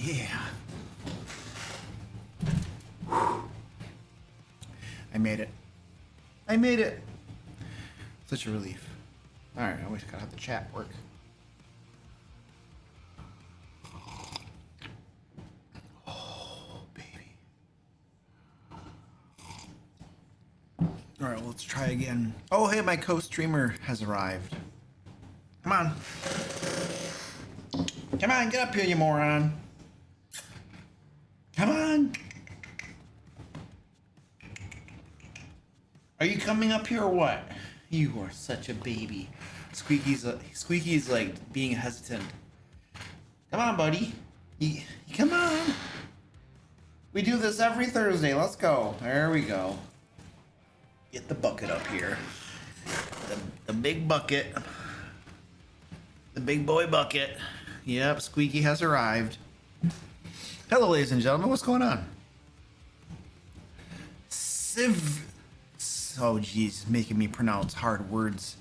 Yeah. Whew. I made it. I made it. Such a relief. All right, I always gotta have the chat work. Oh, baby. All right, well, let's try again. Oh, hey, my co-streamer has arrived. Come on. Come on, get up here, you moron. Come on. Are you coming up here or what? You are such a baby. Squeaky's like being hesitant. Come on, buddy. Come on. We do this every Thursday. Let's go. There we go. Get the bucket up here. The big bucket. The big boy bucket. Yep, Squeaky has arrived. Hello, ladies and gentlemen. What's going on? Oh, geez, making me pronounce hard words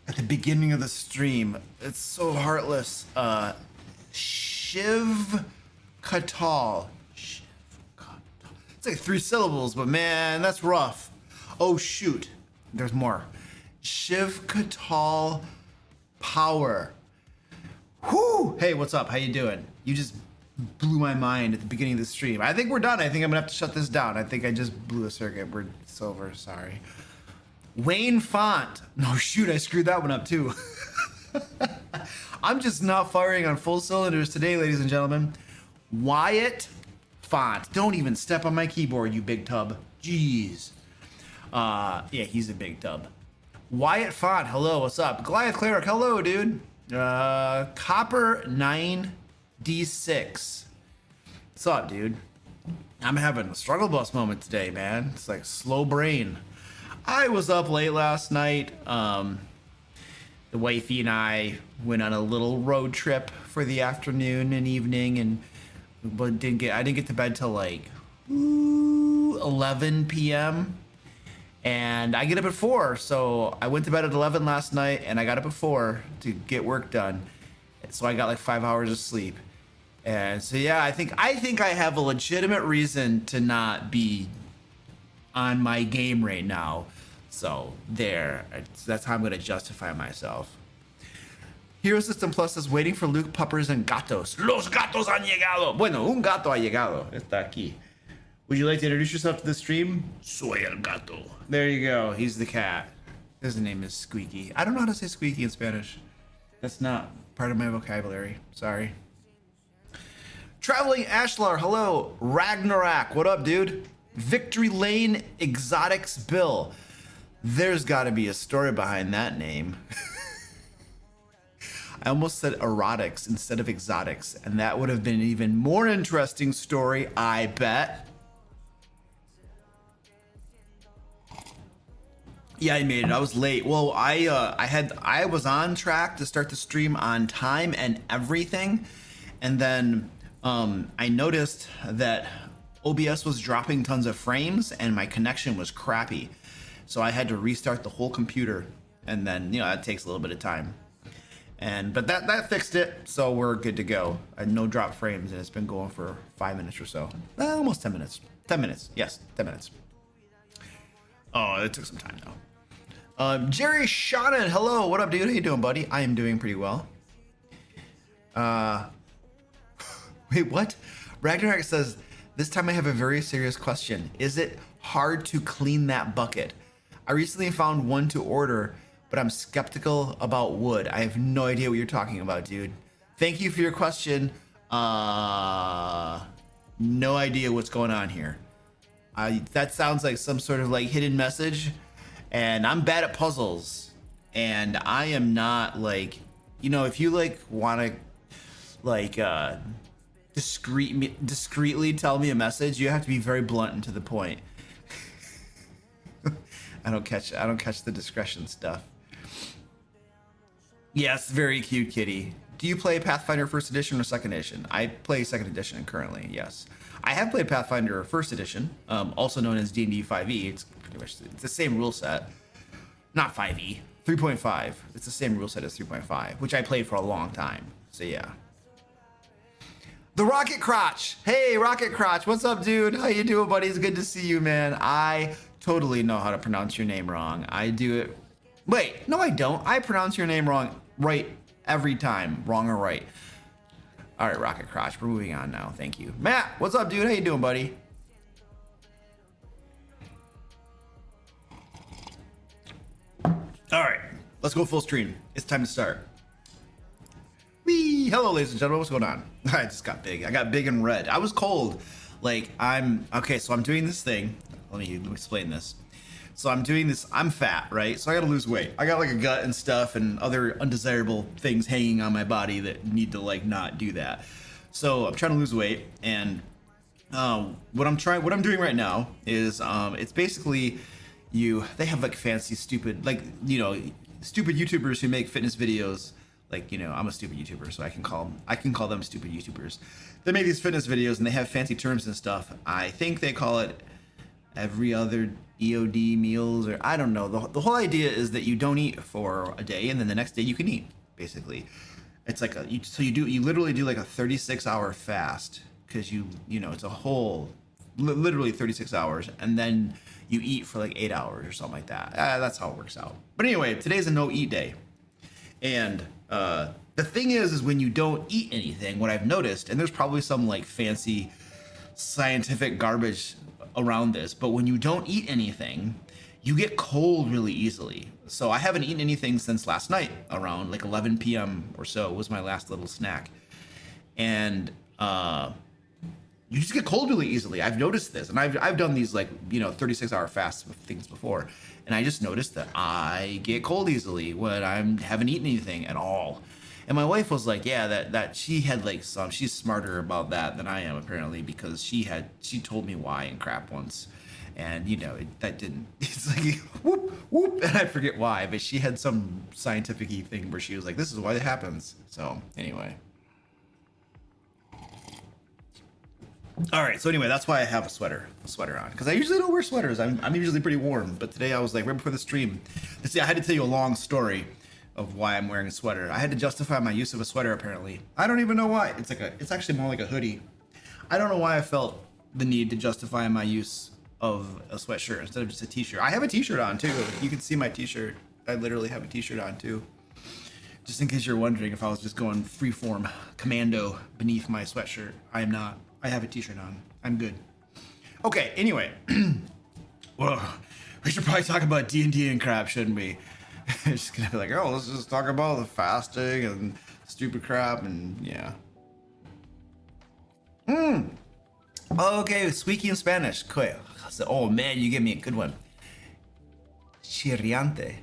at the beginning of the stream. It's so heartless. Shiv Katal. It's like 3 syllables, but man, that's rough. Oh, shoot. There's more. Shiv Katal Power. Whoo! Hey, what's up? How you doing? You just blew my mind at the beginning of the stream. I think we're done. I think I'm gonna have to shut this down. I think I just blew a circuit. We're over. Sorry. Wayne Font. No, shoot, I screwed that one up too. I'm just not firing on full cylinders today, ladies and gentlemen. Wyatt Font. Don't even step on my keyboard, you big tub. Jeez. Yeah, he's a big tub. Wyatt Font. Hello, what's up? Goliath Cleric. Hello, dude. Copper 9D6. What's up, dude? I'm having a struggle bus moment today, man. It's like slow brain. I was up late last night. The wifey and I went on a little road trip for the afternoon and evening, and I didn't get to bed till like 11 p.m. And I get up at 4, so I went to bed at 11 last night, and I got up at 4 to get work done. So I got like 5 hours of sleep. And so yeah, I think I have a legitimate reason to not be on my game right now. So that's how I'm gonna justify myself. Hero System Plus is waiting for Luke Puppers and Gatos. Los gatos han llegado. Bueno, un gato ha llegado. Está aquí. Would you like to introduce yourself to the stream? Soy el gato. There you go. He's the cat. His name is Squeaky. I don't know how to say Squeaky in Spanish. That's not part of my vocabulary. Sorry. Traveling Ashlar, hello. Ragnarok, what up, dude? Victory Lane Exotics Bill. There's got to be a story behind that name. I almost said erotics instead of exotics, and that would have been an even more interesting story, I bet. Yeah, I made it. I was late. Well, I was on track to start the stream on time and everything, and then I noticed that OBS was dropping tons of frames and my connection was crappy. So I had to restart the whole computer, and then, you know, that takes a little bit of time. But that fixed it, so we're good to go. I had no drop frames, and it's been going for 5 minutes or so. Almost 10 minutes. 10 minutes. Yes, 10 minutes. Oh, it took some time though. Jerry Shannon, hello. What up, dude? How you doing, buddy? I am doing pretty well. Wait, what? Ragnarok says, this time I have a very serious question. Is it hard to clean that bucket? I recently found one to order, but I'm skeptical about wood. I have no idea what you're talking about, dude. Thank you for your question. No idea what's going on here. That sounds like some sort of like hidden message, and I'm bad at puzzles, and I am not like, you know, if you like want to like discreetly tell me a message, you have to be very blunt and to the point. I don't catch the discretion stuff. Yes, very cute kitty. Do you play Pathfinder First Edition or Second Edition? I play Second Edition currently. Yes, I have played Pathfinder First Edition, also known as D&D 5e. It's pretty much the same rule set. Not 5e, 3.5. It's the same rule set as 3.5, which I played for a long time. So yeah. The Rocket Crotch. Hey, Rocket Crotch. What's up, dude? How you doing, buddy? It's good to see you, man. I totally know how to pronounce your name wrong. I do it. Wait, no, I don't. I pronounce your name wrong right every time, wrong or right. All right, Rocket Crotch. We're moving on now. Thank you. Matt, what's up, dude? How you doing, buddy? All right, let's go full stream. It's time to start. Wee! Hello, ladies and gentlemen. What's going on? I just got big. I got big and red. I was cold. Like, okay, so I'm doing this thing. Let me explain this. So I'm doing this. I'm fat, right? So I got to lose weight. I got like a gut and stuff and other undesirable things hanging on my body that need to like not do that. So I'm trying to lose weight. And what I'm doing right now is it's basically they have like fancy, stupid, like, you know, stupid YouTubers who make fitness videos. Like, you know, I'm a stupid YouTuber, so I can call them stupid YouTubers. They make these fitness videos and they have fancy terms and stuff. I think they call it every other EOD meals, or I don't know. The whole idea is that you don't eat for a day and then the next day you can eat, basically. It's like you literally do like a 36-hour fast, because you know, it's a whole literally 36 hours, and then you eat for like 8 hours or something like that. That's how it works out. But anyway, today's a no eat day. And the thing is when you don't eat anything, what I've noticed, and there's probably some like fancy scientific garbage around this, but when you don't eat anything, you get cold really easily. So I haven't eaten anything since last night, around like 11 p.m. or so was my last little snack. And you just get cold really easily. I've noticed this, and I've done these like, you know, 36-hour fasts things before, and I just noticed that I get cold easily when I haven't eaten anything at all. And my wife was like, yeah, that she had like she's smarter about that than I am apparently, because she told me why and crap once, and you know that didn't. It's like whoop whoop, and I forget why, but she had some scientific-y thing where she was like, this is why it happens. So anyway. All right, so anyway, that's why I have a sweater on, because I usually don't wear sweaters. I'm usually pretty warm, but today I was like, right before the stream, see, I had to tell you a long story of why I'm wearing a sweater. I had to justify my use of a sweater, apparently. I don't even know why. It's actually more like a hoodie. I don't know why I felt the need to justify my use of a sweatshirt instead of just a t-shirt. I have a t-shirt on too. You can see my t-shirt. I literally have a t-shirt on too. Just in case you're wondering if I was just going freeform commando beneath my sweatshirt. I am not. I have a t-shirt on. I'm good. Okay, anyway. Well, we should probably talk about D&D and crap, shouldn't we? Just gonna be like, oh, let's just talk about the fasting and stupid crap, and yeah. Okay, squeaky in Spanish. Cool. So, oh man, you gave me a good one. Chirriante.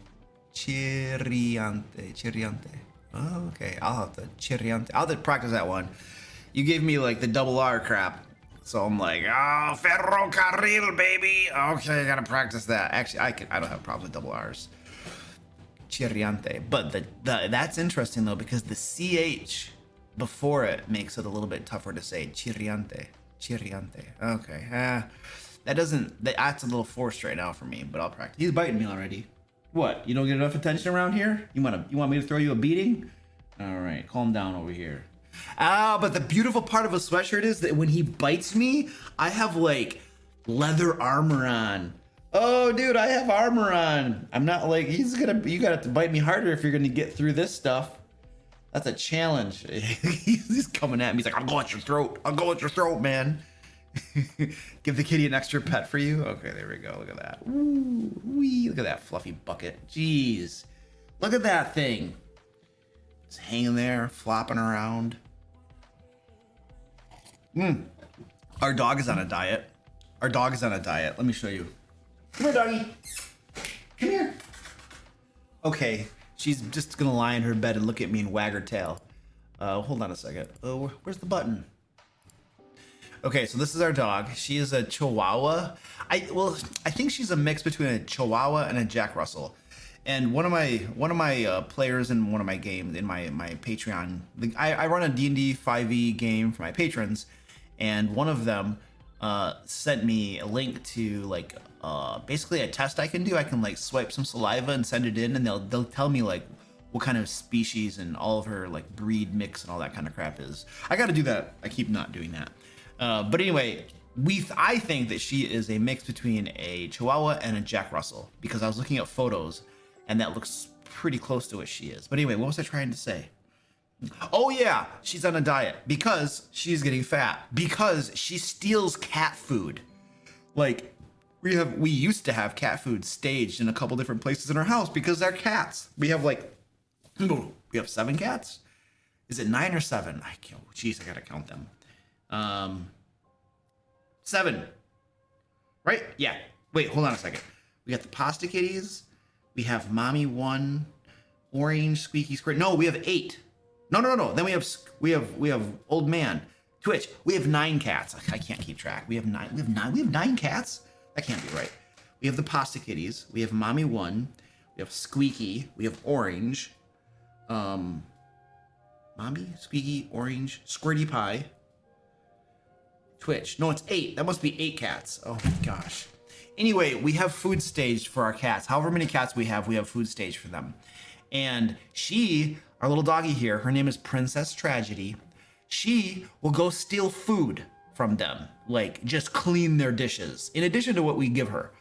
Oh, okay, I'll have to practice that one. You gave me like the double R crap, so I'm like, oh, ferrocarril, baby. Okay, I gotta practice that. Actually, I don't have a problem with double R's. Chirriante, but that's interesting though, because the CH before it makes it a little bit tougher to say. Chirriante. Okay, that's a little forced right now for me, but I'll practice. He's biting me already. What? You don't get enough attention around here? You want me to throw you a beating? All right, calm down over here. But the beautiful part of a sweatshirt is that when he bites me, I have like leather armor on. Oh, dude, I have armor on. I'm not like, you gotta have to bite me harder if you're gonna get through this stuff. That's a challenge. He's coming at me. He's like, I'll go at your throat, man. Give the kitty an extra pet for you. Okay, there we go. Look at that. Ooh, wee. Look at that fluffy bucket. Jeez. Look at that thing. It's hanging there, flopping around. Our dog is on a diet. Let me show you. Come here, doggy. Come here. Okay, she's just gonna lie in her bed and look at me and wag her tail. Hold on a second. Oh, where's the button? Okay, so this is our dog. She is a Chihuahua. I think she's a mix between a Chihuahua and a Jack Russell. And one of my players in one of my games in my Patreon, I run a D&D 5e game for my patrons, and one of them sent me a link to like basically a test I can do. I can like swipe some saliva and send it in, and they'll tell me like what kind of species and all of her like breed mix and all that kind of crap is. I got to do that. I keep not doing that. But anyway, I think that she is a mix between a Chihuahua and a Jack Russell, because I was looking at photos and that looks pretty close to what she is. But anyway, what was I trying to say? Oh yeah, she's on a diet because she's getting fat, because she steals cat food. Like we used to have cat food staged in a couple different places in our house because they're cats. We have 7 cats. Is it 9 or 7? I can't. Jeez, I gotta count them. 7, right? Yeah. Wait, hold on a second. We got the pasta kitties. We have mommy 1, orange, squeaky, square. No, we have 8. No. Then we have old man, Twitch. We have 9 cats. I can't keep track. We have 9. We have 9 cats. That can't be right. We have the pasta kitties. We have mommy 1. We have squeaky. We have orange. Mommy, squeaky, orange, squirty pie. Twitch. No, it's 8. That must be 8 cats. Oh my gosh. Anyway, we have food staged for our cats. However many cats we have food staged for them. And she, our little doggy here, her name is Princess Tragedy. She will go steal food from them, like just clean their dishes, in addition to what we give her.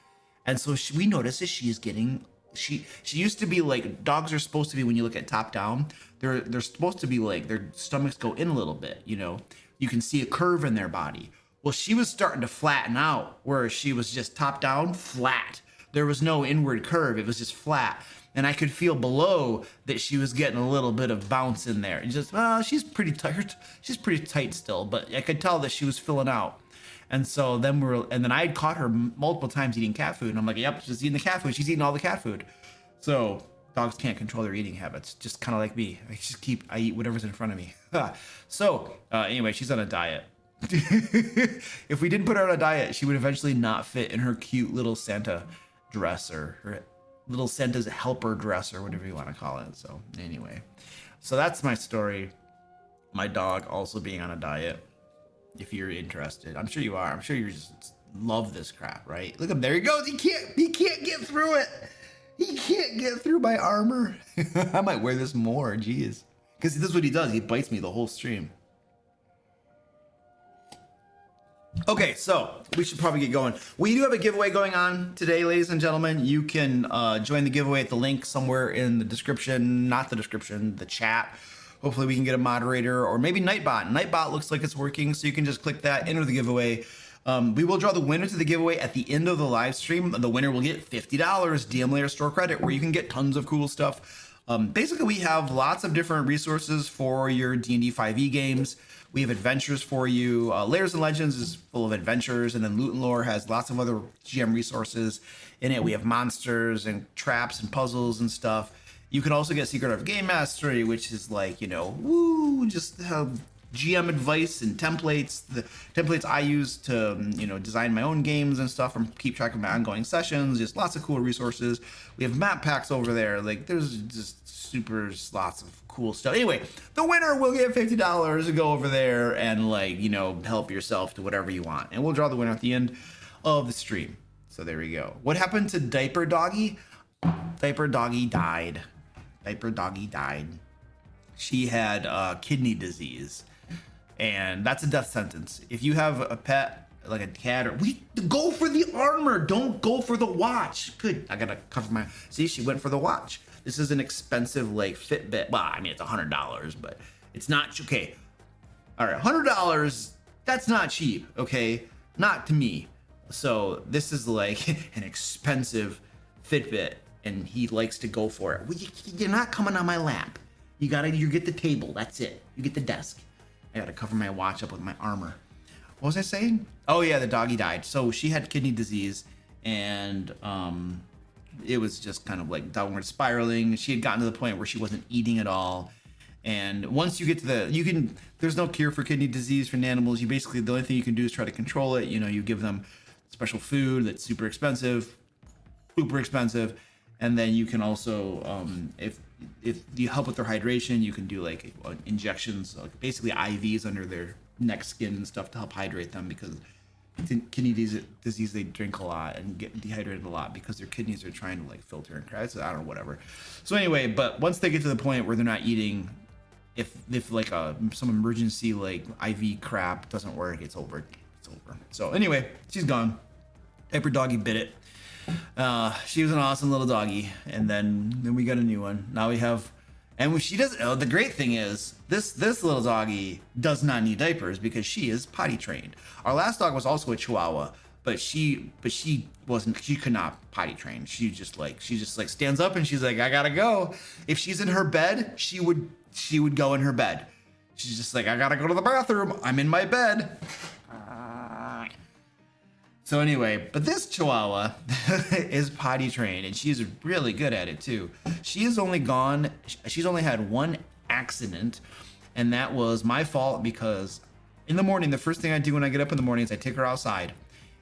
And so we notice that she's getting, she used to be like, dogs are supposed to be, when you look at top down, they're supposed to be like, their stomachs go in a little bit, you know, you can see a curve in their body. Well, she was starting to flatten out, where she was just top down flat. There was no inward curve. It was just flat. And I could feel below that she was getting a little bit of bounce in there. And just, well, she's pretty tight. She's pretty tight still, but I could tell that she was filling out. And so then I had caught her multiple times eating cat food. And I'm like, yep, she's eating the cat food. She's eating all the cat food. So dogs can't control their eating habits. Just kind of like me. I eat whatever's in front of me. So anyway, she's on a diet. If we didn't put her on a diet, she would eventually not fit in her cute little Santa dress, or her little Santa's helper dress, or whatever you want to call it. So anyway, so that's my story. My dog also being on a diet. If you're interested, I'm sure you are. I'm sure you just love this crap, right? Look at him. There he goes. He can't get through it. He can't get through my armor. I might wear this more. Jeez. Because this is what he does. He bites me the whole stream. Okay, so we should probably get going. We do have a giveaway going on today, ladies and gentlemen. You can join the giveaway at the link somewhere in the description, not the description, the chat. Hopefully we can get a moderator, or maybe Nightbot. Nightbot looks like it's working, so you can just click that, enter the giveaway. We will draw the winner to the giveaway at the end of the live stream. The winner will get $50 DM Lair store credit, where you can get tons of cool stuff. Basically, we have lots of different resources for your D&D 5e games. We have adventures for you. Lairs and Legends is full of adventures, and then Loot and Lore has lots of other GM resources in it. We have monsters and traps and puzzles and stuff. You can also get Secret of Game Mastery, which is like, you know, just GM advice and templates. The templates I use to, you know, design my own games and stuff, and keep track of my ongoing sessions. Just lots of cool resources. We have map packs over there. Like, there's just lots of cool stuff. Anyway, the winner will get $50 to go over there and, like, you know, help yourself to whatever you want. And we'll draw the winner at the end of the stream. So there we go. What happened to Diaper Doggy? Diaper Doggy died. Diaper Doggy died. She had kidney disease, and that's a death sentence. If you have a pet, like a cat, or go for the armor, don't go for the watch. Good, I gotta cover my, see, she went for the watch. This is an expensive, like, Fitbit. Well, I mean, it's $100, but it's not, okay. All right, $100, that's not cheap, okay? Not to me. So this is like an expensive Fitbit, and he likes to go for it. Well, you're not coming on my lap. You get the table, that's it. You get the desk. I gotta cover my watch up with my armor. What was I saying? Oh yeah, the doggy died. So she had kidney disease, and it was just kind of like downward spiraling. She had gotten to the point where she wasn't eating at all. And once you get to there's no cure for kidney disease for animals. You basically, the only thing you can do is try to control it. You know, you give them special food that's super expensive. And then you can also, if you help with their hydration, you can do like injections, like basically IVs under their neck skin and stuff to help hydrate them, because kidney disease. They drink a lot and get dehydrated a lot because their kidneys are trying to like filter and cry. So I don't know, whatever. So anyway, but once they get to the point where they're not eating, if like some emergency like IV crap doesn't work, it's over. It's over. So anyway, she's gone. Diaper doggy bit it. She was an awesome little doggy, and then we got a new one. Now we have, and when she does, the great thing is this little doggy does not need diapers because she is potty trained. Our last dog was also a Chihuahua, but she could not potty train. She just like stands up and she's like, I gotta go. If she's in her bed, she would go in her bed. She's just like, I gotta go to the bathroom. I'm in my bed. So anyway, but this Chihuahua is potty trained, and she's really good at it too. She's only had one accident, and that was my fault because in the morning, the first thing I do when I get up in the morning is I take her outside.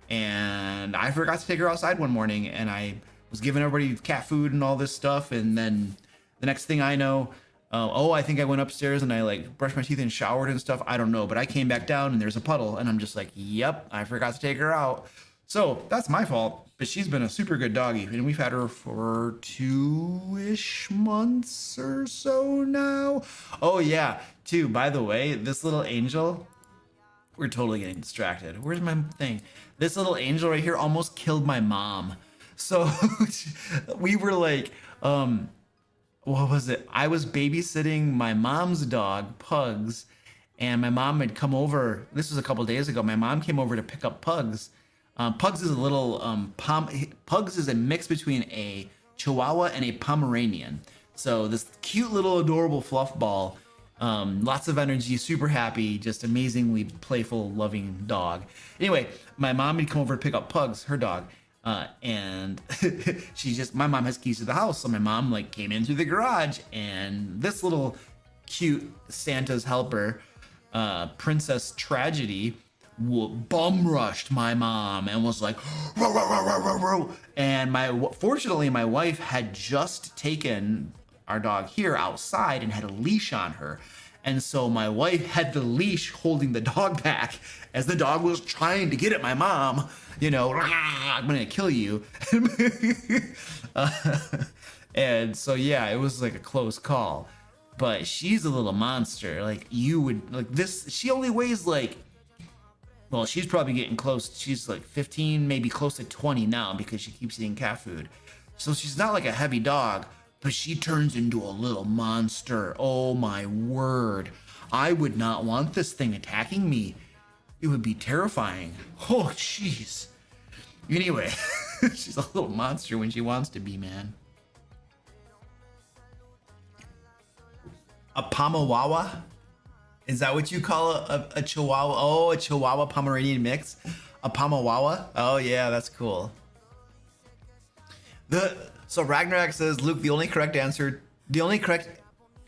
And I forgot to take her outside one morning, and I was giving everybody cat food and all this stuff, and then the next thing I know, I think I went upstairs and I like brushed my teeth and showered and stuff. I don't know, but I came back down and there's a puddle, and I'm just like, yep, I forgot to take her out. So that's my fault, but she's been a super good doggy, and we've had her for 2-ish months or so now. Oh yeah, too, by the way, this little angel, we're totally getting distracted. Where's my thing? This little angel right here almost killed my mom. So we were like, what was it? I was babysitting my mom's dog, Pugs, and my mom had come over. This was a couple days ago. My mom came over to pick up Pugs. Pugs is a little Pugs is a mix between a Chihuahua and a Pomeranian. So this cute little adorable fluff ball, lots of energy, super happy, just amazingly playful, loving dog. Anyway, my mom had come over to pick up Pugs, her dog. And my mom has keys to the house, so my mom like came in through the garage, and this little cute Santa's helper, Princess Tragedy, bum rushed my mom and was like, row, row, row, row, row, row. And fortunately my wife had just taken our dog here outside and had a leash on her. And so my wife had the leash holding the dog back as the dog was trying to get at my mom, I'm gonna kill you. And so, yeah, it was like a close call, but she's a little monster. Like she only weighs she's probably getting close. She's like 15, maybe close to 20 now because she keeps eating cat food. So she's not like a heavy dog, but she turns into a little monster. Oh my word. I would not want this thing attacking me. It would be terrifying. Oh, jeez. Anyway, she's a little monster when she wants to be, man. A Pomeranian? Is that what you call a Chihuahua? Oh, a Chihuahua Pomeranian mix? A Pomeranian? Oh yeah, that's cool. So Ragnarok says, Luke, the only correct answer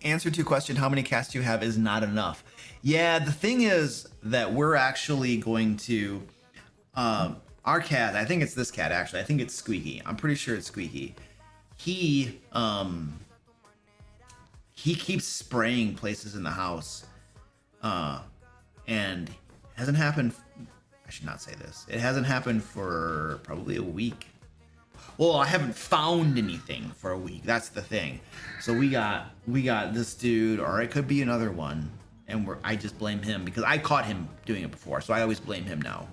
to question how many cats do you have is not enough. Yeah, the thing is that we're actually going to our cat, I think it's this cat actually. I think it's Squeaky. I'm pretty sure it's Squeaky. He keeps spraying places in the house. And it hasn't happened. I should not say this. It hasn't happened for probably a week. Well, I haven't found anything for a week. That's the thing. So we got this dude, or it could be another one, and I just blame him because I caught him doing it before, so I always blame him now.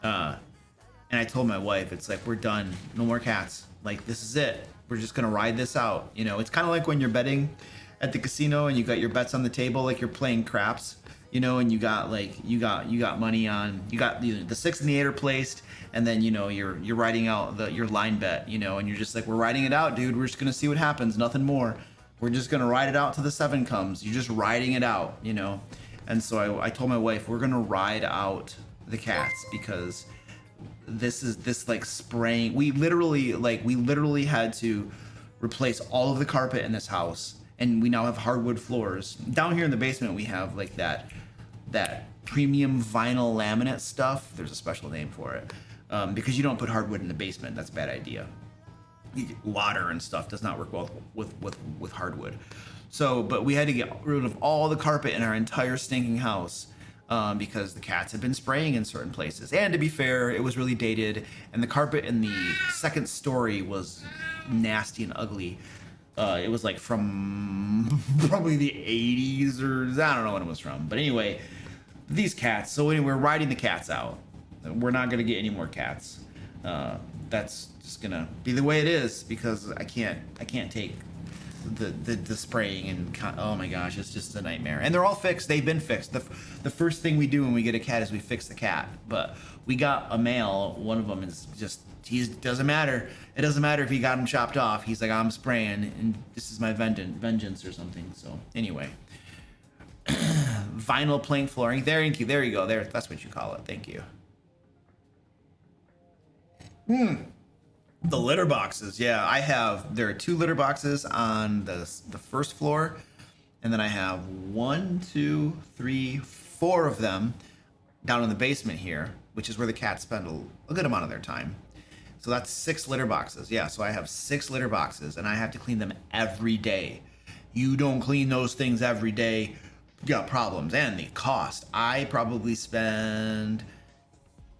And I told my wife, it's like, we're done. No more cats. Like, this is it. We're just gonna ride this out. It's kind of like when you're betting at the casino and you got your bets on the table, like you're playing craps, and you got money on, you got the 6 and the 8 are placed, and then you're writing out your line bet, and you're just like, we're riding it out, dude. We're just gonna see what happens, nothing more. We're just gonna ride it out till the 7 comes. You're just riding it out, And so I told my wife, we're gonna ride out the cats because this like spraying. We literally had to replace all of the carpet in this house. And we now have hardwood floors. Down here in the basement, we have like that premium vinyl laminate stuff. There's a special name for it. Because you don't put hardwood in the basement. That's a bad idea. Water and stuff does not work well with hardwood. So, but we had to get rid of all the carpet in our entire stinking house. because the cats had been spraying in certain places. And to be fair, it was really dated, and the carpet in the second story was nasty and ugly. It was like from probably the 80s, or I don't know when it was from. But anyway, these cats. So anyway, we're riding the cats out. We're not gonna get any more cats. That's just gonna be the way it is, because I can't take the spraying and oh my gosh, it's just a nightmare. And they're all fixed. They've been fixed. The first thing we do when we get a cat is we fix the cat. But we got a male. One of them is just, doesn't matter. It doesn't matter if he got him chopped off. He's like, I'm spraying, and this is my vengeance or something. So anyway, vinyl plank flooring. There you go. There, that's what you call it. Thank you. The litter boxes. Yeah, there are 2 litter boxes on the first floor, and then I have 1, 2, 3, 4 of them down in the basement here, which is where the cats spend a good amount of their time. So that's 6 litter boxes. Yeah, so I have 6 litter boxes, and I have to clean them every day. You don't clean those things every day, you got problems. And the cost. I probably spend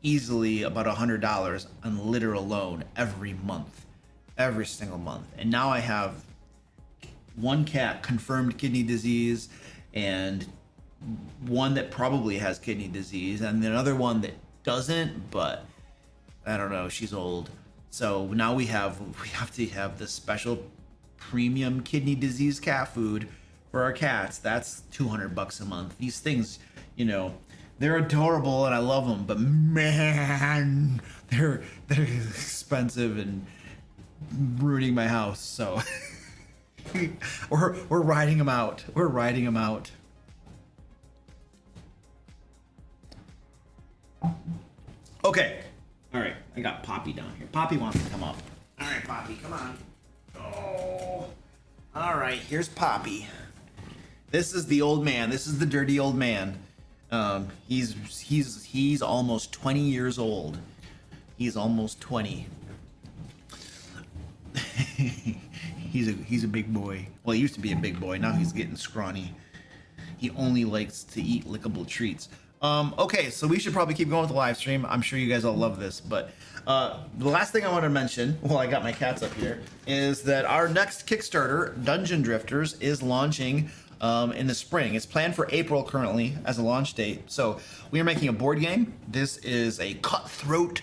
easily about $100 on litter alone every single month. And now I have 1 cat confirmed kidney disease, and 1 that probably has kidney disease, and another one that doesn't, but I don't know, she's old. So now we have to have this special premium kidney disease cat food for our cats. That's $200 a month. These things, they're adorable and I love them, but man, they're expensive and ruining my house. So we're riding them out. Okay. All right. I got Poppy down here. Poppy wants to come up. All right, Poppy, come on. Oh. All right. Here's Poppy. This is the old man. This is the dirty old man. He's almost 20 years old. He's almost 20. He's a big boy. Well, he used to be a big boy. Now he's getting scrawny. He only likes to eat lickable treats. Okay, so we should probably keep going with the live stream. I'm sure you guys all love this, but the last thing I want to mention, while I got my cats up here, is that our next Kickstarter, Dungeon Drifters, is launching in the spring. It's planned for April currently as a launch date. So we are making a board game. This is a cutthroat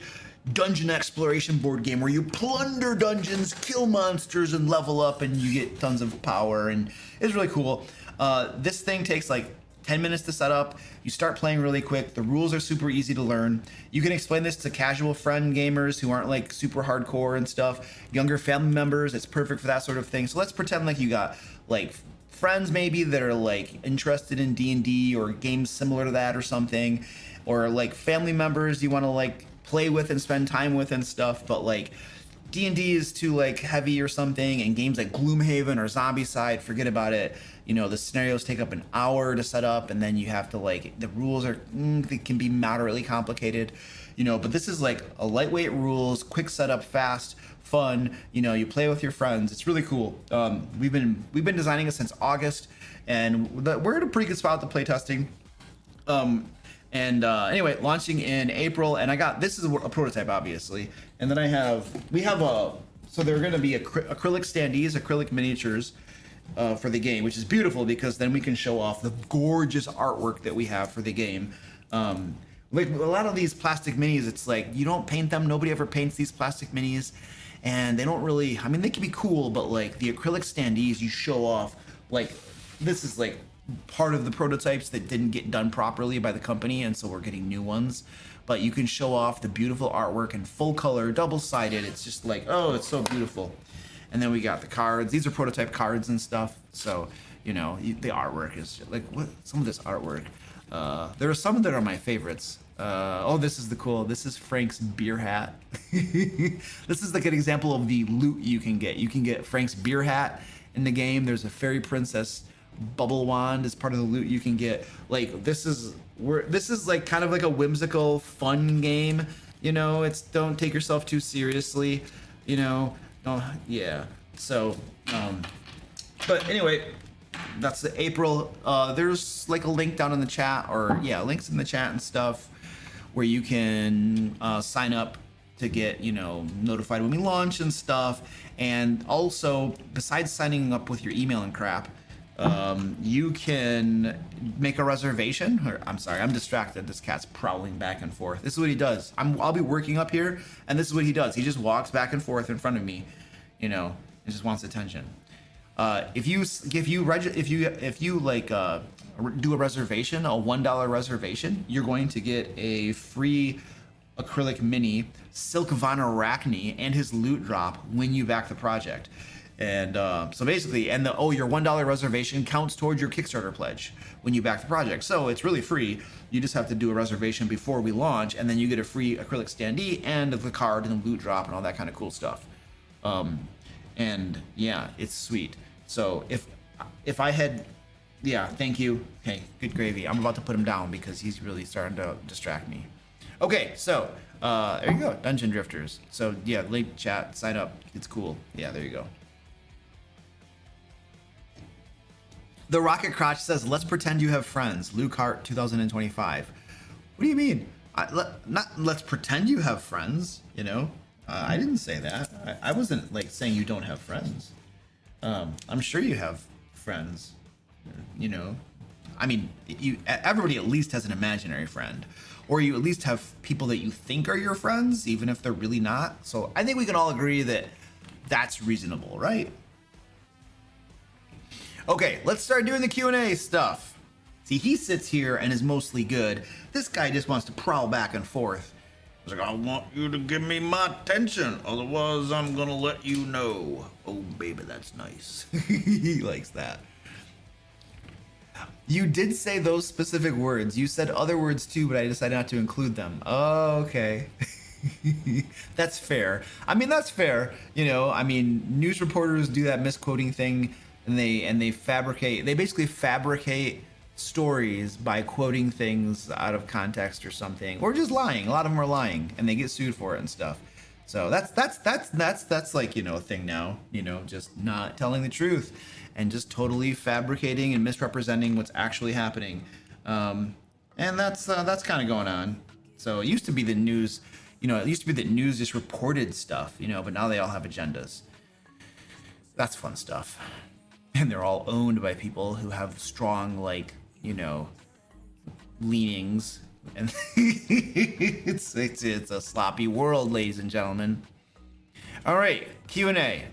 dungeon exploration board game where you plunder dungeons, kill monsters, and level up, and you get tons of power, and it's really cool. This thing takes like 10 minutes to set up. You start playing really quick. The rules are super easy to learn. You can explain this to casual friend gamers who aren't like super hardcore and stuff. Younger family members, it's perfect for that sort of thing. So let's pretend like you got like friends maybe that are like interested in D&D or games similar to that or something, or like family members you want to like play with and spend time with and stuff, but like D&D is too like heavy or something, and games like Gloomhaven or Zombicide, forget about it. The scenarios take up an hour to set up, and then you have to like, the rules are they can be moderately complicated, but this is like a lightweight rules, quick setup, fast, fun. You play with your friends. It's really cool. We've been designing it since August, and we're at a pretty good spot to play testing. Anyway, launching in April, and this is a prototype, obviously, and then so there are going to be acrylic standees, acrylic miniatures for the game, which is beautiful because then we can show off the gorgeous artwork that we have for the game. Like a lot of these plastic minis, it's like you don't paint them. Nobody ever paints these plastic minis, and they don't really. I mean, they can be cool, but like the acrylic standees, you show off. Like this is like part of the prototypes that didn't get done properly by the company, and so we're getting new ones. But you can show off the beautiful artwork in full color, double-sided. It's just like, oh, it's so beautiful. And then we got the cards. These are prototype cards and stuff. So, the artwork is just, like, what? Some of this artwork. There are some that are my favorites. This is Frank's beer hat. This is like an example of the loot you can get. You can get Frank's beer hat in the game. There's a fairy princess bubble wand as part of the loot you can get. Like this is like kind of like a whimsical fun game. It's don't take yourself too seriously. Yeah. So but anyway, that's the April. There's like a link down in the chat, or yeah, links in the chat and stuff, where you can sign up to get, you know, notified when we launch and stuff. And also, besides signing up with your email and crap, you can make a reservation. Or, I'm sorry, I'm distracted. This cat's prowling back and forth. This is what he does. I'll be working up here, and this is what he does. He just walks back and forth in front of me, you know, and just wants attention. If you like do a reservation, a $1 reservation, you're going to get a free acrylic mini Silk Von Arachne and his loot drop when you back the project. And so basically, and your $1 reservation counts towards your Kickstarter pledge when you back the project. So it's really free. You just have to do a reservation before we launch, and then you get a free acrylic standee and the card and the loot drop and all that kind of cool stuff. And yeah, it's sweet. So if I had, yeah, thank you. Okay, good gravy. I'm about to put him down because he's really starting to distract me. Okay, so there you go, Dungeon Drifters. So yeah, link chat, sign up. It's cool. Yeah, there you go. The Rocket Crotch says, let's pretend you have friends. Luke Hart 2025. What do you mean? Not let's pretend you have friends, you know? I didn't say that. I wasn't like saying you don't have friends. I'm sure you have friends, you know? I mean, everybody at least has an imaginary friend, or you at least have people that you think are your friends, even if they're really not. So I think we can all agree that that's reasonable, right? Okay, let's start doing the Q&A stuff. See, he sits here and is mostly good. This guy just wants to prowl back and forth. He's like, I want you to give me my attention, otherwise I'm gonna let you know. Oh, baby, that's nice. He likes that. You did say those specific words. You said other words too, but I decided not to include them. Oh, okay. That's fair. I mean, that's fair. You know, I mean, news reporters do that misquoting thing. And they basically fabricate stories by quoting things out of context or something, or just lying. A lot of them are lying, and they get sued for it and stuff. So that's like, you know, a thing now. You know, just not telling the truth and just totally fabricating and misrepresenting what's actually happening. And that's kind of going on. So it used to be the news, you know, it used to be that news just reported stuff, you know, but now they all have agendas. That's fun stuff. And they're all owned by people who have strong, like, you know, leanings. And it's a sloppy world, ladies and gentlemen. All right, Q&A.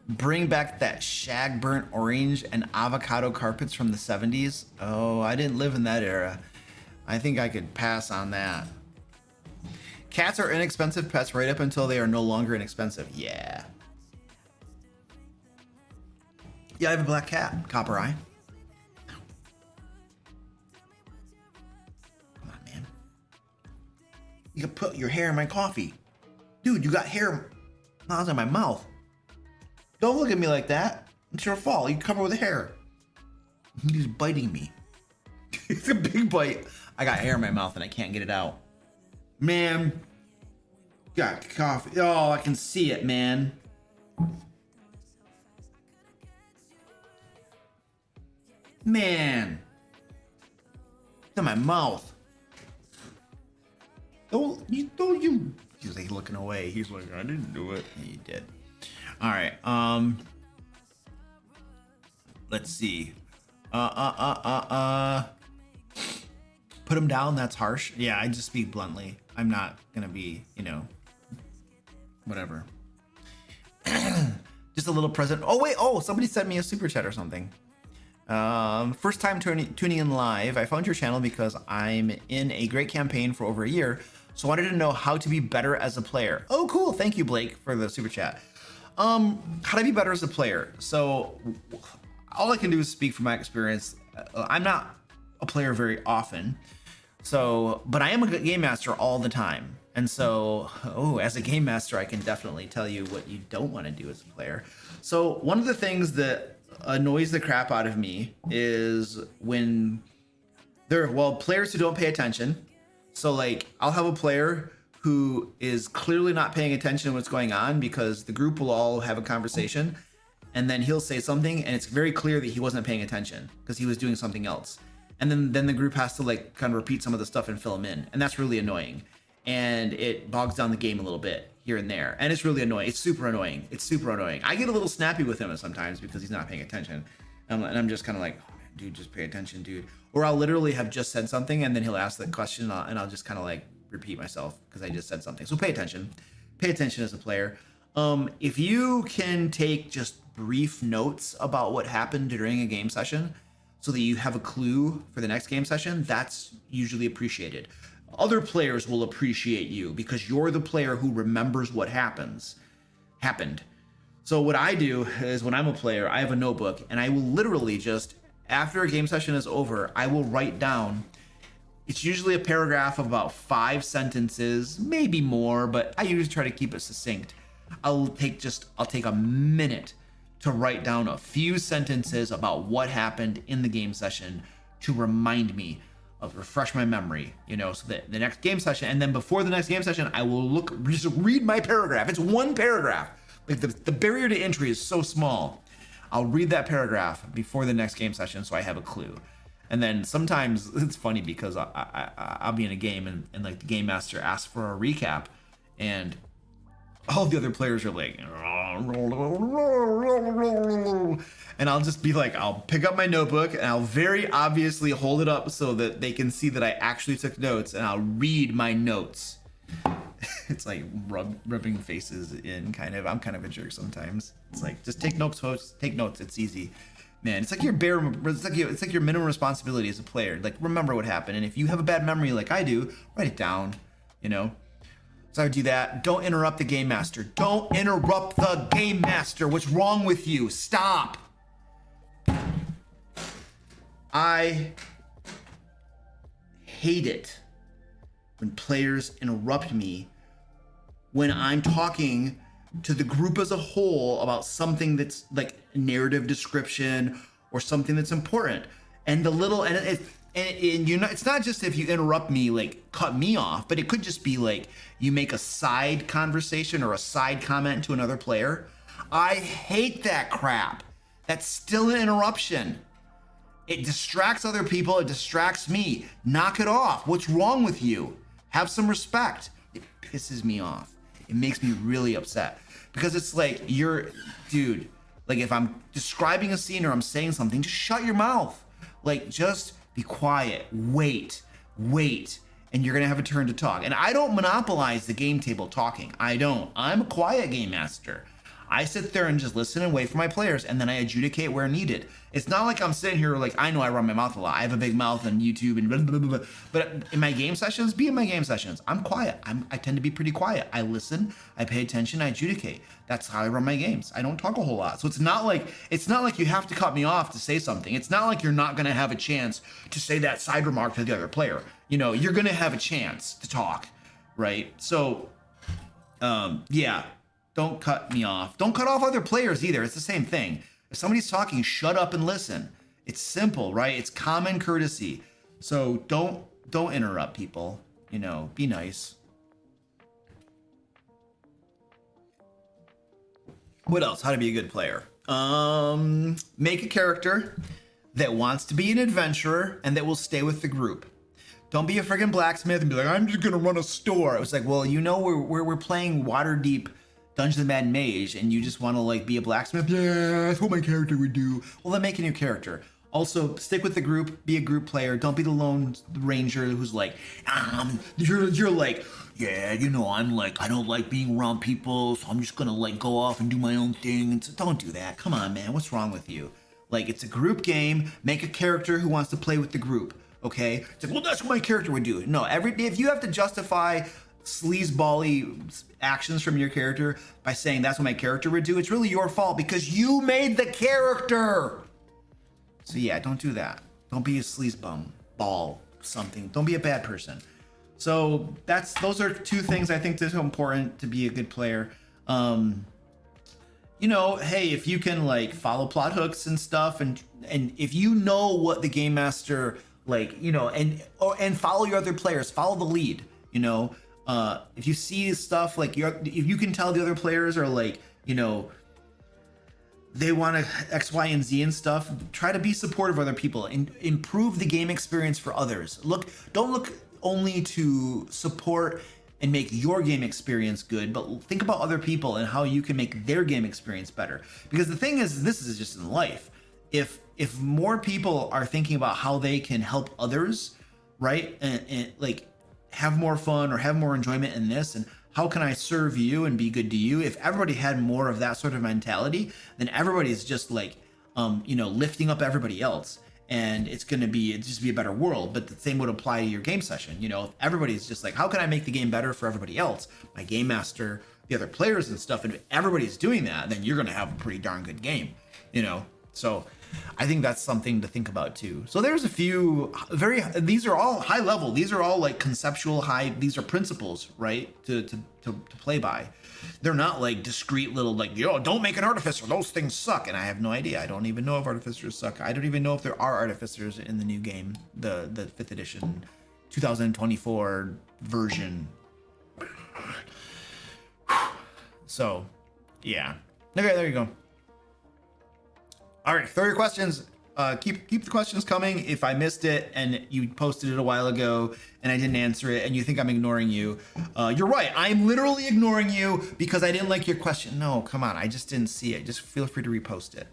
Bring back that shag burnt orange and avocado carpets from the 70s. Oh, I didn't live in that era. I think I could pass on that. Cats are inexpensive pets right up until they are no longer inexpensive. Yeah. Yeah, I have a black cat, Copper Eye. Come on, man. You can put your hair in my coffee. Dude, you got hair miles in my mouth. Don't look at me like that. It's your fault. You cover with hair. He's biting me. It's a big bite. I got hair in my mouth and I can't get it out. Man. Got coffee. Oh, I can see it, man. Man, it's in my mouth. Don't you? He's like looking away. He's like, I didn't do it. Yeah, you did. All right. Let's see. Put him down. That's harsh. Yeah, I just speak bluntly. I'm not gonna be, you know, whatever. Just a little present. Oh wait. Oh, somebody sent me a super chat or something. First time tuning in live. I found your channel because I'm in a great campaign for over a year, so I wanted to know how to be better as a player. Oh, cool. Thank you, Blake, for the super chat. How to be better as a player. So all I can do is speak from my experience. I'm not a player very often, but I am a game master all the time. And so, as a game master, I can definitely tell you what you don't want to do as a player. So one of the things that annoys the crap out of me is when players who don't pay attention. So like, I'll have a player who is clearly not paying attention to what's going on because the group will all have a conversation, and then he'll say something and it's very clear that he wasn't paying attention because he was doing something else. And then the group has to like kind of repeat some of the stuff and fill him in. And that's really annoying. And it bogs down the game a little bit here and there. And it's really annoying. It's super annoying. It's super annoying. I get a little snappy with him sometimes because he's not paying attention. And I'm just kind of like, oh, man, dude, just pay attention, dude. Or I'll literally have just said something and then he'll ask the question and I'll just kind of like repeat myself because I just said something. So pay attention. Pay attention as a player. If you can take just brief notes about what happened during a game session so that you have a clue for the next game session, that's usually appreciated. Other players will appreciate you because you're the player who remembers what happened. So what I do is when I'm a player, I have a notebook and I will literally just, after a game session is over, I will write down, it's usually a paragraph of about 5 sentences, maybe more, but I usually try to keep it succinct. I'll take a minute to write down a few sentences about what happened in the game session to remind me of, refresh my memory, so that the next game session, and then before the next game session, I will just read my paragraph. It's one paragraph. Like the barrier to entry is so small. I'll read that paragraph before the next game session so I have a clue. And then sometimes it's funny because I'll be in a game and like the game master asks for a recap and all the other players are like, and I'll just be like, I'll pick up my notebook and I'll very obviously hold it up so that they can see that I actually took notes, and I'll read my notes. It's like rubbing faces in kind of. I'm kind of a jerk sometimes. It's like, just take notes, folks. Take notes. It's easy. Man, it's like it's like your minimum responsibility as a player. Like, remember what happened. And if you have a bad memory like I do, write it down, So I would do that. Don't interrupt the game master. Don't interrupt the game master. What's wrong with you? Stop. I hate it when players interrupt me when I'm talking to the group as a whole about something that's like narrative description or something that's important. And it's not just if you interrupt me, like cut me off, but it could just be like you make a side conversation or a side comment to another player. I hate that crap. That's still an interruption. It distracts other people. It distracts me. Knock it off. What's wrong with you? Have some respect. It pisses me off. It makes me really upset because it's like, dude, like if I'm describing a scene or I'm saying something, just shut your mouth. Like, just be quiet, wait, and you're gonna have a turn to talk. And I don't monopolize the game table talking. I don't. I'm a quiet game master. I sit there and just listen and wait for my players, and then I adjudicate where needed. It's not like I'm sitting here like, I know I run my mouth a lot. I have a big mouth on YouTube and blah, blah, blah, blah. But in my game sessions, I'm quiet. I tend to be pretty quiet. I listen, I pay attention, I adjudicate. That's how I run my games. I don't talk a whole lot. So it's not like you have to cut me off to say something. It's not like you're not gonna have a chance to say that side remark to the other player. You're gonna have a chance to talk, right? So, yeah. Don't cut me off. Don't cut off other players either. It's the same thing. If somebody's talking, shut up and listen. It's simple, right? It's common courtesy. So don't interrupt people. Be nice. What else? How to be a good player? Make a character that wants to be an adventurer and that will stay with the group. Don't be a friggin' blacksmith and be like, I'm just gonna run a store. It was like, well, we're playing Waterdeep Dungeons and Mad Mage, and you just want to like be a blacksmith? Yeah, that's what my character would do. Well, then make a new character. Also, stick with the group. Be a group player. Don't be the lone ranger who's like, you're like, yeah, I'm like, I don't like being around people, so I'm just gonna like go off and do my own thing. And so don't do that. Come on, man. What's wrong with you? Like, it's a group game. Make a character who wants to play with the group. Okay? It's like, well, that's what my character would do. No, if you have to justify sleazebally actions from your character by saying that's what my character would do, it's really your fault because you made the character. So yeah, don't do that. Don't be a sleazebum ball something. Don't be a bad person. So those are two things I think that's important to be a good player. Hey, if you can like follow plot hooks and stuff, and if you know what the game master like, and follow your other players, follow the lead. If you see stuff like if you can tell the other players are like, they want to X, Y, and Z and stuff. Try to be supportive of other people and improve the game experience for others. Don't look only to support and make your game experience good, but think about other people and how you can make their game experience better. Because the thing is, this is just in life. If more people are thinking about how they can help others, right, and like have more fun or have more enjoyment in this, and how can I serve you and be good to you? If everybody had more of that sort of mentality, then everybody's just like, lifting up everybody else, and it's just be a better world. But the same would apply to your game session. If everybody's just like, how can I make the game better for everybody else? My game master, the other players and stuff, and if everybody's doing that, then you're gonna have a pretty darn good game. So I think that's something to think about too. So there's a few these are all high level. These are all like conceptual these are principles, right? To play by. They're not like discrete little like, don't make an artificer. Those things suck. And I have no idea. I don't even know if artificers suck. I don't even know if there are artificers in the new game, the 5th edition, 2024 version. So, yeah. Okay, there you go. All right, throw your questions. Keep the questions coming. If I missed it and you posted it a while ago and I didn't answer it and you think I'm ignoring you, you're right. I'm literally ignoring you because I didn't like your question. No, come on. I just didn't see it. Just feel free to repost it.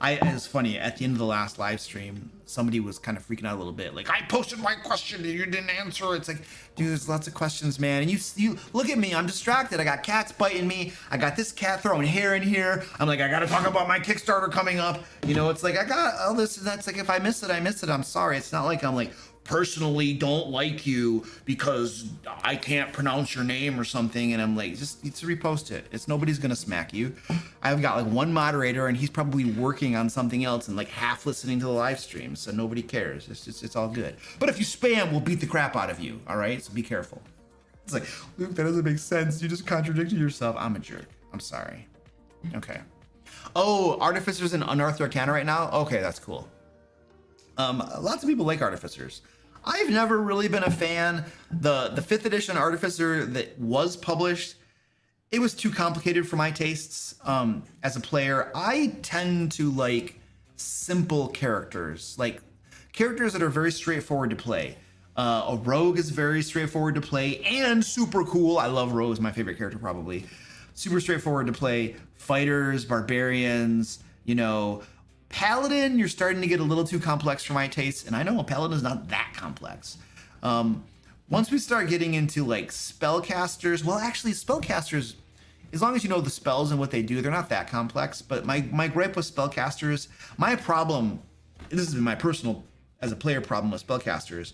It's funny, at the end of the last live stream, somebody was kind of freaking out a little bit. Like, I posted my question and you didn't answer. It's like, dude, there's lots of questions, man. And you look at me, I'm distracted. I got cats biting me. I got this cat throwing hair in here. I'm like, I got to talk about my Kickstarter coming up. It's like, I got all this and that's like, if I miss it, I miss it. I'm sorry. It's not like I'm like, personally don't like you because I can't pronounce your name or something, and I'm like, just repost it. Nobody's gonna smack you. I've got like one moderator and he's probably working on something else and like half listening to the live stream, so nobody cares. It's all good. But if you spam, we'll beat the crap out of you. All right, so be careful. It's like, Luke, that doesn't make sense. You just contradicted yourself. I'm a jerk. I'm sorry. Okay. Oh, Artificers in Unearthed Arcana right now? Okay, that's cool. Lots of people like Artificers. I've never really been a fan. The 5th edition Artificer that was published, it was too complicated for my tastes. As a player, I tend to like simple characters, like characters that are very straightforward to play. A rogue is very straightforward to play and super cool. I love rogues, my favorite character probably. Super straightforward to play. Fighters, barbarians, Paladin, you're starting to get a little too complex for my taste, and I know a Paladin is not that complex. Once we start getting into like spellcasters, well, actually, spellcasters, as long as you know the spells and what they do, they're not that complex. But my gripe with spellcasters, my problem, this has been my personal, as a player problem with spellcasters,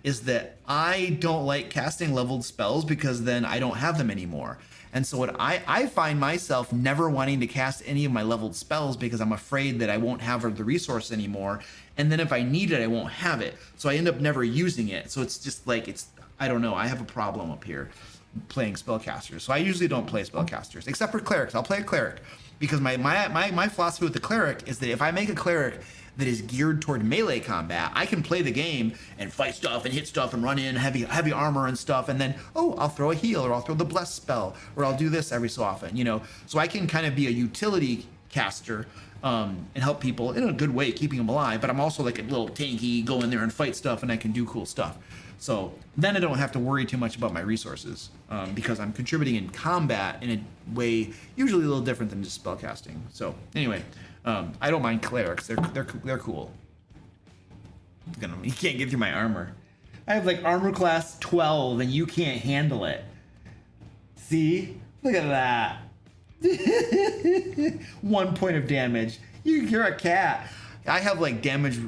is that I don't like casting leveled spells because then I don't have them anymore. And so what I find myself never wanting to cast any of my leveled spells because I'm afraid that I won't have the resource anymore. And then if I need it, I won't have it. So I end up never using it. So it's just like, I don't know. I have a problem up here playing spellcasters. So I usually don't play spellcasters, except for clerics. I'll play a cleric because my philosophy with the cleric is that if I make a cleric that is geared toward melee combat, I can play the game and fight stuff and hit stuff and run in heavy armor and stuff, and then I'll throw a heal, or I'll throw the bless spell, or I'll do this every so often, so I can kind of be a utility caster and help people in a good way, keeping them alive, but I'm also like a little tanky, go in there and fight stuff, and I can do cool stuff. So then I don't have to worry too much about my resources because I'm contributing in combat in a way usually a little different than just spellcasting. So anyway, I don't mind clerics. They're cool. You can't get through my armor. I have like armor class 12 and you can't handle it. See? Look at that. 1 point of damage. You're a cat. I have like damage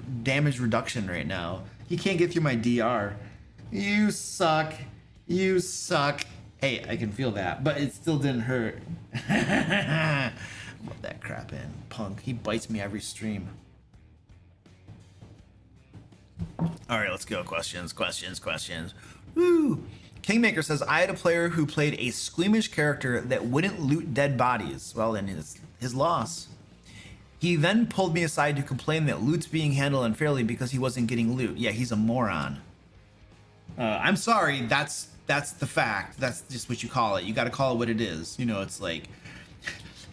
reduction right now. You can't get through my DR. You suck. You suck. Hey, I can feel that, but it still didn't hurt. Rub that crap in, punk. He bites me every stream. All right, let's go. Questions. Woo! Kingmaker says, I had a player who played a squeamish character that wouldn't loot dead bodies. Well, then his loss. He then pulled me aside to complain that loot's being handled unfairly because he wasn't getting loot. Yeah, he's a moron. I'm sorry, that's the fact. That's just what you call it. You got to call it what it is. It's like,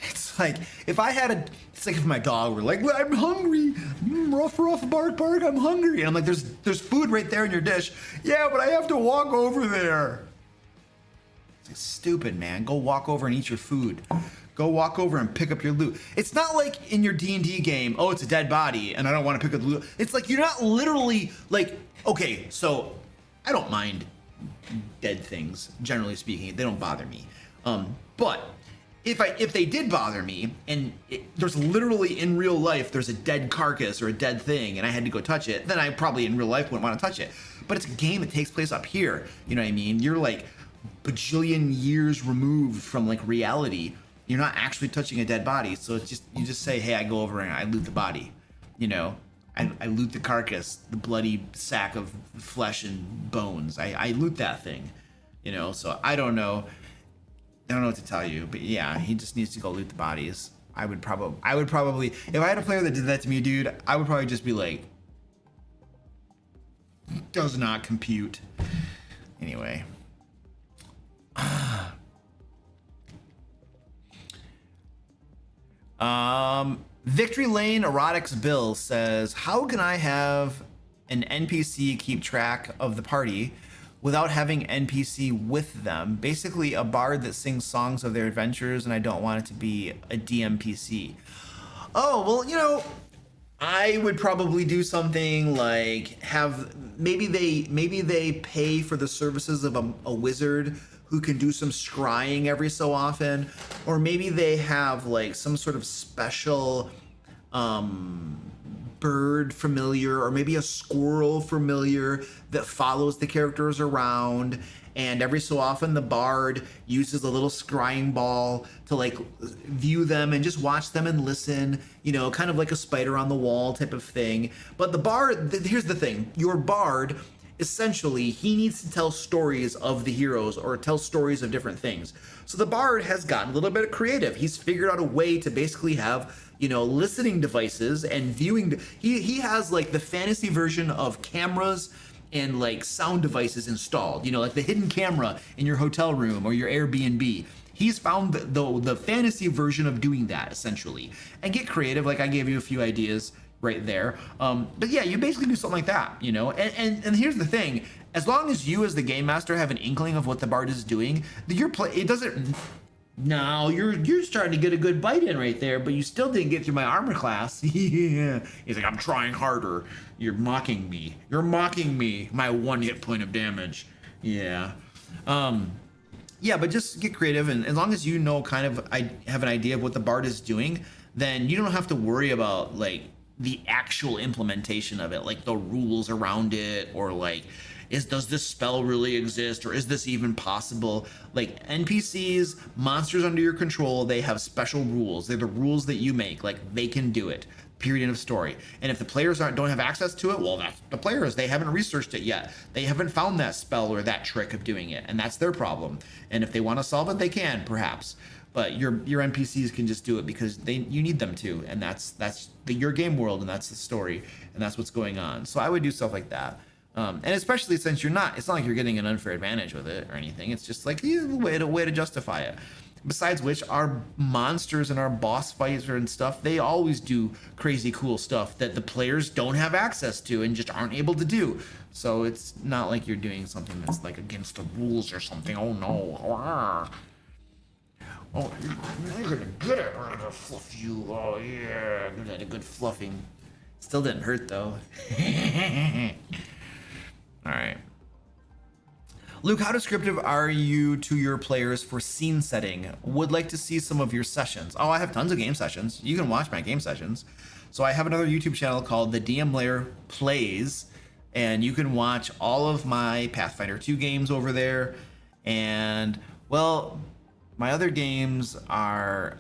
It's like if I had a, it's like if my dog were like, I'm hungry, ruff, ruff, bark, bark, I'm hungry. And I'm like, there's food right there in your dish. Yeah, but I have to walk over there. It's like, stupid, man. Go walk over and eat your food. Go walk over and pick up your loot. It's not like in your D&D game, oh, it's a dead body and I don't want to pick up the loot. It's like you're not literally like, okay, so I don't mind dead things, generally speaking. They don't bother me. But if they did bother me and there's literally in real life, there's a dead carcass or a dead thing and I had to go touch it, then I probably in real life wouldn't want to touch it. But it's a game that takes place up here. You know what I mean? You're like bajillion years removed from like reality. You're not actually touching a dead body. So it's just, you just say, hey, I go over and I loot the body, you know? I loot the carcass, the bloody sack of flesh and bones. I loot that thing, you know? So I don't know what to tell you, but yeah, he just needs to go loot the bodies. I would probably, if I had a player that did that to me, dude, I would probably just be like, does not compute. Anyway. Victory Lane Erotics Bill says, how can I have an NPC keep track of the party without having NPC with them? Basically a bard that sings songs of their adventures, and I don't want it to be a DMPC. Oh, well, you know, I would probably do something like have, maybe they pay for the services of a wizard who can do some scrying every so often, or maybe they have like some sort of special bird familiar, or maybe a squirrel familiar that follows the characters around, and every so often the bard uses a little scrying ball to like view them and just watch them and listen, you know, kind of like a spider on the wall type of thing. But the bard, here's the thing, your bard, essentially, he needs to tell stories of the heroes or tell stories of different things. So the bard has gotten a little bit creative. He's figured out a way to basically have, you know, listening devices and viewing. He has like the fantasy version of cameras and like sound devices installed, you know, like the hidden camera in your hotel room or your Airbnb. He's found the fantasy version of doing that, essentially. And get creative, like I gave you a few ideas right there. But yeah, you basically do something like that, you know? And here's the thing, as long as you as the game master have an inkling of what the bard is doing, it doesn't, no, you're starting to get a good bite in right there, but you still didn't get through my armor class. Yeah. He's like, I'm trying harder. You're mocking me. My 1 hit point of damage. Yeah. Yeah, but just get creative, and as long as you know, kind of, I have an idea of what the bard is doing, then you don't have to worry about like the actual implementation of it, like the rules around it, or like, does this spell really exist, or is this even possible? Like NPCs, monsters under your control, they have special rules. They're the rules that you make, like they can do it, period, end of story. And if the players don't have access to it, well, that's the players, they haven't researched it yet. They haven't found that spell or that trick of doing it, and that's their problem. And if they want to solve it, they can, perhaps. But your NPCs can just do it because you need them to, and that's your game world, and that's the story, and that's what's going on. So I would do stuff like that, and especially since it's not like you're getting an unfair advantage with it or anything. It's just like a way to justify it. Besides which, our monsters and our boss fights and stuff, they always do crazy cool stuff that the players don't have access to and just aren't able to do. So it's not like you're doing something that's like against the rules or something. Oh no. Oh, you're gonna get it. I'm gonna fluff you. Oh yeah, you had a good fluffing. Still didn't hurt though. All right. Luke, how descriptive are you to your players for scene setting? Would like to see some of your sessions. Oh, I have tons of game sessions. You can watch my game sessions. So I have another YouTube channel called The DM Lair Plays, and you can watch all of my Pathfinder 2 games over there. And well, my other games are,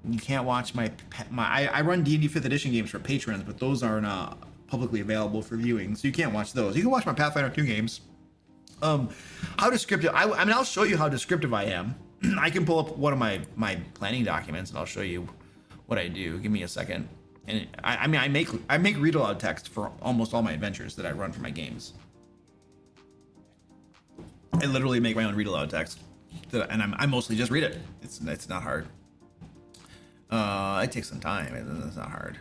you can't watch I run D&D 5th edition games for patrons, but those are not publicly available for viewing, so you can't watch those. You can watch my Pathfinder 2 games. How descriptive, I mean, I'll show you how descriptive I am. I can pull up one of my planning documents and I'll show you what I do. Give me a second. And I mean, I make read aloud text for almost all my adventures that I run for my games. I literally make my own read aloud text, and I mostly just read it. It's not hard. It takes some time. It's not hard.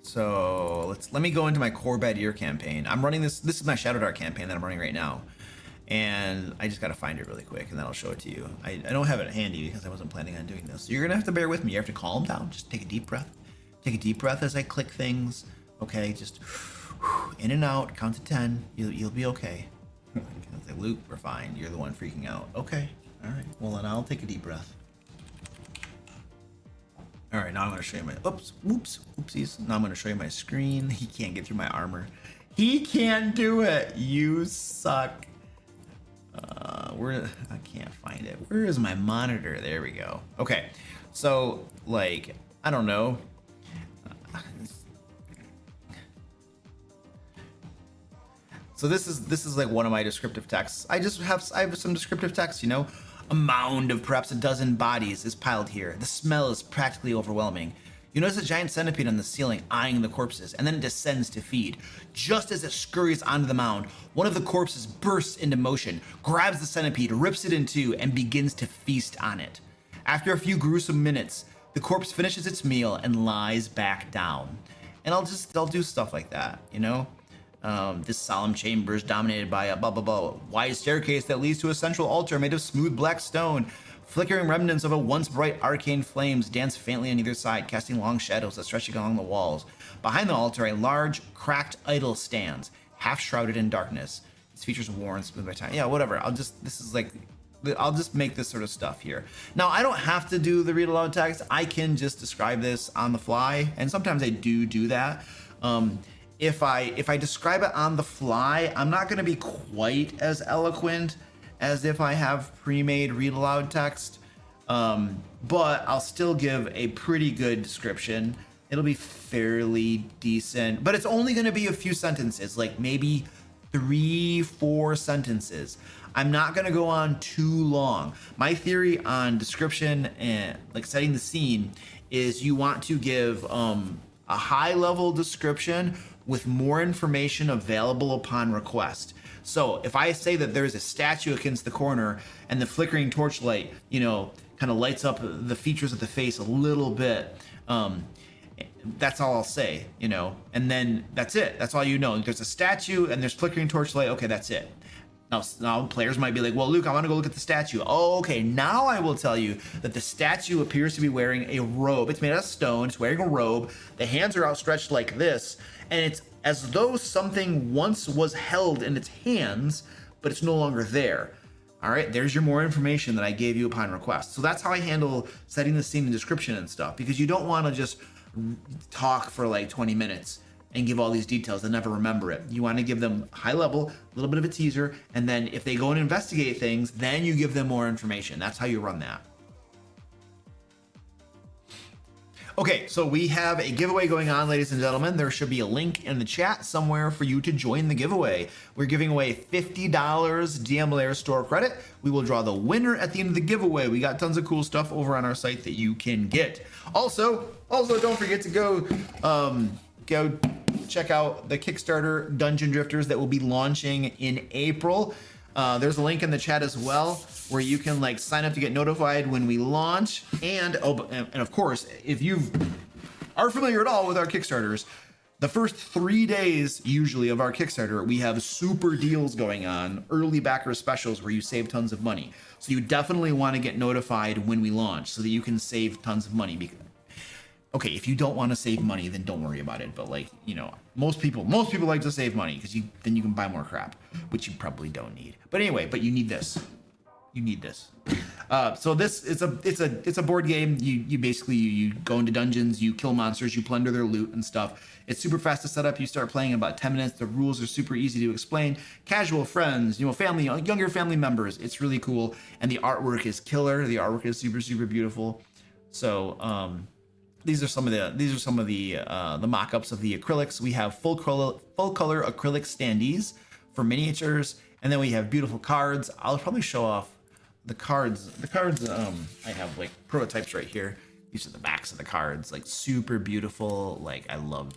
So let me go into my core bad ear campaign. I'm running this. This is my Shadow Dart campaign that I'm running right now, and I just gotta find it really quick, and then I'll show it to you. I don't have it handy because I wasn't planning on doing this. So you're gonna have to bear with me. You have to calm down. Just take a deep breath. Take a deep breath as I click things. Okay, just in and out. Count to 10. You'll be okay. Like, Luke, we're fine. You're the one freaking out. Okay. All right. Well, then I'll take a deep breath. All right, now I'm gonna show you my, oopsies. Now I'm gonna show you my screen. He can't get through my armor. He can't do it. You suck. I can't find it. Where is my monitor? There we go. Okay, so like, I don't know. So this is like one of my descriptive texts. I have some descriptive text, you know. A mound of perhaps a dozen bodies is piled here. The smell is practically overwhelming. You notice a giant centipede on the ceiling eyeing the corpses, and then it descends to feed. Just as it scurries onto the mound, one of the corpses bursts into motion, grabs the centipede, rips it in two, and begins to feast on it. After a few gruesome minutes, the corpse finishes its meal and lies back down. And I'll do stuff like that, you know? This solemn chamber is dominated by a blah blah blah wide staircase that leads to a central altar made of smooth black stone. Flickering remnants of a once bright arcane flames dance faintly on either side, casting long shadows that stretch along the walls. Behind the altar, a large, cracked idol stands, half shrouded in darkness. Its features worn smooth by time. Yeah, whatever. I'll just make this sort of stuff here. Now, I don't have to do the read aloud text. I can just describe this on the fly, and sometimes I do that. If I describe it on the fly, I'm not going to be quite as eloquent as if I have pre-made read aloud text, but I'll still give a pretty good description. It'll be fairly decent, but it's only going to be a few sentences, like maybe 3-4 sentences. I'm not going to go on too long. My theory on description and like setting the scene is you want to give a high level description with more information available upon request. So if I say that there's a statue against the corner and the flickering torchlight, you know, kind of lights up the features of the face a little bit, that's all I'll say, you know, and then that's it. That's all you know. There's a statue and there's flickering torchlight. Okay, that's it. Now players might be like, well, Luke, I want to go look at the statue. Oh, okay, now I will tell you that the statue appears to be wearing a robe. It's made out of stone. It's wearing a robe. The hands are outstretched like this, and it's as though something once was held in its hands, but it's no longer there. All right, there's your more information that I gave you upon request. So that's how I handle setting the scene and description and stuff, because you don't want to just talk for like 20 minutes and give all these details and never remember it. You want to give them high level, a little bit of a teaser, and then if they go and investigate things, then you give them more information. That's how you run that. Okay, so we have a giveaway going on, ladies and gentlemen. There should be a link in the chat somewhere for you to join the giveaway. We're giving away $50 DM Lair store credit. We will draw the winner at the end of the giveaway. We got tons of cool stuff over on our site that you can get. Also, don't forget to go check out the Kickstarter Dungeon Drifters that will be launching in April. There's a link in the chat as well where you can like sign up to get notified when we launch. And of course, if you are familiar at all with our Kickstarters, the first 3 days usually of our Kickstarter, we have super deals going on, early backer specials where you save tons of money. So you definitely want to get notified when we launch so that you can save tons of money. Okay, if you don't want to save money, then don't worry about it. But like, you know, most people like to save money because then you can buy more crap, which you probably don't need. But anyway, you need this. You need this. So this it's a board game. You basically you go into dungeons, you kill monsters, you plunder their loot and stuff. It's super fast to set up. You start playing in about 10 minutes. The rules are super easy to explain. Casual friends, you know, family, younger family members. It's really cool, and the artwork is killer. The artwork is super beautiful. So these are some of the mock-ups of the acrylics. We have full color acrylic standees for miniatures, and then we have beautiful cards. I'll probably show off the cards. I have like prototypes right here. These are the backs of the cards, like super beautiful. Like I love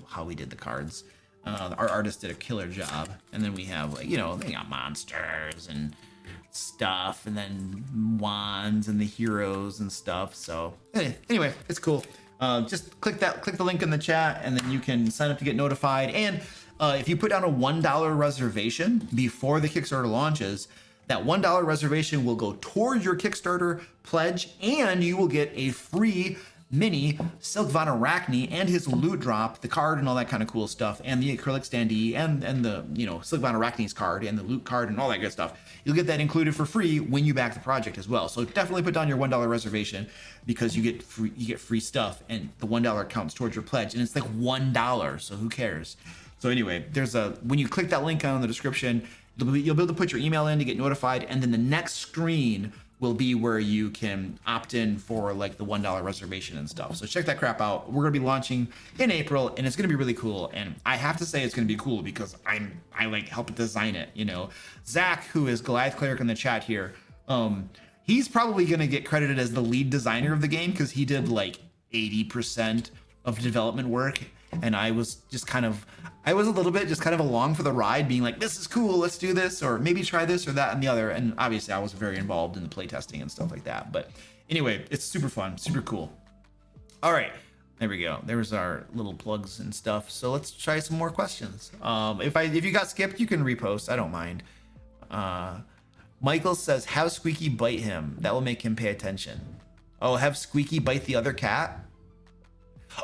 how we did the cards. Our artist did a killer job. And then we have like, you know, they got monsters and stuff, and then wands and the heroes and stuff. So anyway, it's cool. Just click the link in the chat, and then you can sign up to get notified. And if you put down a $1 reservation before the Kickstarter launches, that $1 reservation will go towards your Kickstarter pledge, and you will get a free mini Silk Von Arachne and his loot drop, the card and all that kind of cool stuff, and the acrylic standee and the Silk Von Arachne's card and the loot card and all that good stuff. You'll get that included for free when you back the project as well. So definitely put down your $1 reservation, because you get free stuff, and the $1 counts towards your pledge, and it's like $1, so who cares? So anyway, when you click that link on the description, you'll be able to put your email in to get notified, and then the next screen will be where you can opt in for like the $1 reservation and stuff. So check that crap out. We're gonna be launching in April, and it's gonna be really cool. And I have to say it's gonna be cool because I like help design it. Zach, who is Goliath Cleric in the chat here, he's probably gonna get credited as the lead designer of the game, because he did like 80% of development work, and I was a little bit just kind of along for the ride, being like, this is cool, let's do this, or maybe try this or that and the other. And obviously I was very involved in the playtesting and stuff like that. But anyway, it's super fun, super cool. All right, there we go. There's our little plugs and stuff. So let's try some more questions. If you got skipped, you can repost, I don't mind. Michael says, have Squeaky bite him. That will make him pay attention. Oh, have Squeaky bite the other cat?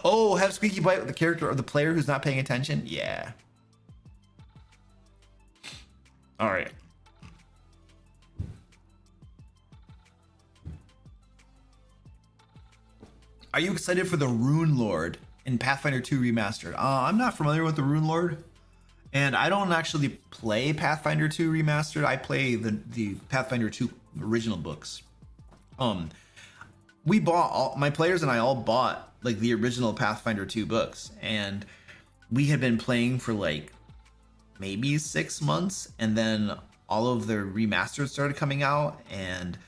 Oh, have Squeaky bite the character or the player who's not paying attention? Yeah. All right. Are you excited for the Rune Lord in Pathfinder 2 Remastered? I'm not familiar with the Rune Lord, and I don't actually play Pathfinder 2 Remastered. I play the Pathfinder 2 original books. We bought my players and I all bought like the original Pathfinder 2 books, and we had been playing for like maybe 6 months, and then all of the remastered started coming out, and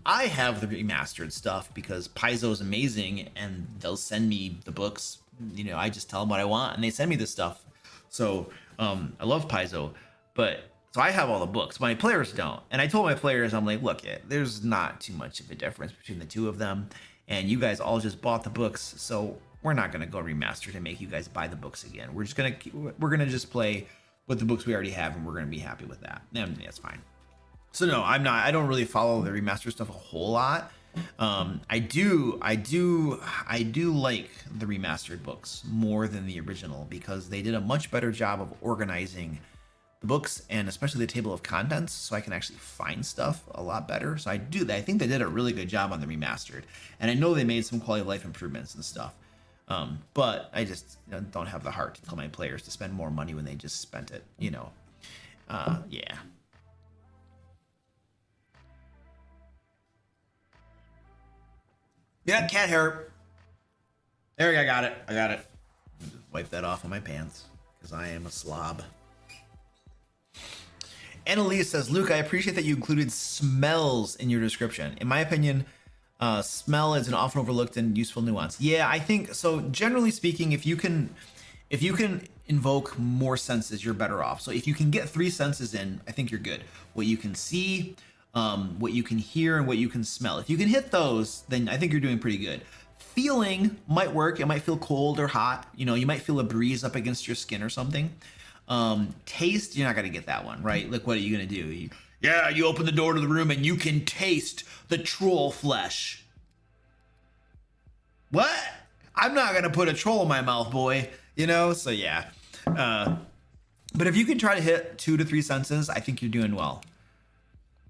I have the remastered stuff because Paizo is amazing, and they'll send me the books. I just tell them what I want, and they send me this stuff. So I love Paizo, so I have all the books. My players don't, and I told my players, I'm like, look, there's not too much of a difference between the two of them, and you guys all just bought the books, so we're not gonna go remaster to make you guys buy the books again. We're gonna just play with the books we already have, and we're gonna be happy with that, and that's fine. So no, I don't really follow the remaster stuff a whole lot. I do like the remastered books more than the original, because they did a much better job of organizing the books, and especially the table of contents, so I can actually find stuff a lot better. So I think they did a really good job on the remastered, and I know they made some quality of life improvements and stuff. But I just don't have the heart to tell my players to spend more money when they just spent it. Yeah. Yeah, cat hair. There, I got it. Just wipe that off of my pants, because I am a slob. Annalise says, Luke, I appreciate that you included smells in your description. In my opinion, smell is an often overlooked and useful nuance. Yeah, I think so. Generally speaking, if you can invoke more senses, you're better off. So if you can get 3 senses in, I think you're good. What you can see, what you can hear, and what you can smell. If you can hit those, then I think you're doing pretty good. Feeling might work. It might feel cold or hot. You might feel a breeze up against your skin or something. Taste, you're not gonna get that one, right? Like, what are you gonna do? You open the door to the room and you can taste the troll flesh. What? I'm not gonna put a troll in my mouth, boy. So yeah. But if you can try to hit 2 to 3 senses, I think you're doing well.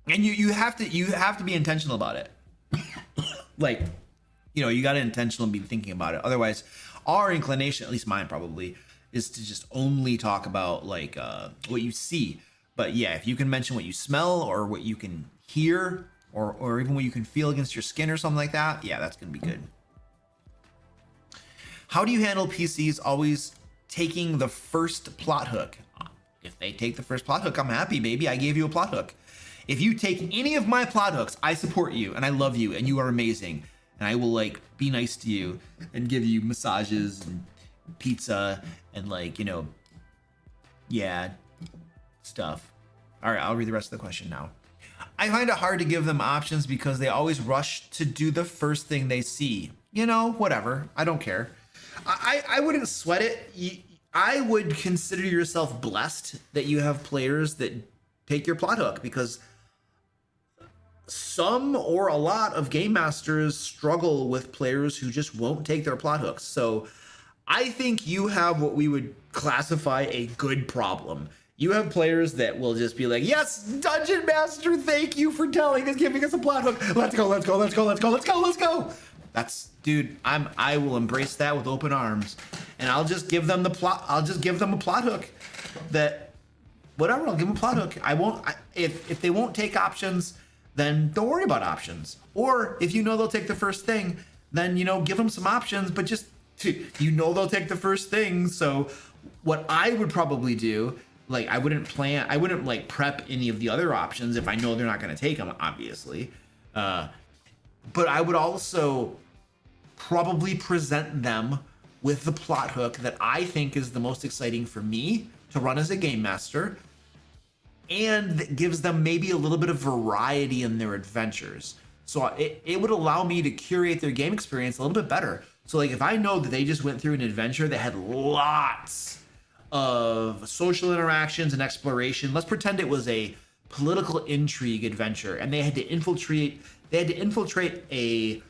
And you have to be intentional about it. Like, you got to intentionally be thinking about it. Otherwise, our inclination, at least mine probably, is to just only talk about like what you see. But yeah, if you can mention what you smell or what you can hear or even what you can feel against your skin or something like that, yeah, that's gonna be good. How do you handle PCs always taking the first plot hook? If they take the first plot hook, I'm happy, baby. I gave you a plot hook. If you take any of my plot hooks, I support you and I love you and you are amazing. And I will like be nice to you and give you massages and pizza and like, yeah, stuff. All right, I'll read the rest of the question now. I find it hard to give them options because they always rush to do the first thing they see. You know, whatever. I don't care. I wouldn't sweat it. I would consider yourself blessed that you have players that take your plot hook, because some or a lot of game masters struggle with players who just won't take their plot hooks. So I think you have what we would classify a good problem. You have players that will just be like, yes, Dungeon Master, thank you for telling us, giving us a plot hook. Let's go, let's go, let's go, let's go, let's go, let's go. That's, dude, I will embrace that with open arms. And I'll just give them the plot, I'll just give them a plot hook that, whatever, I'll give them a plot hook. I won't, if they won't take options, then don't worry about options. Or if you know they'll take the first thing, then, you know, give them some options, but just, you know, they'll take the first thing. So what I would probably do, like, I wouldn't like prep any of the other options if I know they're not going to take them, obviously. But I would also probably present them with the plot hook that I think is the most exciting for me to run as a game master, and that gives them maybe a little bit of variety in their adventures. So it would allow me to curate their game experience a little bit better. So like if I know that they just went through an adventure that had lots of social interactions and exploration, let's pretend it was a political intrigue adventure and they had to infiltrate a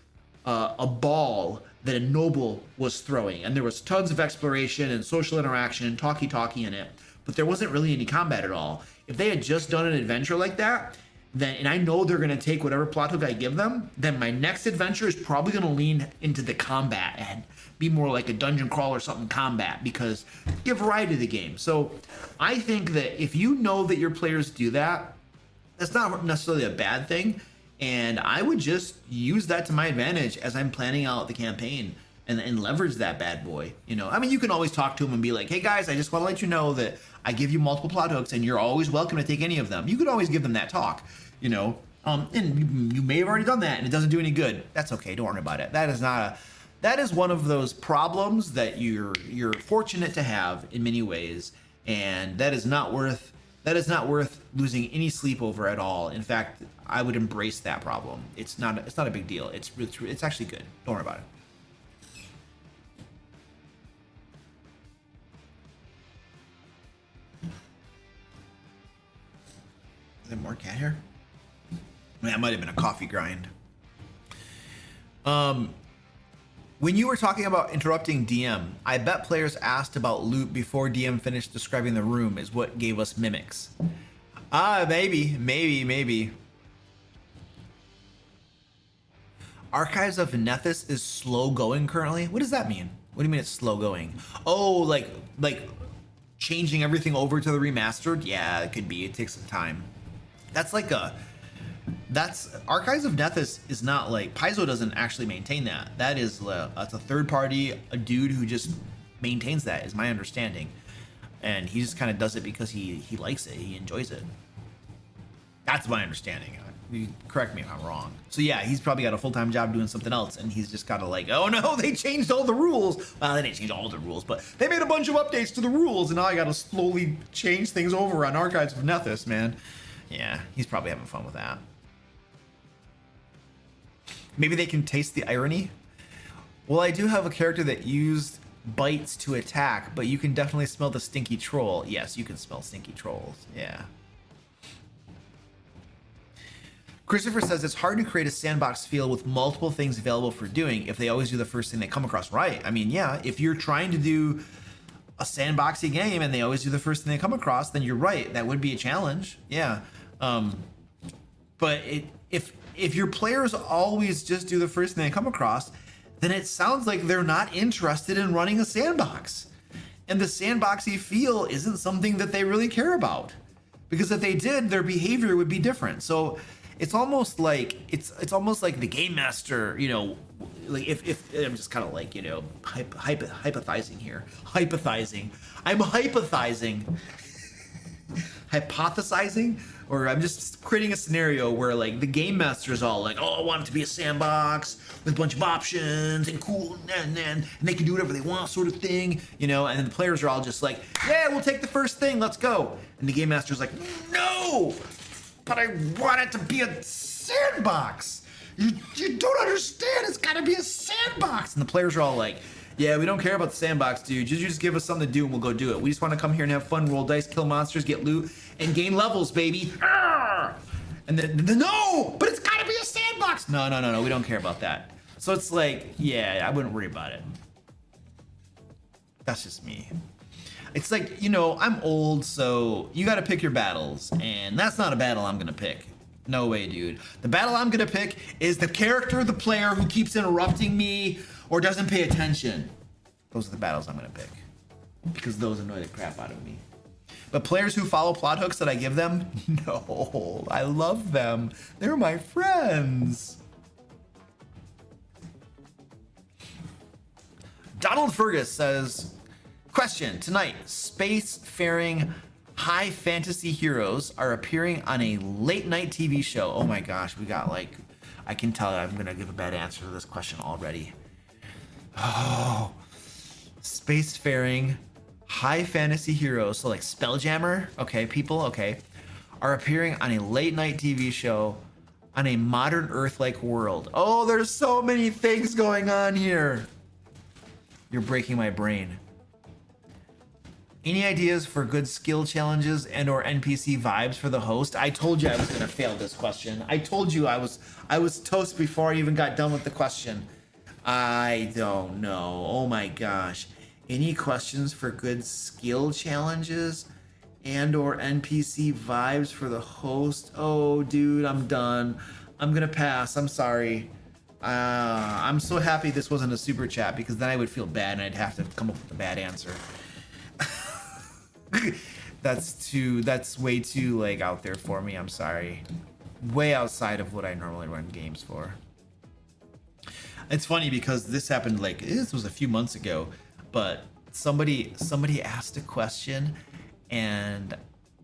ball that a noble was throwing, and there was tons of exploration and social interaction and talkie in it, but there wasn't really any combat at all. If they had just done an adventure like that, then, and I know they're going to take whatever plot hook I give them, then my next adventure is probably going to lean into the combat and be more like a dungeon crawl or something combat, because give variety to the game. So I think that if you know that your players do that, that's not necessarily a bad thing. And I would just use that to my advantage as I'm planning out the campaign and leverage that bad boy. You know, I mean, you can always talk to them and be like, hey guys, I just want to let you know that I give you multiple plot hooks and you're always welcome to take any of them. You could always give them that talk, you know, and you may have already done that and it doesn't do any good. That's okay. Don't worry about it. That is one of those problems that you're fortunate to have in many ways. And that is not worth losing any sleep over at all. In fact, I would embrace that problem. It's not a big deal. It's actually good. Don't worry about it. Is there more cat hair? That might have been a coffee grind. When you were talking about interrupting DM, I bet players asked about loot before DM finished describing the room is what gave us mimics. Maybe. Archives of Nethys is slow going currently. What does that mean? What do you mean it's slow going? Oh, like changing everything over to the remastered? Yeah, it could be. It takes some time. That's Archives of Nethys is not like, Paizo doesn't actually maintain that. That's a third party, a dude who just maintains that, is my understanding. And he just kind of does it because he likes it, he enjoys it. That's my understanding. You correct me if I'm wrong. So yeah, he's probably got a full-time job doing something else, and he's just gotta like, oh no, they changed all the rules. Well, they didn't change all the rules, but they made a bunch of updates to the rules, and now I gotta slowly change things over on Archives of Nethys, man. Yeah, he's probably having fun with that. Maybe they can taste the irony. Well, I do have a character that used bites to attack, but you can definitely smell the stinky troll. Yes, you can smell stinky trolls. Yeah. Christopher says it's hard to create a sandbox feel with multiple things available for doing if they always do the first thing they come across. Right. I mean, yeah, if you're trying to do a sandboxy game and they always do the first thing they come across, then you're right. That would be a challenge. Yeah. But if your players always just do the first thing they come across, then it sounds like they're not interested in running a sandbox. And the sandboxy feel isn't something that they really care about. Because if they did, their behavior would be different. So it's almost like the game master, you know, like if I'm just kind of like, you know, hypothesizing here. I'm hypothesizing, or I'm just creating a scenario where like the game master is all like, oh, I want it to be a sandbox with a bunch of options and cool, and they can do whatever they want, sort of thing, you know. And then the players are all just like, yeah, we'll take the first thing, let's go. And the game master's like, no, but I want it to be a sandbox. You don't understand. It's got to be a sandbox. And the players are all like, yeah, we don't care about the sandbox, dude. You just give us something to do and we'll go do it. We just want to come here and have fun, roll dice, kill monsters, get loot, and gain levels, baby. Arrgh! And then, no, but it's got to be a sandbox. No, we don't care about that. So it's like, yeah, I wouldn't worry about it. That's just me. It's like, you know, I'm old, so you got to pick your battles. And that's not a battle I'm going to pick. No way, dude. The battle I'm going to pick is the character, the player who keeps interrupting me or doesn't pay attention. Those are the battles I'm going to pick. Because those annoy the crap out of me. But players who follow plot hooks that I give them, no, I love them. They're my friends. Donald Fergus says, question, tonight, spacefaring high fantasy heroes are appearing on a late night TV show. Oh my gosh, we got like, I can tell I'm gonna give a bad answer to this question already. Oh, spacefaring high fantasy heroes, so like Spelljammer, okay, people, okay, are appearing on a late night TV show on a modern Earth-like world. Oh, there's so many things going on here. You're breaking my brain. Any ideas for good skill challenges and or NPC vibes for the host? I told you I was gonna fail this question. I told you I was toast before I even got done with the question. I don't know. Oh my gosh. Any questions for good skill challenges and or NPC vibes for the host? Oh, dude, I'm done. I'm gonna pass. I'm sorry. I'm so happy this wasn't a super chat because then I would feel bad and I'd have to come up with a bad answer. That's way too like out there for me. I'm sorry. Way outside of what I normally run games for. It's funny because this happened like this was a few months ago, but somebody asked a question and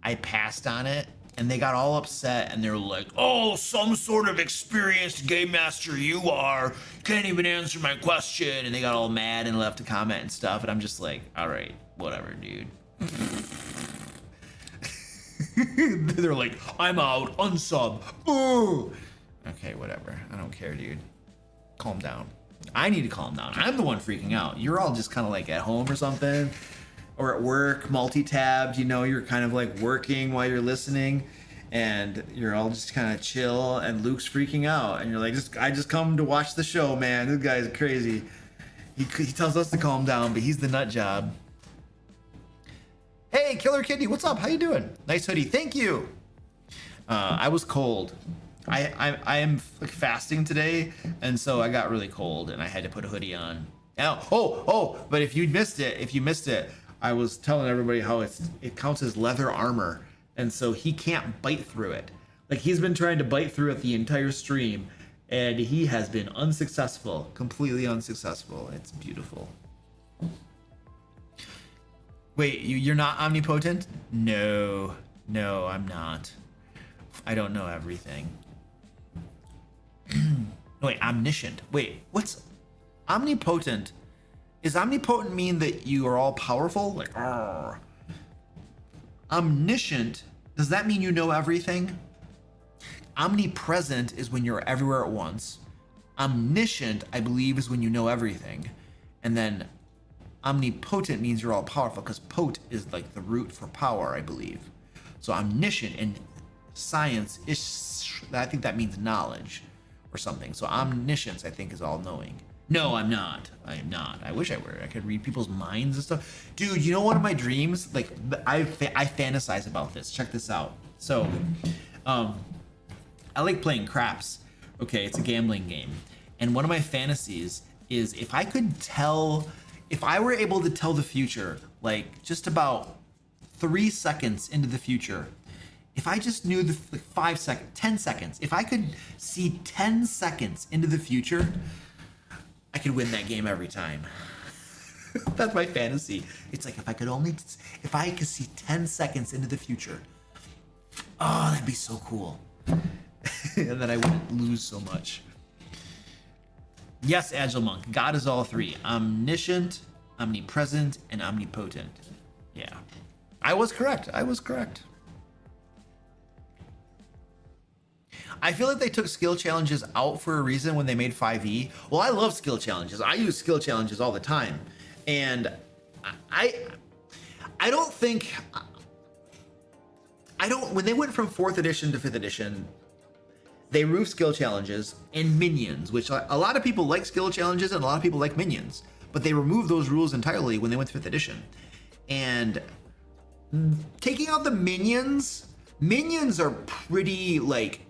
I passed on it and they got all upset and they were like, oh, some sort of experienced game master you are, can't even answer my question, and they got all mad and left a comment and stuff, and I'm just like, all right, whatever, dude. They're like, I'm out, unsub. Ooh. Okay, whatever. I don't care, dude. Calm down. I need to calm down. I'm the one freaking out. You're all just kind of like at home or something, or at work, multi-tabbed. You know, you're kind of like working while you're listening, and you're all just kind of chill. And Luke's freaking out, and you're like, I just come to watch the show, man. This guy's crazy. He tells us to calm down, but he's the nut job. Hey, Killer Kidney, what's up? How you doing? Nice hoodie. Thank you. I was cold. I am like fasting today, and so I got really cold, and I had to put a hoodie on. Now, but if you missed it, I was telling everybody how it counts as leather armor, and so he can't bite through it. Like he's been trying to bite through it the entire stream, and he has been unsuccessful, completely unsuccessful. It's beautiful. Wait, you're not omnipotent? No, I'm not. I don't know everything. Wait, omniscient. Wait, what's omnipotent? Is omnipotent mean that you are all powerful? Like, argh. Omniscient, does that mean you know everything? Omnipresent is when you're everywhere at once. Omniscient, I believe, is when you know everything. And then omnipotent means you're all powerful, because pot is like the root for power, I believe. So omniscient in science is, I think that means knowledge or something. So omniscience, I think, is all knowing. No, I'm not. I am not. I wish I were. I could read people's minds and stuff. Dude, you know one of my dreams? Like, I fantasize about this. Check this out. So, I like playing craps. Okay, it's a gambling game. And one of my fantasies is if I were able to tell the future, like just about 3 seconds into the future, if I just knew the 5 seconds, 10 seconds, if I could see 10 seconds into the future, I could win that game every time. That's my fantasy. It's like if I could see 10 seconds into the future, oh, that'd be so cool. And then I wouldn't lose so much. Yes, Agile Monk, God is all three. Omniscient, omnipresent, and omnipotent. Yeah, I was correct. I feel like they took skill challenges out for a reason when they made 5e. Well, I love skill challenges. I use skill challenges all the time. And I don't think, when they went from 4th edition to 5th edition, they removed skill challenges and minions, which a lot of people like skill challenges and a lot of people like minions, but they removed those rules entirely when they went to 5th edition. And taking out the minions are pretty, like,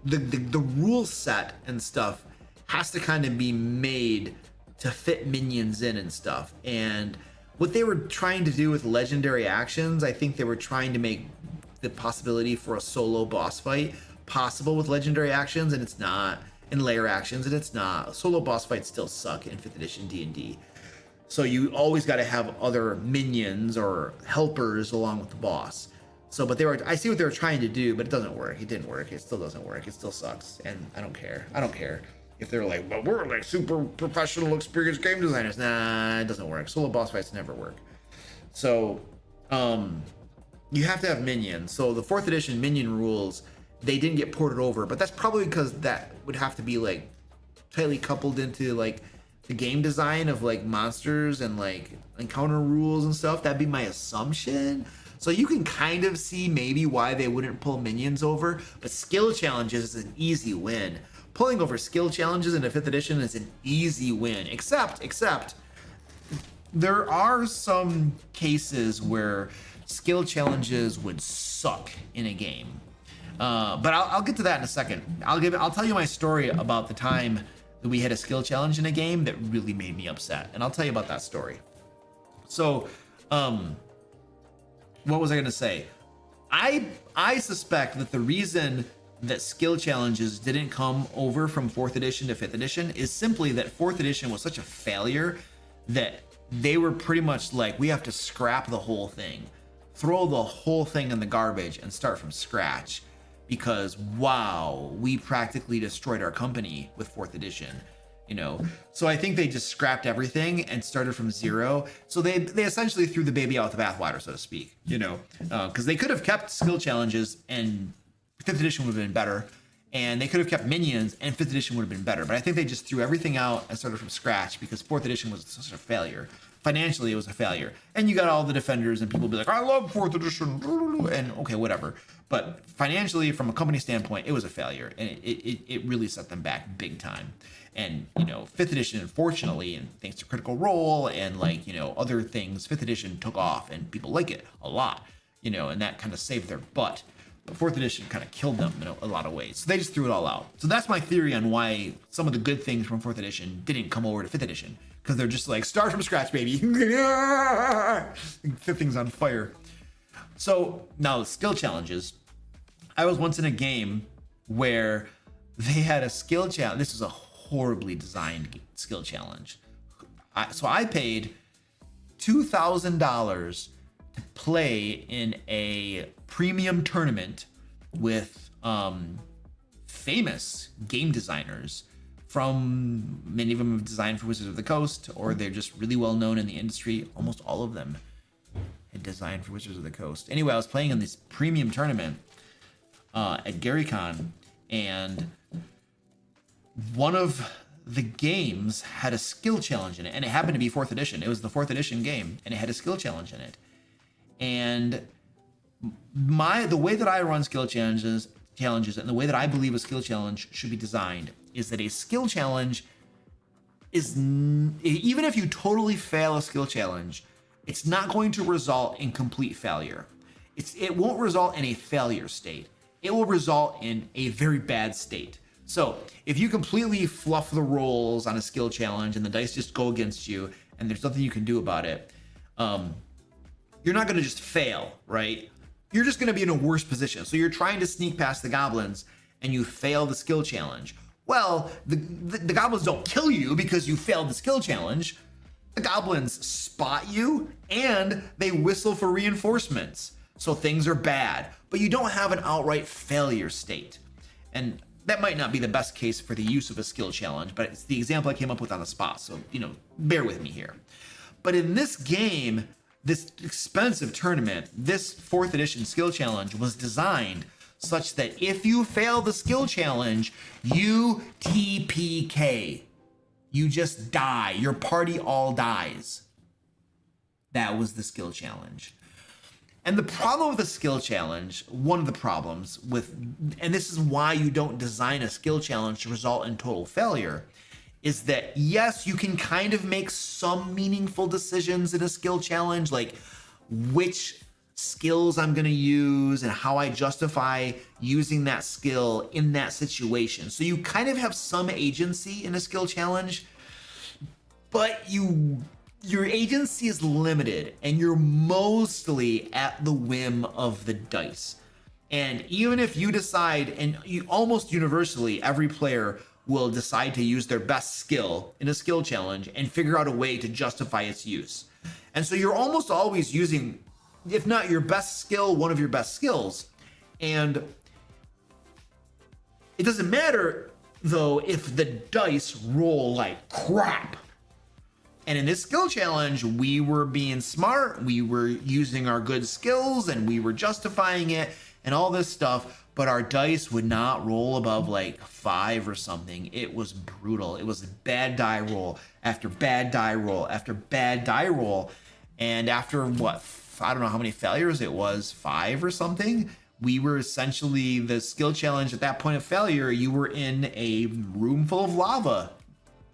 the rule set and stuff has to kind of be made to fit minions in and stuff. And what they were trying to do with legendary actions, I think they were trying to make the possibility for a solo boss fight possible with legendary actions, and it's not. And layer actions, and it's not. Solo boss fights still suck in 5th edition D&D. So you always got to have other minions or helpers along with the boss. So, but I see what they were trying to do, but it doesn't work. It didn't work. It still doesn't work. It still sucks. And I don't care. I don't care if they're like, well, we're like super professional, experienced game designers. Nah, it doesn't work. Solo boss fights never work. So, you have to have minions. So the 4th edition minion rules, they didn't get ported over, but that's probably because that would have to be like tightly coupled into like the game design of like monsters and like encounter rules and stuff. That'd be my assumption. So you can kind of see maybe why they wouldn't pull minions over, but skill challenges is an easy win. Pulling over skill challenges into 5th edition is an easy win, except there are some cases where skill challenges would suck in a game. But I'll get to that in a second. I'll tell you my story about the time that we had a skill challenge in a game that really made me upset, and I'll tell you about that story. So, what was I going to say? I suspect that the reason that skill challenges didn't come over from 4th edition to 5th edition is simply that 4th edition was such a failure that they were pretty much like, we have to scrap the whole thing, throw the whole thing in the garbage and start from scratch, because wow, we practically destroyed our company with 4th edition. You know, so I think they just scrapped everything and started from zero. So they essentially threw the baby out with the bathwater, so to speak, you know, because they could have kept skill challenges and 5th edition would have been better, and they could have kept minions and 5th edition would have been better. But I think they just threw everything out and started from scratch because 4th edition was such a failure. Financially, it was a failure. And you got all the defenders and people be like, I love 4th edition, and okay, whatever. But financially, from a company standpoint, it was a failure, and it really set them back big time. And, you know, 5th edition, unfortunately, and thanks to Critical Role and, like, you know, other things, 5th edition took off and people like it a lot, you know, and that kind of saved their butt. But 4th edition kind of killed them in a lot of ways. So they just threw it all out. So that's my theory on why some of the good things from 4th edition didn't come over to 5th edition. Because they're just like, start from scratch, baby. Set things on fire. So now the skill challenges. I was once in a game where they had a skill challenge. This was a horribly designed skill challenge. So I paid $2,000 to play in a premium tournament with famous game designers. From many of them have designed for Wizards of the Coast, or they're just really well known in the industry. Almost all of them had designed for Wizards of the Coast. Anyway, I was playing in this premium tournament at Gamehole Con, and one of the games had a skill challenge in it, and it happened to be 4th edition. It was the 4th edition game, and it had a skill challenge in it. And the way that I run skill challenges, and the way that I believe a skill challenge should be designed is that a skill challenge is, even if you totally fail a skill challenge, it's not going to result in complete failure. It won't result in a failure state. It will result in a very bad state. So if you completely fluff the rolls on a skill challenge and the dice just go against you and there's nothing you can do about it, you're not going to just fail, right? You're just going to be in a worse position. So you're trying to sneak past the goblins and you fail the skill challenge. Well, the goblins don't kill you because you failed the skill challenge. The goblins spot you and they whistle for reinforcements. So things are bad, but you don't have an outright failure state. And that might not be the best case for the use of a skill challenge, but it's the example I came up with on the spot. So, you know, bear with me here. But in this game, this expensive tournament, this 4th edition skill challenge was designed such that if you fail the skill challenge, you TPK. You just die. Your party all dies. That was the skill challenge. And the problem with the skill challenge, one of the problems with, and this is why you don't design a skill challenge to result in total failure, is that yes, you can kind of make some meaningful decisions in a skill challenge, like which skills I'm going to use and how I justify using that skill in that situation. So you kind of have some agency in a skill challenge, but your agency is limited and you're mostly at the whim of the dice. And even if you decide, and you almost universally, every player will decide to use their best skill in a skill challenge and figure out a way to justify its use. And so you're almost always using, if not your best skill, one of your best skills. And it doesn't matter though if the dice roll like crap. And in this skill challenge, we were being smart, we were using our good skills, and we were justifying it and all this stuff, but our dice would not roll above like 5 or something. It was brutal. It was bad die roll after bad die roll after bad die roll. And after what, I don't know how many failures it was, 5 or something, we were essentially, the skill challenge at that point of failure, you were in a room full of lava,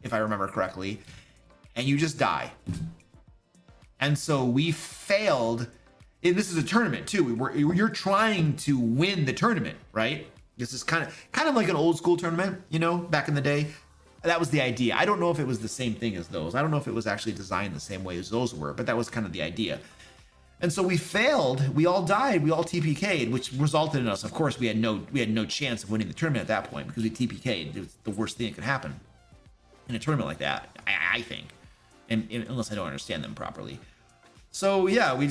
if I remember correctly, and you just die. And so we failed. And this is a tournament too. You're trying to win the tournament, right? This is kind of like an old school tournament, you know, back in the day. That was the idea. I don't know if it was the same thing as those. I don't know if it was actually designed the same way as those were, but that was kind of the idea. And so we failed. We all died. We all TPK'd, which resulted in us. Of course, we had no chance of winning the tournament at that point because we TPK'd. It was the worst thing that could happen in a tournament like that, I think, and unless I don't understand them properly. So yeah, we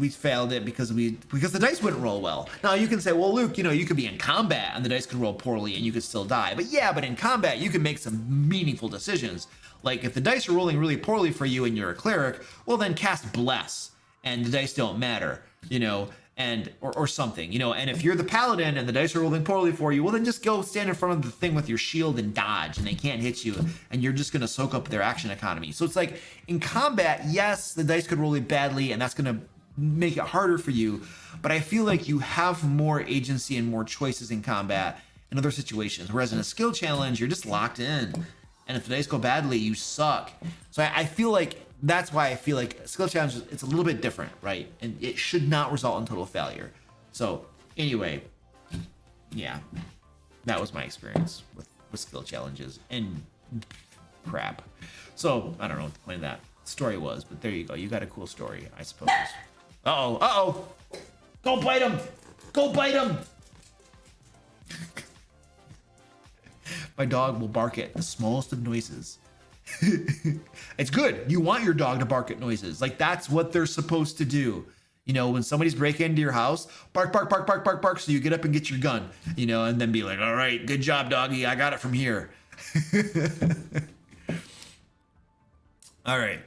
failed it because the dice wouldn't roll well. Now you can say, well, Luke, you know, you could be in combat and the dice could roll poorly and you could still die. But in combat, you can make some meaningful decisions. Like if the dice are rolling really poorly for you and you're a cleric, well then cast Bless and the dice don't matter, you know, and or something, you know. And if you're the paladin and the dice are rolling poorly for you, well then just go stand in front of the thing with your shield and dodge, and they can't hit you, and you're just gonna soak up their action economy. So it's like in combat, yes, the dice could roll really badly, and that's gonna make it harder for you. But I feel like you have more agency and more choices in combat in other situations. Whereas in a skill challenge, you're just locked in, and if the dice go badly, you suck. So I feel like that's why I feel like skill challenges, it's a little bit different, right? And it should not result in total failure. So anyway, yeah, that was my experience with skill challenges and crap. So I don't know what the point of that story was, but there you go. You got a cool story, I suppose. Uh-oh. Go bite him. Go bite him. My dog will bark at the smallest of noises. It's good. You want your dog to bark at noises. Like that's what they're supposed to do. You know, when somebody's breaking into your house, bark, bark, bark, bark, bark, bark. So you get up and get your gun, you know, and then be like, all right, good job, doggy. I got it from here. All right.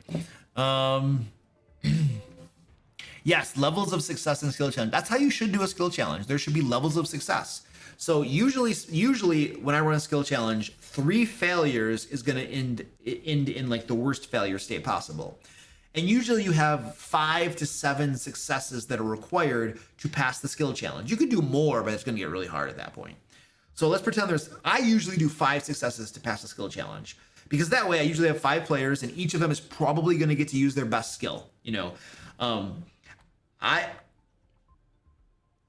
Yes, levels of success in skill challenge. That's how you should do a skill challenge. There should be levels of success. So usually when I run a skill challenge, 3 failures is going to end in like the worst failure state possible. And usually you have 5 to 7 successes that are required to pass the skill challenge. You could do more, but it's going to get really hard at that point. So let's pretend I usually do 5 successes to pass the skill challenge, because that way I usually have 5 players and each of them is probably going to get to use their best skill, you know.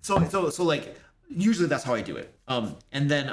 So like, usually that's how I do it. And then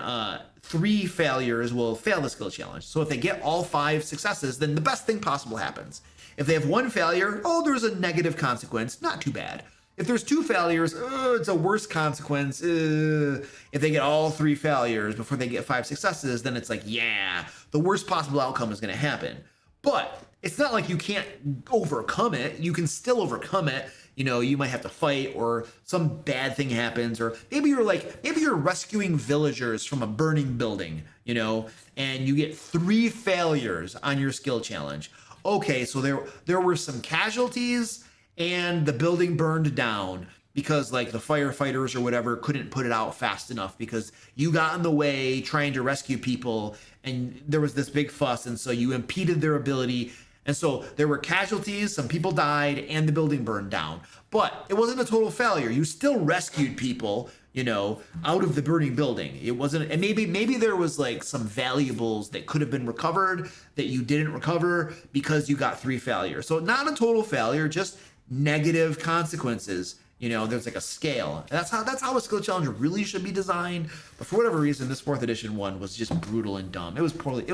3 failures will fail the skill challenge. So if they get all 5 successes, then the best thing possible happens. If they have 1 failure, there's a negative consequence, not too bad. If there's 2 failures, it's a worse consequence. If they get all 3 failures before they get 5 successes, then it's like, yeah, the worst possible outcome is gonna happen. But it's not like you can't overcome it. You can still overcome it. You know, you might have to fight, or some bad thing happens, or maybe you're rescuing villagers from a burning building, you know, and you get 3 failures on your skill challenge. Okay, so there were some casualties and the building burned down, because like the firefighters or whatever couldn't put it out fast enough because you got in the way trying to rescue people and there was this big fuss, and so you impeded their ability. And so there were casualties, some people died, and the building burned down. But it wasn't a total failure. You still rescued people, you know, out of the burning building. It wasn't, and maybe there was like some valuables that could have been recovered that you didn't recover because you got 3 failures. So not a total failure, just negative consequences. You know, there's like a scale. And that's how a skill challenge really should be designed. But for whatever reason, this 4th edition one was just brutal and dumb. It was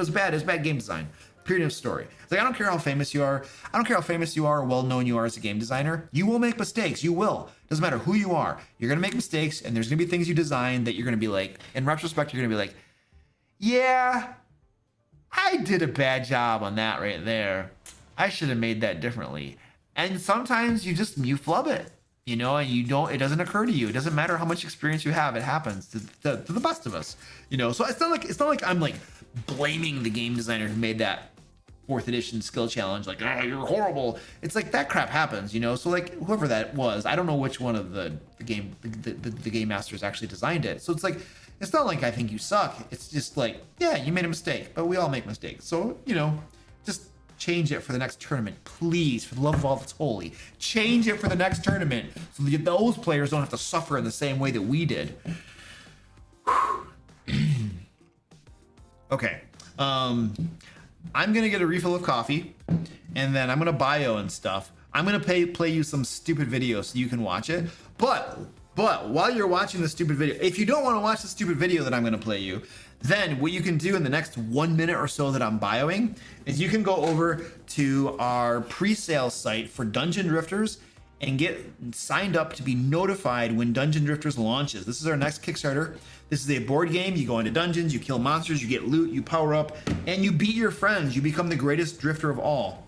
bad game design. Period of story. It's like, I don't care how famous you are. I don't care how famous you are or well known you are as a game designer. You will make mistakes. You will. Doesn't matter who you are. You're gonna make mistakes, and there's gonna be things you design that you're gonna be like, in retrospect, you're gonna be like, yeah, I did a bad job on that right there. I should have made that differently. And sometimes you flub it, you know, and it doesn't occur to you. It doesn't matter how much experience you have. It happens to the best of us, you know. So it's not like I'm like blaming the game designer who made that 4th edition skill challenge, like, oh, you're horrible. It's like that crap happens, you know. So like whoever that was, I don't know which one of the game masters actually designed it. So it's like, it's not like I think you suck. It's just like, yeah, you made a mistake, but we all make mistakes. So, you know, just change it for the next tournament, please, for the love of all that's holy. Change it for the next tournament so that those players don't have to suffer in the same way that we did. Okay. I'm gonna get a refill of coffee, and then I'm gonna bio and stuff. I'm gonna play you some stupid video so you can watch it. But while you're watching the stupid video, if you don't want to watch the stupid video that I'm gonna play you, then what you can do in the next 1 minute or so that I'm bioing is you can go over to our pre-sale site for Dungeon Drifters and get signed up to be notified when Dungeon Drifters launches. This is our next Kickstarter. This is a board game. You go into dungeons, you kill monsters, you get loot, you power up, and you beat your friends. You become the greatest drifter of all.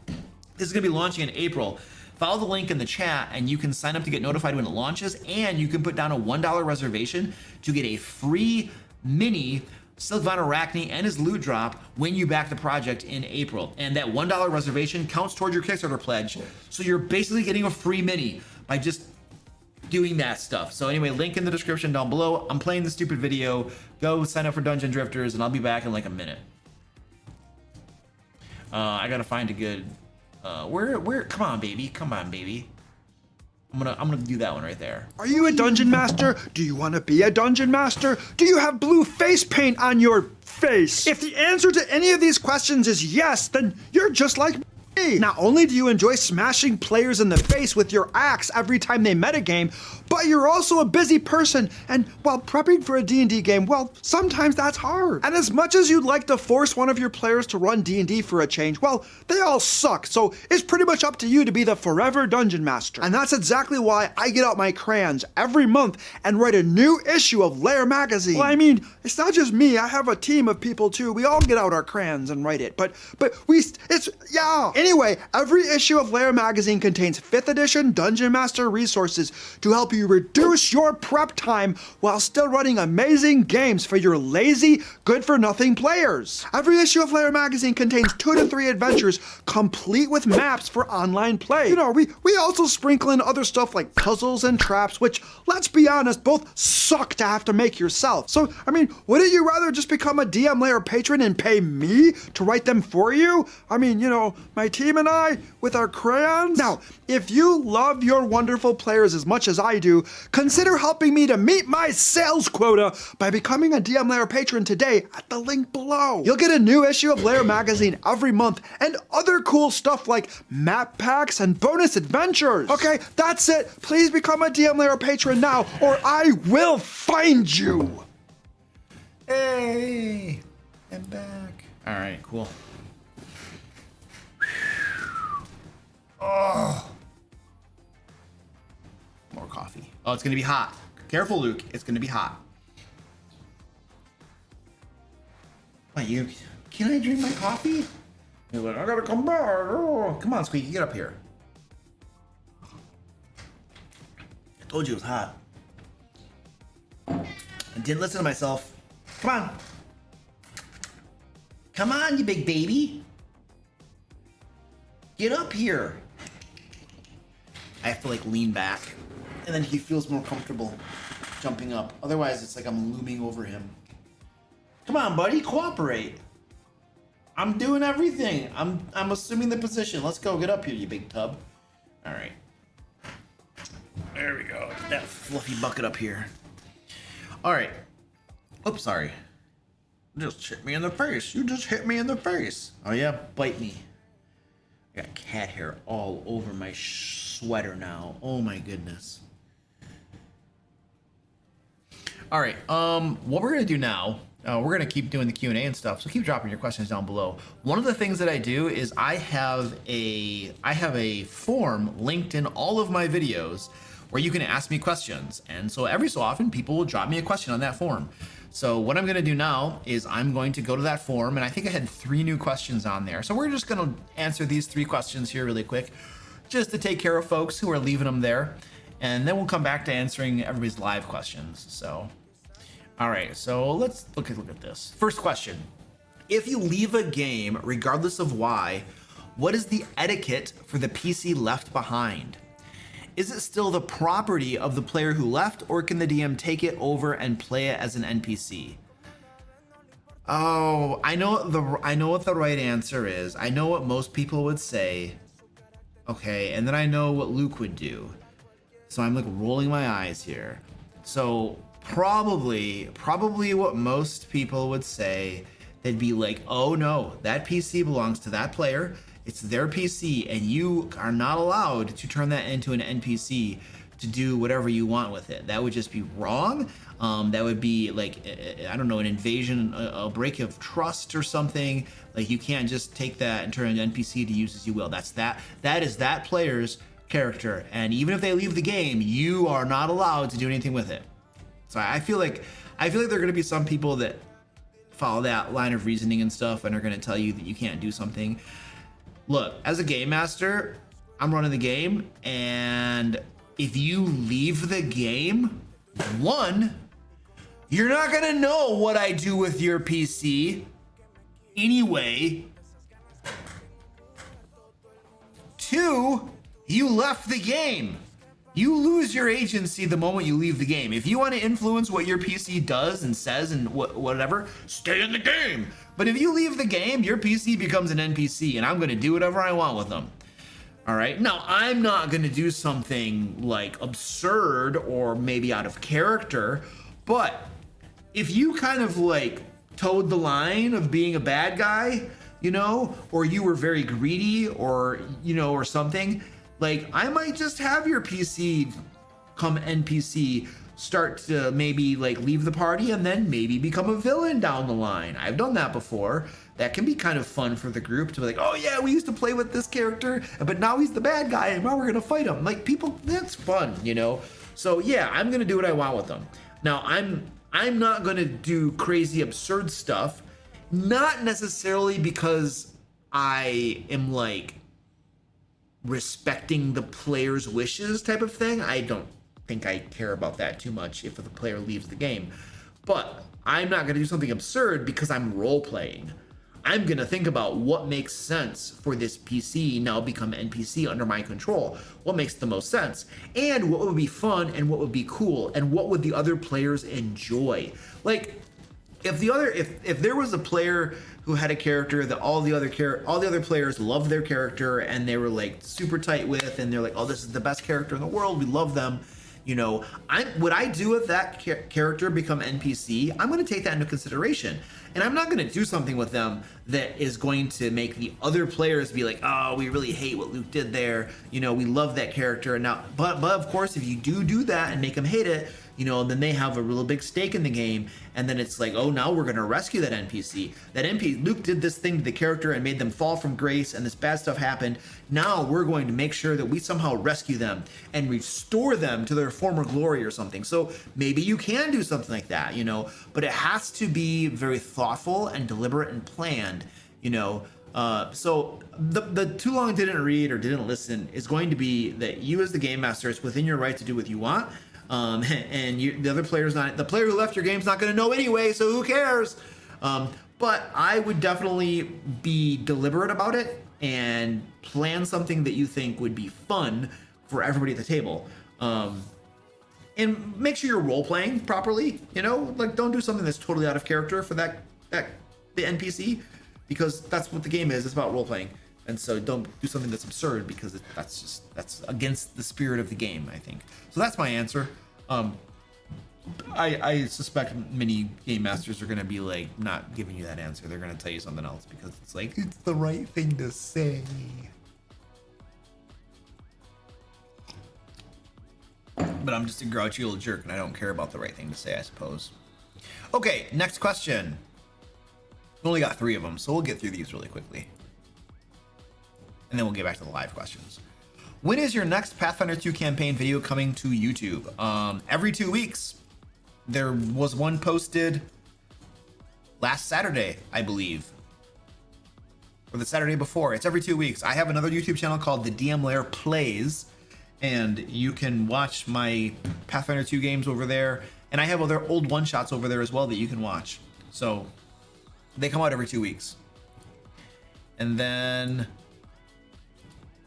This is gonna be launching in April. Follow the link in the chat and you can sign up to get notified when it launches, and you can put down a $1 reservation to get a free mini Sylvan Arachne and his loot drop when you back the project in April. And that $1 reservation counts towards your Kickstarter pledge. So you're basically getting a free mini by just doing that stuff. So anyway, link in the description down below. I'm playing the stupid video. Go sign up for Dungeon Drifters and I'll be back in like a minute. I gotta find a good, where, come on, baby. I'm gonna do that one right there. Are you a dungeon master? Do you want to be a dungeon master? Do you have blue face paint on your face? If the answer to any of these questions is yes, then you're just like me. Not only do you enjoy smashing players in the face with your axe every time they metagame, but you're also a busy person, and while prepping for a D&D game, well, sometimes that's hard. And as much as you'd like to force one of your players to run D&D for a change, well, they all suck, so it's pretty much up to you to be the forever dungeon master. And that's exactly why I get out my crayons every month and write a new issue of Lair magazine. Well, I mean, it's not just me, I have a team of people too. We all get out our crayons and write it, but yeah. Anyway, every issue of Lair magazine contains 5th edition Dungeon Master resources to help you reduce your prep time while still running amazing games for your lazy, good-for-nothing players. Every issue of Lair magazine contains 2 to 3 adventures complete with maps for online play. You know, we also sprinkle in other stuff like puzzles and traps, which, let's be honest, both suck to have to make yourself. So, I mean, wouldn't you rather just become a DM Lair patron and pay me to write them for you? I mean, you know, my team and I, with our crayons? Now, if you love your wonderful players as much as I do, consider helping me to meet my sales quota by becoming a DM Lair patron today at the link below. You'll get a new issue of Lair magazine every month and other cool stuff like map packs and bonus adventures. Okay, that's it. Please become a DM Lair patron now or I will find you. Hey, I'm back. All right, cool. Oh, more coffee. Oh, it's gonna be hot. Careful, Luke. It's gonna be hot. Wait, can I drink my coffee? You're like, I gotta come back. Oh, come on, Squeaky, get up here. I told you it was hot. I didn't listen to myself. Come on. Come on, you big baby. Get up here. I have to like lean back and then he feels more comfortable jumping up. Otherwise, it's like I'm looming over him. Come on, buddy, cooperate. I'm doing everything. I'm assuming the position. Let's go. Get up here, you big tub. All right. There we go. Get that fluffy bucket up here. All right. Oops, sorry. Just hit me in the face. You just hit me in the face. Oh yeah, bite me. I got cat hair all over my sweater now. Oh my goodness. All right. What we're gonna do now? We're gonna keep doing the Q&A and stuff. So keep dropping your questions down below. One of the things that I do is I have a form linked in all of my videos where you can ask me questions. And so every so often, people will drop me a question on that form. So what I'm gonna do now is I'm going to go to that form, and I think I had 3 new questions on there. So we're just gonna answer these 3 questions here really quick, just to take care of folks who are leaving them there. And then we'll come back to answering everybody's live questions. So, all right, so let's look at this. First question, if you leave a game, regardless of why, what is the etiquette for the PC left behind? Is it still the property of the player who left, or can the DM take it over and play it as an NPC? Oh, I know what the right answer is. I know what most people would say. Okay, and then I know what Luke would do. So I'm like rolling my eyes here. So probably what most people would say, they'd be like, oh no, that PC belongs to that player. It's their PC, and you are not allowed to turn that into an NPC to do whatever you want with it. That would just be wrong. That would be like, I don't know, an invasion, a break of trust or something. Like, you can't just take that and turn it into NPC to use as you will. That is that player's character, and even if they leave the game, you are not allowed to do anything with it. So I feel like there are going to be some people that follow that line of reasoning and stuff and are going to tell you that you can't do something. Look, as a game master, I'm running the game, and if you leave the game, 1, you're not gonna know what I do with your PC anyway. 2, you left the game. You lose your agency the moment you leave the game. If you want to influence what your PC does and says and whatever, stay in the game. But if you leave the game, your PC becomes an NPC, and I'm going to do whatever I want with them. All right. Now, I'm not going to do something like absurd or maybe out of character, but if you kind of like towed the line of being a bad guy, you know, or you were very greedy, or, you know, or something, like, I might just have your PC come NPC, start to maybe like leave the party, and then maybe become a villain down the line. I've done that before. That can be kind of fun for the group to be like, oh yeah, we used to play with this character, but now he's the bad guy, and now we're gonna fight him. Like, people, that's fun, you know? So yeah, I'm gonna do what I want with them. Now, I'm not gonna do crazy absurd stuff, not necessarily because I am like respecting the player's wishes type of thing. I don't think I care about that too much if the player leaves the game, but I'm not going to do something absurd because I'm role playing. I'm going to think about what makes sense for this PC now become NPC under my control. What makes the most sense, and what would be fun, and what would be cool, and what would the other players enjoy. Like, if there was a player who had a character that all the other players loved their character, and they were like super tight with, and they're like, oh, this is the best character in the world, we love them, you know, what I do with that character become NPC, I'm going to take that into consideration. And I'm not going to do something with them that is going to make the other players be like, oh, we really hate what Luke did there, you know, we love that character. And now, but of course, if you do that and make them hate it, you know, then they have a real big stake in the game, and then it's like, oh, now we're going to rescue that NPC. Luke did this thing to the character and made them fall from grace, and this bad stuff happened. Now we're going to make sure that we somehow rescue them and restore them to their former glory or something. So maybe you can do something like that, you know, but it has to be very thoughtful and deliberate and planned, you know. So the too long didn't read or didn't listen is going to be that you as the game master, it's within your right to do what you want. And the other player's not, the player who left your game's not going to know anyway, so who cares? But I would definitely be deliberate about it and plan something that you think would be fun for everybody at the table. and make sure you're role playing properly. You know, like don't do something that's totally out of character for the NPC, because that's what the game is. It's about role playing. And so don't do something that's absurd, because that's against the spirit of the game, I think. So that's my answer. I suspect many game masters are going to be like not giving you that answer. They're going to tell you something else because it's like it's the right thing to say. But I'm just a grouchy little jerk and I don't care about the right thing to say, I suppose. Okay, next question. We only got 3 of them, so we'll get through these really quickly. And then we'll get back to the live questions. When is your next Pathfinder 2 campaign video coming to YouTube? Every 2 weeks. There was one posted last Saturday, I believe. Or the Saturday before. It's every 2 weeks. I have another YouTube channel called the DM Lair Plays. And you can watch my Pathfinder 2 games over there. And I have other old one-shots over there as well that you can watch. So they come out every 2 weeks. And then...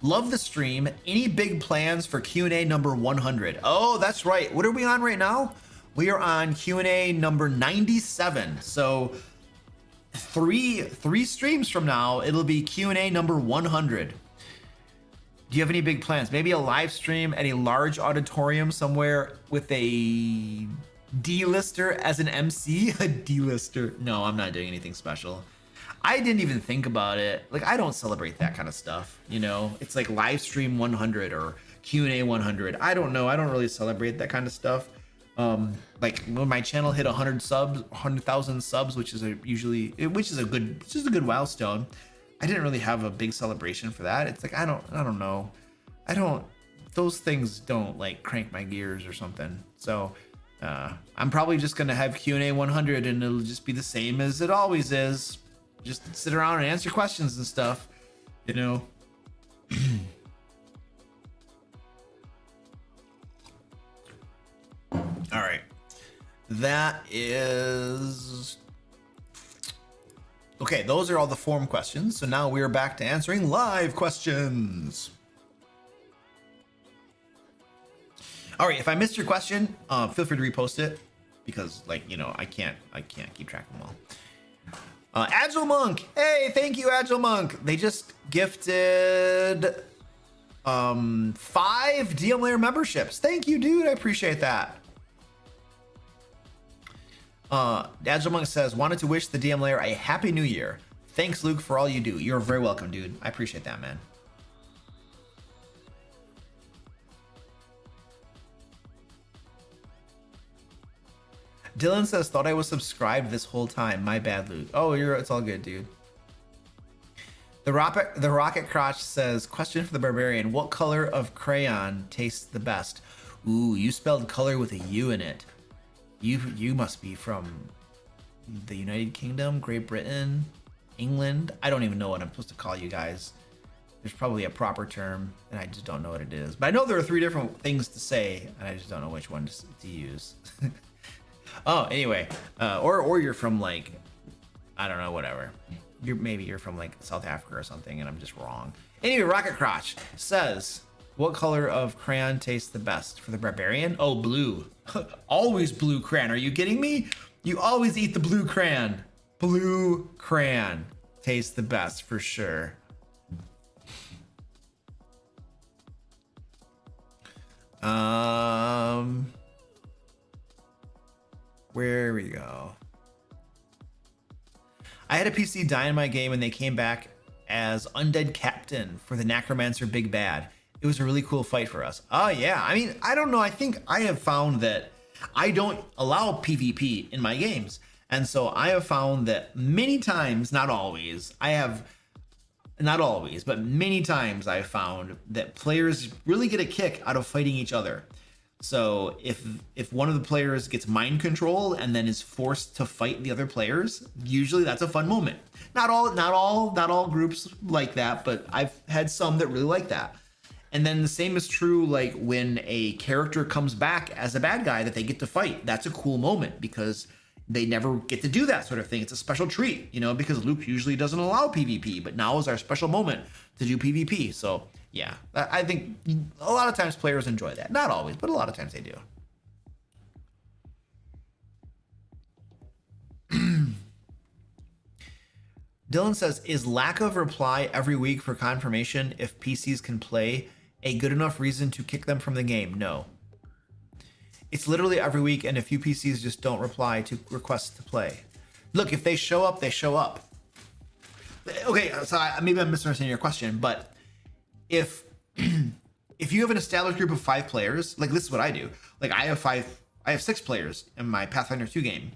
love the stream. Any big plans for Q&A number 100? Oh, that's right. What are we on right now? We are on Q&A number 97. So three streams from now, it'll be Q&A number 100. Do you have any big plans? Maybe a live stream at a large auditorium somewhere with a D-lister as an MC? A D-lister? No, I'm not doing anything special. I didn't even think about it. Like, I don't celebrate that kind of stuff, you know? It's like live stream 100 or Q&A 100. I don't know. I don't really celebrate that kind of stuff. Like when my channel hit 100,000 subs, which is a good milestone. I didn't really have a big celebration for that. It's like, I don't know. Those things don't like crank my gears or something. So, I'm probably just going to have Q&A 100 and it'll just be the same as it always is. Just sit around and answer questions and stuff, you know. All right. That is... okay, those are all the form questions. So now we're back to answering live questions. All right, if I missed your question, feel free to repost it because, like, you know, I can't keep track of them all. Agile Monk, hey, thank you, Agile Monk. They just gifted 5 DM Lair memberships. Thank you, dude. I appreciate that. Agile Monk says, wanted to wish the DM Lair a happy new year. Thanks, Luke, for all you do. You're very welcome, dude. I appreciate that, man. Dylan says, thought I was subscribed this whole time. My bad, Luke. Oh, it's all good, dude. The Rocket Crotch says, question for the Barbarian. What color of crayon tastes the best? Ooh, you spelled color with a U in it. You must be from the United Kingdom, Great Britain, England. I don't even know what I'm supposed to call you guys. There's probably a proper term, and I just don't know what it is. But I know there are 3 different things to say, and I just don't know which one to use. Oh, anyway, or you're from like, I don't know, whatever. Maybe you're from like South Africa or something, and I'm just wrong. Anyway, Rocket Crotch says, what color of crayon tastes the best for the Barbarian? Oh, blue. Always blue crayon. Are you kidding me? You always eat the blue crayon. Blue crayon tastes the best for sure. Where we go. I had a PC die in my game and they came back as Undead Captain for the Necromancer Big Bad. It was a really cool fight for us. Oh yeah, I mean, I don't know. I think I have found that I don't allow PvP in my games. And so I have found that many times, not always, but many times I've found that players really get a kick out of fighting each other. So if one of the players gets mind control and then is forced to fight the other players, usually that's a fun moment. Not all groups like that, but I've had some that really like that. And then the same is true like when a character comes back as a bad guy that they get to fight. That's a cool moment because they never get to do that sort of thing. It's a special treat, you know, because Luke usually doesn't allow PvP, but now is our special moment to do PvP. So yeah, I think a lot of times players enjoy that. Not always, but a lot of times they do. Dylan says, is lack of reply every week for confirmation if PCs can play a good enough reason to kick them from the game? No. It's literally every week, and a few PCs just don't reply to requests to play. Look, if they show up, they show up. Okay, so maybe I'm misunderstanding your question, but if you have an established group of 5 players, like this is what I do. Like I have 6 players in my Pathfinder 2 game,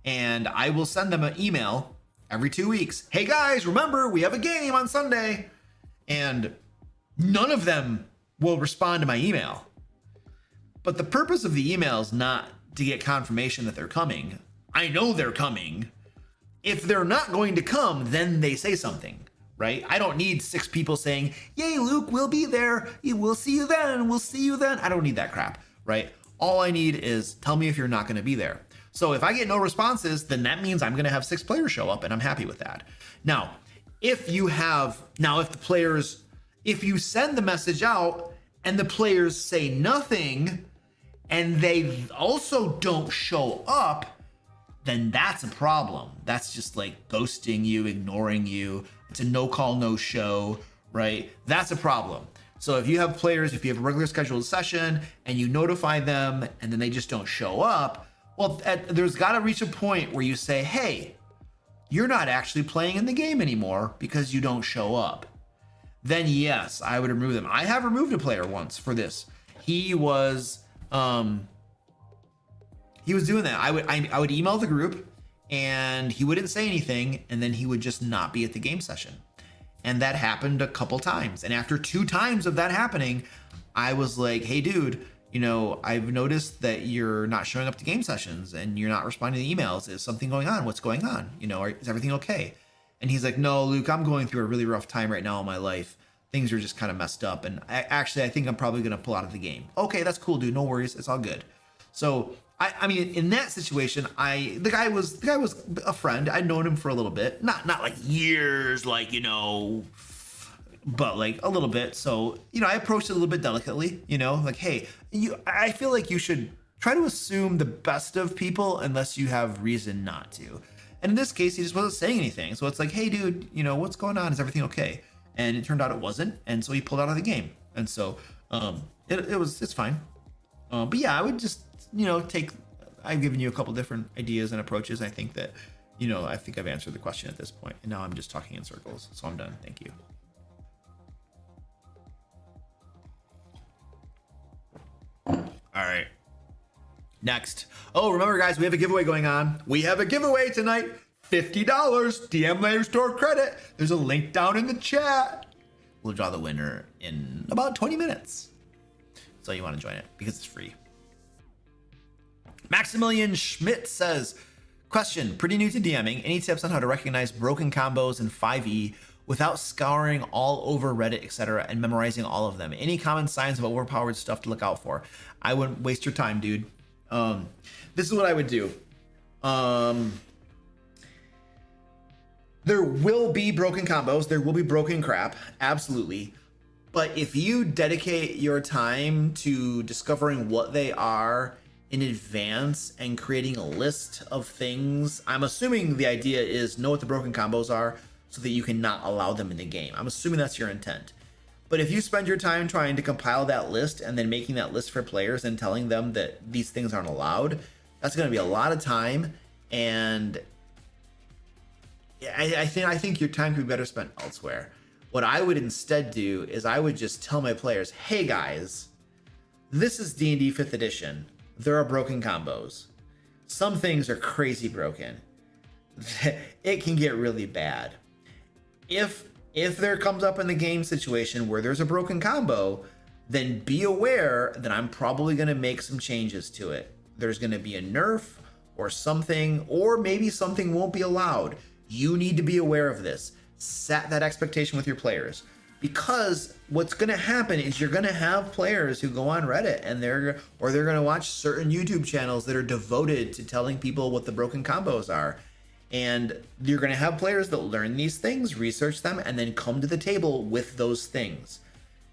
and I will send them an email every 2 weeks. Hey guys, remember we have a game on Sunday, and none of them will respond to my email. But the purpose of the email is not to get confirmation that they're coming. I know they're coming. If they're not going to come, then they say something, right? I don't need 6 people saying, yay, Luke, we'll be there. We'll see you then. We'll see you then. I don't need that crap, right? All I need is tell me if you're not going to be there. So if I get no responses, then that means I'm going to have 6 players show up, and I'm happy with that. Now, if you send the message out and the players say nothing and they also don't show up, then that's a problem. That's just like ghosting you, ignoring you. It's a no call, no show, right? That's a problem. So if you have players, if you have a regular scheduled session and you notify them and then they just don't show up, well, there's got to reach a point where you say, hey, you're not actually playing in the game anymore because you don't show up. Then yes, I would remove them. I have removed a player once for this. He was doing that. I would email the group and he wouldn't say anything, and then he would just not be at the game session. And that happened a couple times. And after 2 times of that happening, I was like, hey dude, I've noticed that you're not showing up to game sessions and you're not responding to emails. Is something going on? What's going on? Is everything okay? And he's like, no, Luke, I'm going through a really rough time right now in my life. Things are just kind of messed up. And I think I'm probably going to pull out of the game. Okay, that's cool, dude. No worries. It's all good. So I mean, in that situation, the guy was a friend. I'd known him for a little bit, not like years, but like a little bit. So, I approached it a little bit delicately, like, hey, I feel like you should try to assume the best of people unless you have reason not to. And in this case, he just wasn't saying anything. So it's like, hey dude, what's going on? Is everything okay? And it turned out it wasn't. And so he pulled out of the game. And so, it's fine. But yeah, I would just, I've given you a couple different ideas and approaches. I think that, I think I've answered the question at this point, and now I'm just talking in circles. So I'm done. Thank you. All right. Next. Oh, remember guys, we have a giveaway going on. We have a giveaway tonight. $50 DM Lair store credit. There's a link down in the chat. We'll draw the winner in about 20 minutes. So you want to join it because it's free. Maximilian Schmidt says, question, pretty new to DMing. Any tips on how to recognize broken combos in 5e without scouring all over Reddit, etc., and memorizing all of them? Any common signs of overpowered stuff to look out for? I wouldn't waste your time, dude. This is what I would do. There will be broken combos. There will be broken crap. Absolutely. But if you dedicate your time to discovering what they are in advance and creating a list of things, I'm assuming the idea is know what the broken combos are so that you can not allow them in the game. I'm assuming that's your intent. But if you spend your time trying to compile that list and then making that list for players and telling them that these things aren't allowed, that's going to be a lot of time. And I think your time could be better spent elsewhere. What I would instead do is I would just tell my players, hey guys, this is D&D 5th edition. There are broken combos. Some things are crazy broken. It can get really bad. If there comes up in the game situation where there's a broken combo, then be aware that I'm probably going to make some changes to it. There's going to be a nerf or something, or maybe something won't be allowed. You need to be aware of this. Set that expectation with your players, because what's going to happen is you're going to have players who go on Reddit and they're going to watch certain YouTube channels that are devoted to telling people what the broken combos are. And you're going to have players that learn these things, research them, and then come to the table with those things.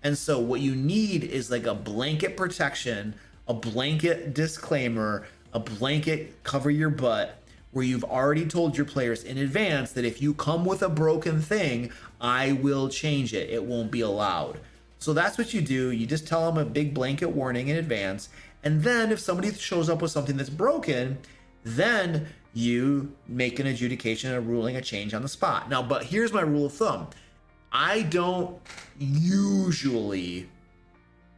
And so what you need is like a blanket protection, a blanket disclaimer, a blanket cover your butt where you've already told your players in advance that if you come with a broken thing, I will change it. It won't be allowed. So that's what you do. You just tell them a big blanket warning in advance. And then if somebody shows up with something that's broken, then you make an adjudication, a ruling, a change on the spot. Now, but here's my rule of thumb. I don't usually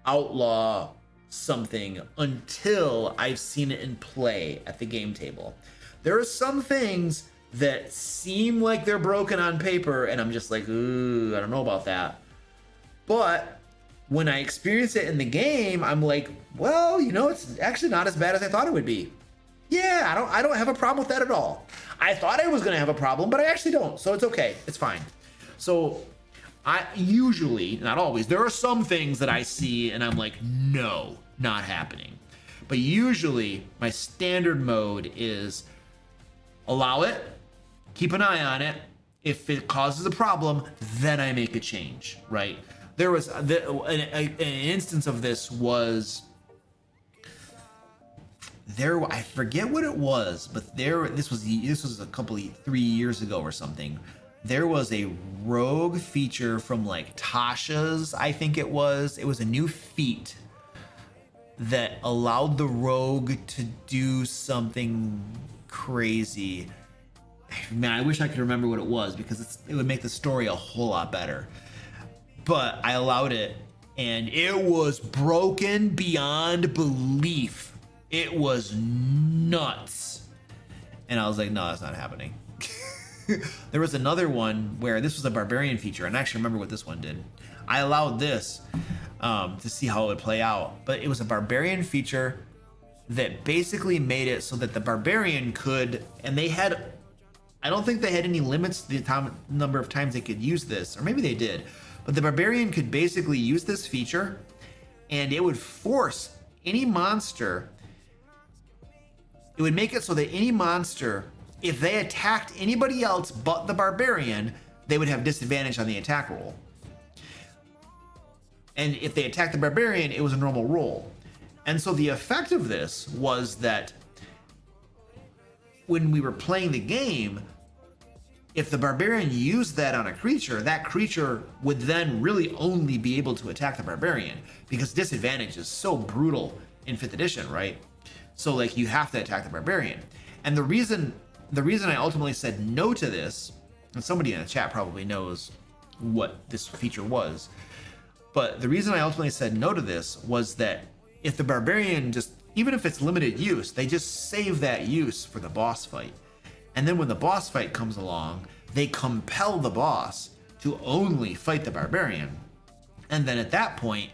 outlaw something until I've seen it in play at the game table. There are some things that seem like they're broken on paper, and I'm just like, ooh, I don't know about that. But when I experience it in the game, I'm like, well, you know, it's actually not as bad as I thought it would be. Yeah, I don't have a problem with that at all. I thought I was gonna have a problem, but I actually don't. So it's okay, it's fine. So I usually, not always, there are some things that I see and I'm like, no, not happening. But usually my standard mode is allow it, keep an eye on it. If it causes a problem, then I make a change, right? There was an instance of this was there. I forget what it was, but this was a couple of 3 years ago or something. There was a rogue feature from like Tasha's, I think it was. It was a new feat that allowed the rogue to do something crazy. Man, I wish I could remember what it was because it would make the story a whole lot better. But I allowed it, and it was broken beyond belief. It was nuts. And I was like, no, that's not happening. There was another one where this was a barbarian feature, and I actually remember what this one did. I allowed this to see how it would play out, but it was a barbarian feature that basically made it so that the barbarian could, and they had, I don't think they had any limits to the number of times they could use this, or maybe they did, but the barbarian could basically use this feature, and it would force any monster, it would make it so that any monster, if they attacked anybody else but the barbarian, they would have disadvantage on the attack roll. And if they attacked the barbarian, it was a normal roll. And so the effect of this was that when we were playing the game, if the barbarian used that on a creature, that creature would then really only be able to attack the barbarian because disadvantage is so brutal in 5th edition, right? So like you have to attack the barbarian. And the reason I ultimately said no to this, and somebody in the chat probably knows what this feature was, but the reason I ultimately said no to this was that if the barbarian just, even if it's limited use, they just save that use for the boss fight. And then when the boss fight comes along, they compel the boss to only fight the barbarian. And then at that point,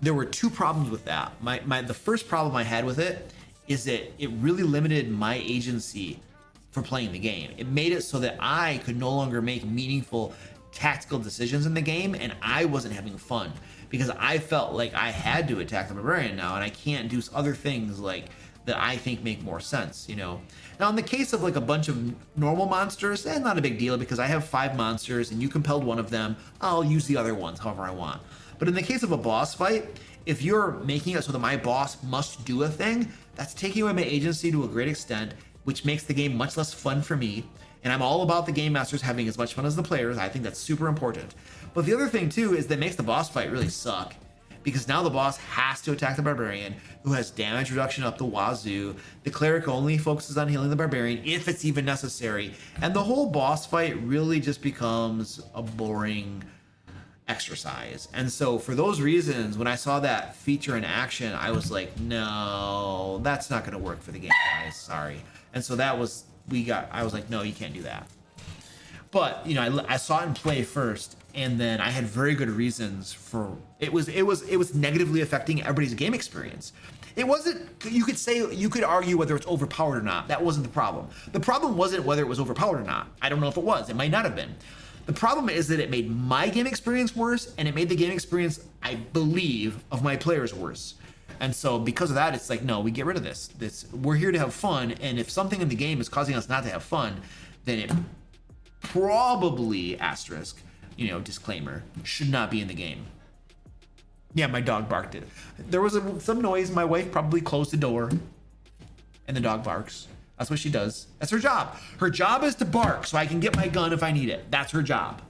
there were 2 problems with that. The first problem I had with it is that it really limited my agency for playing the game. It made it so that I could no longer make meaningful tactical decisions in the game, and I wasn't having fun because I felt like I had to attack the barbarian now, and I can't do other things like that I think make more sense, you know. Now in the case of like a bunch of normal monsters, not a big deal because I have 5 monsters and you compelled one of them, I'll use the other ones however I want. But in the case of a boss fight, if you're making it so that my boss must do a thing, that's taking away my agency to a great extent, which makes the game much less fun for me. And I'm all about the game masters having as much fun as the players. I think that's super important. But the other thing too is that makes the boss fight really suck because now the boss has to attack the barbarian who has damage reduction up the wazoo. The cleric only focuses on healing the barbarian if it's even necessary. And the whole boss fight really just becomes a boring exercise. And so for those reasons, when I saw that feature in action, I was like, no, that's not going to work for the game, guys. Sorry. And so that was, I was like, no, you can't do that. But, you know, I saw it in play first, and then I had very good reasons for it was negatively affecting everybody's game experience. It wasn't, you could argue whether it's overpowered or not. That wasn't the problem. The problem wasn't whether it was overpowered or not. I don't know if it was. It might not have been. The problem is that it made my game experience worse, and it made the game experience, I believe, of my players worse. And so because of that, it's like, no, we get rid of this. We're here to have fun, and if something in the game is causing us not to have fun, then it probably, asterisk, you know, disclaimer, should not be in the game. Yeah, my dog barked it. There was some noise. My wife probably closed the door, and the dog barks. That's what she does. That's her job. Her job is to bark so I can get my gun if I need it. That's her job.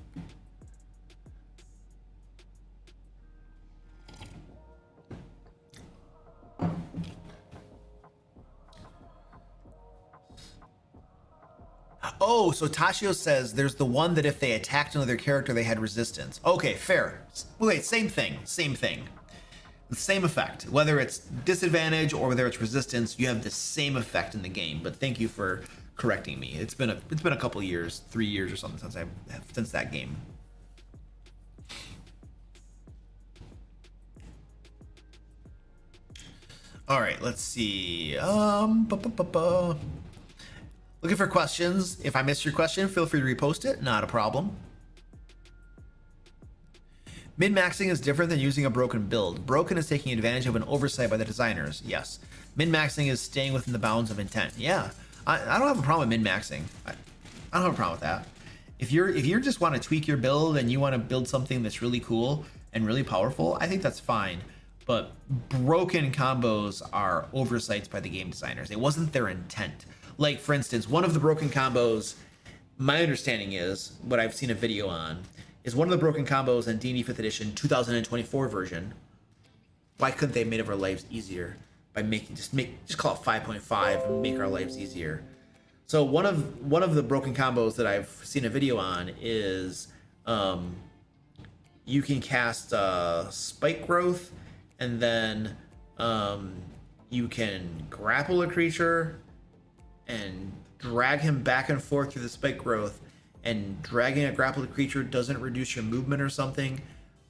Oh, so Tashio says there's the one that if they attacked another character, they had resistance. Okay, fair. Wait, same thing. Same thing. The same effect. Whether it's disadvantage or whether it's resistance, you have the same effect in the game. But thank you for correcting me. It's been a couple years, 3 years or something since that game. All right, let's see. Looking for questions. If I missed your question, feel free to repost it. Not a problem. Min-maxing is different than using a broken build. Broken is taking advantage of an oversight by the designers. Yes. Min-maxing is staying within the bounds of intent. Yeah. I don't have a problem with min-maxing. I don't have a problem with that. If you just want to tweak your build and you want to build something that's really cool and really powerful, I think that's fine. But broken combos are oversights by the game designers. It wasn't their intent. Like, for instance, one of the broken combos, my understanding is, what I've seen a video on, is one of the broken combos in D&D 5th Edition 2024 version. Why couldn't they have made our lives easier by just call it 5.5 and make our lives easier? So one of the broken combos that I've seen a video on is you can cast Spike Growth, and then you can grapple a creature and drag him back and forth through the Spike Growth, and dragging a grappled creature doesn't reduce your movement or something.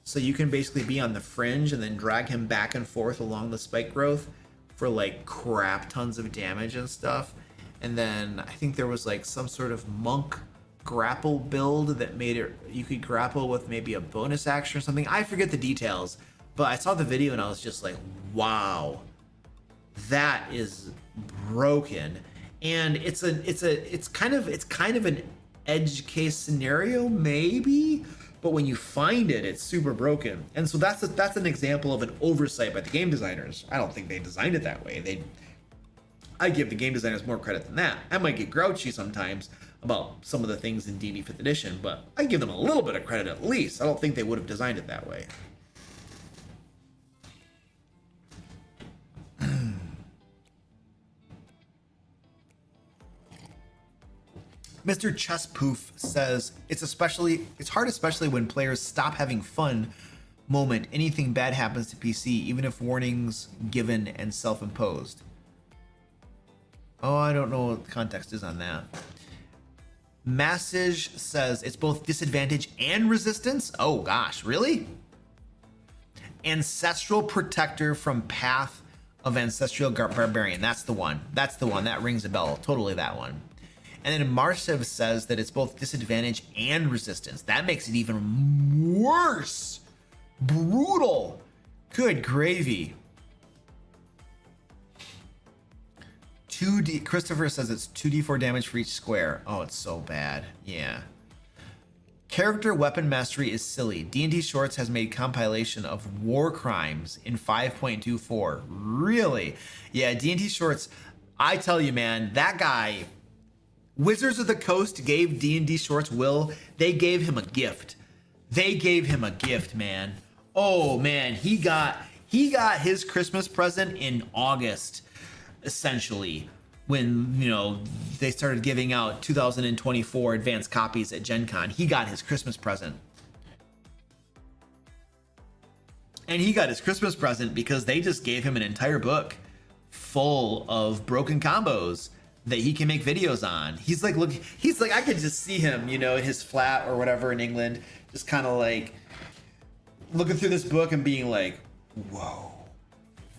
So you can basically be on the fringe and then drag him back and forth along the Spike Growth for like crap tons of damage and stuff. And then I think there was like some sort of monk grapple build that made it, you could grapple with maybe a bonus action or something. I forget the details, but I saw the video and I was just like, wow, that is broken. And it's kind of an edge case scenario maybe, but when you find it, it's super broken. And so that's an example of an oversight by the game designers. I don't think they designed it that way. I give the game designers more credit than that. I might get grouchy sometimes about some of the things in D&D 5th Edition, but I give them a little bit of credit at least. I don't think they would have designed it that way. Mr. Chesspoof says it's hard, especially when players stop having fun moment anything bad happens to PC, even if warnings given and self-imposed. Oh, I don't know what the context is on that. Massage says it's both disadvantage and resistance. Oh gosh, really? Ancestral Protector from Path of Ancestral Barbarian. That's the one. That rings a bell. Totally that one. And then Marsev says that it's both disadvantage and resistance. That makes it even worse. Brutal. Good gravy. Christopher says it's 2d4 damage for each square. Oh, it's so bad. Yeah. Character weapon mastery is silly. D&D Shorts has made compilation of war crimes in 5.24. Really? Yeah, D&D Shorts, I tell you, man, that guy... Wizards of the Coast gave D&D Shorts they gave him a gift. Man. Oh man, he got his Christmas present in August, essentially, when, you know, they started giving out 2024 advanced copies at Gen Con. He got his Christmas present. And he got his Christmas present because they just gave him an entire book full of broken combos that he can make videos on. He's like, I could just see him, you know, in his flat or whatever in England, just kind of like looking through this book and being like, whoa,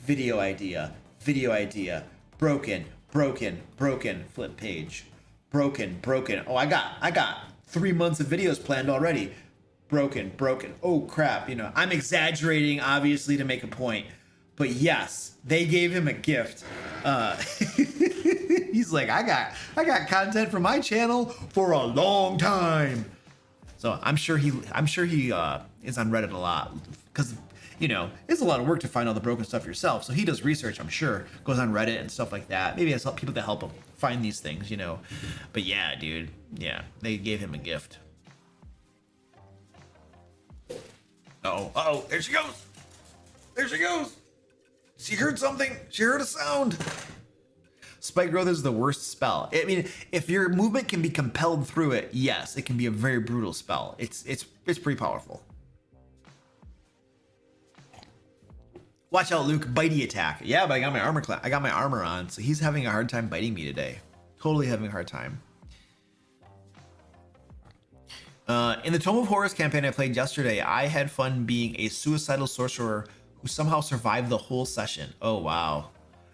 video idea, broken, flip page, broken. Oh, I got 3 months of videos planned already. Broken. Oh crap, you know, I'm exaggerating obviously to make a point, but yes, they gave him a gift. He's like, I got content for my channel for a long time. So I'm sure he is on Reddit a lot, because you know, it's a lot of work to find all the broken stuff yourself. So he does research, I'm sure, goes on Reddit and stuff like that. Maybe has people that help him find these things, you know. But yeah, dude, yeah, they gave him a gift. Uh-oh, there she goes. There she goes. She heard something. She heard a sound. Spike growth is the worst spell. I mean, if your movement can be compelled through it, yes, it can be a very brutal spell. It's pretty powerful. Watch out, Luke. Bitey attack. Yeah, but I got my armor I got my armor on, so he's having a hard time biting me today. Totally having a hard time. In the Tome of Horrors campaign I played yesterday, I had fun being a suicidal sorcerer who somehow survived the whole session. Oh, wow.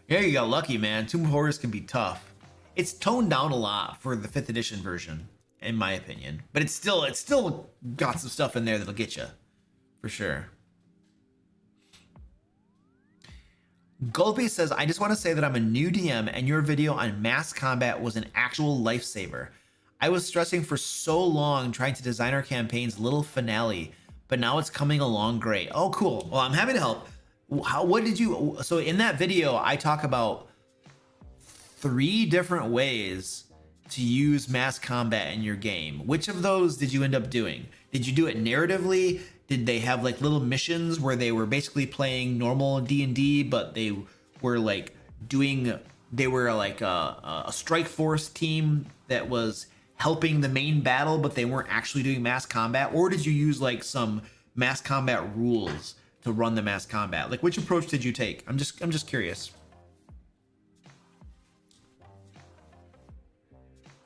Yeah, you got lucky, man. Tome of Horrors can be tough. It's toned down a lot for the 5th edition version, in my opinion. But it's still got some stuff in there that'll get you, for sure. Gulpy says, I just want to say that I'm a new DM and your video on mass combat was an actual lifesaver. I was stressing for so long trying to design our campaign's little finale, but now it's coming along great. Oh, cool. Well, I'm happy to help. What did you, so in that video, I talk about 3 different ways to use mass combat in your game. Which of those did you end up doing? Did you do it narratively? Did they have like little missions where they were basically playing normal D&D, but they were like they were like a strike force team that was helping the main battle, but they weren't actually doing mass combat? Or did you use like some mass combat rules to run the mass combat? Like, which approach did you take? I'm just curious.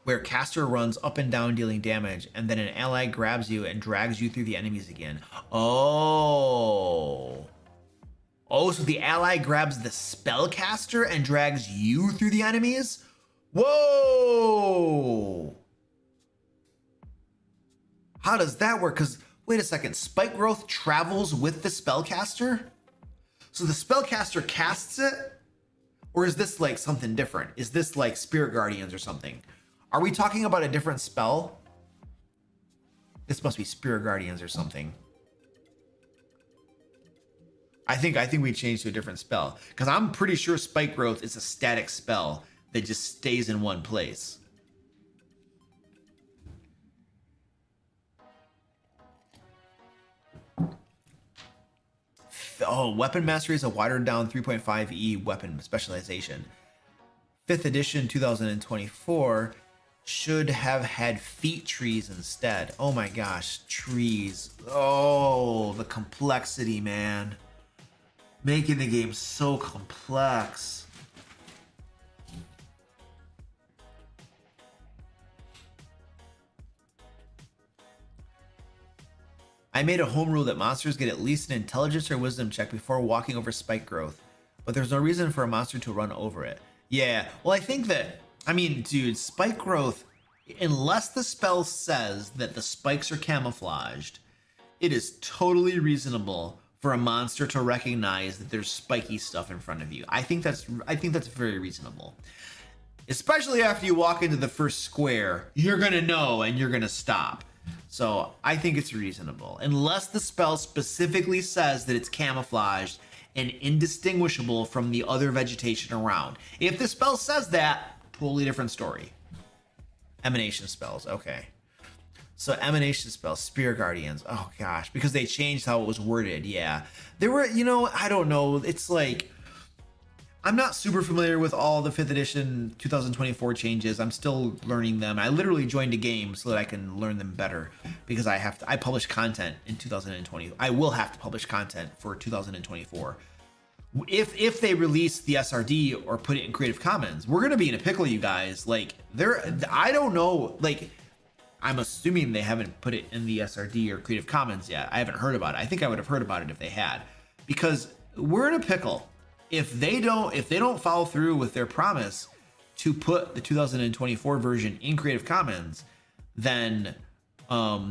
Where caster runs up and down dealing damage, and then an ally grabs you and drags you through the enemies again. Oh, so the ally grabs the spellcaster and drags you through the enemies? Whoa! How does that work? Because, wait a second, spike growth travels with the spellcaster? So the spellcaster casts it? Or is this like something different? Is this like Spirit Guardians or something? Are we talking about a different spell? This must be Spirit Guardians or something. I think we changed to a different spell. Because I'm pretty sure spike growth is a static spell that just stays in one place. Oh, weapon mastery is a watered down 3.5e weapon specialization. 5th edition 2024 should have had feat trees instead. Oh my gosh, trees. Oh, the complexity, man. Making the game so complex. I made a home rule that monsters get at least an intelligence or wisdom check before walking over spike growth, but there's no reason for a monster to run over it. Yeah, well, I think that, I mean, dude, spike growth, unless the spell says that the spikes are camouflaged, it is totally reasonable for a monster to recognize that there's spiky stuff in front of you. I think that's very reasonable. Especially after you walk into the first square, you're gonna know and you're gonna stop. So I think it's reasonable, unless the spell specifically says that it's camouflaged and indistinguishable from the other vegetation around. If the spell says that, totally different story. Emanation spells, okay. So emanation spells, Spirit Guardians, oh gosh, because they changed how it was worded, yeah. There were, you know, I don't know, it's like, I'm not super familiar with all the 5th edition 2024 changes. I'm still learning them. I literally joined a game so that I can learn them better because I publish content in 2020. I will have to publish content for 2024. If they release the SRD or put it in Creative Commons, we're going to be in a pickle, you guys. Like, I don't know, like, I'm assuming they haven't put it in the SRD or Creative Commons yet. I haven't heard about it. I think I would have heard about it if they had, because we're in a pickle. If they don't follow through with their promise to put the 2024 version in Creative Commons, then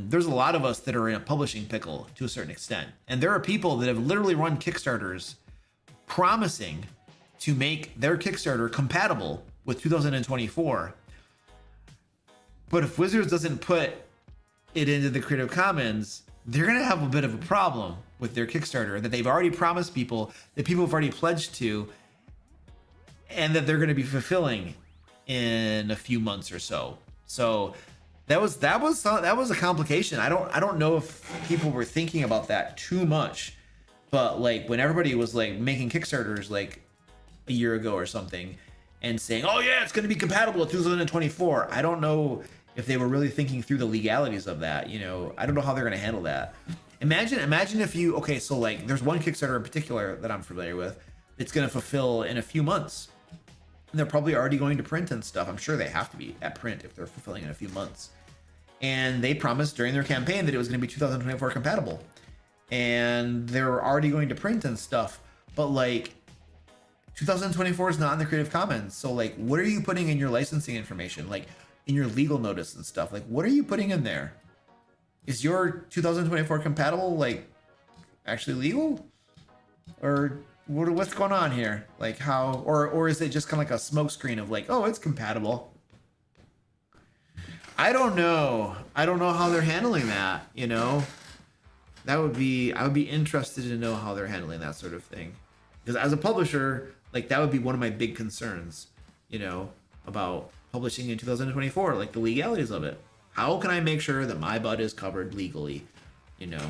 there's a lot of us that are in a publishing pickle to a certain extent. And there are people that have literally run Kickstarters promising to make their Kickstarter compatible with 2024. But if Wizards doesn't put it into the Creative Commons, they're going to have a bit of a problem with their Kickstarter that they've already promised people, that people have already pledged to, and that they're going to be fulfilling in a few months or so. So that was a complication. I don't know if people were thinking about that too much, but like when everybody was like making Kickstarters like a year ago or something and saying, oh yeah, it's going to be compatible with 2024. I don't know if they were really thinking through the legalities of that. You know, I don't know how they're going to handle that. Imagine if you, okay, so like there's one Kickstarter in particular that I'm familiar with that's going to fulfill in a few months. And they're probably already going to print and stuff. I'm sure they have to be at print if they're fulfilling in a few months. And they promised during their campaign that it was going to be 2024 compatible. And they're already going to print and stuff. But like 2024 is not in the Creative Commons. So like, what are you putting in your licensing information? Like in your legal notice and stuff? Like, what are you putting in there? Is your 2024 compatible like actually legal? Or what's going on here? Like how, or is it just kind of like a smokescreen of like, oh, it's compatible? I don't know how they're handling that, you know? I would be interested to know how they're handling that sort of thing. Because as a publisher, like that would be one of my big concerns, you know, about publishing in 2024, like the legalities of it. How can I make sure that my butt is covered legally, you know?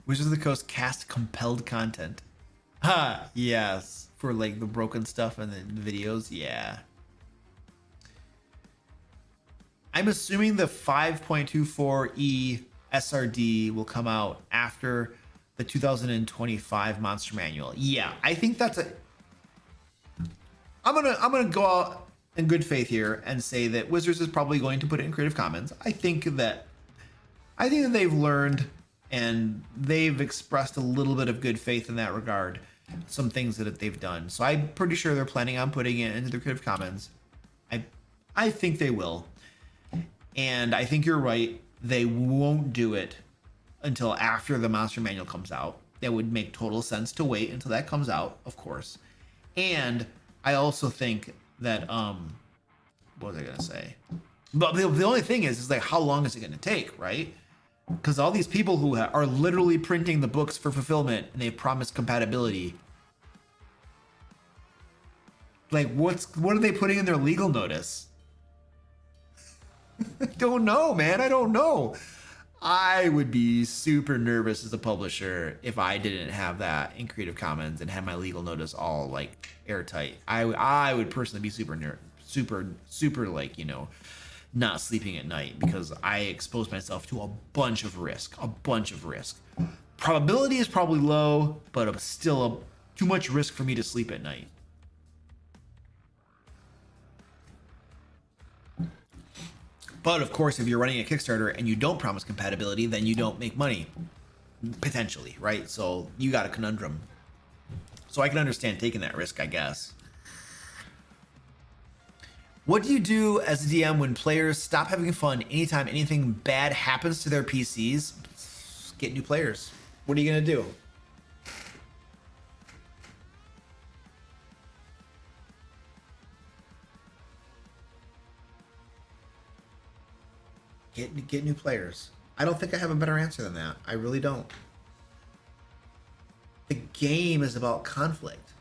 Wizards of the Coast cast compelled content. Ha, yes. For like the broken stuff and the videos, yeah. I'm assuming the 5.24e SRD will come out after the 2025 Monster Manual. Yeah, I think that's a... I'm gonna go out in good faith here and say that Wizards is probably going to put it in Creative Commons. I think that they've learned and they've expressed a little bit of good faith in that regard. Some things that they've done. So I'm pretty sure they're planning on putting it into the Creative Commons. I think they will. And I think you're right. They won't do it until after the Monster Manual comes out. That would make total sense to wait until that comes out, of course. And I also think that, what was I going to say? But the only thing is like, how long is it going to take, right? Because all these people who are literally printing the books for fulfillment and they promise compatibility, like what are they putting in their legal notice? I don't know, man. I don't know. I would be super nervous as a publisher if I didn't have that in Creative Commons and had my legal notice all like airtight. I would personally be super like, you know, not sleeping at night because I expose myself to a bunch of risk. Probability is probably low, but still too much risk for me to sleep at night. But of course, if you're running a Kickstarter and you don't promise compatibility, then you don't make money, potentially, right? So you got a conundrum. So I can understand taking that risk, I guess. What do you do as a DM when players stop having fun anytime anything bad happens to their PCs? Get new players. What are you going to do? Get new players. I don't think I have a better answer than that. I really don't. The game is about conflict.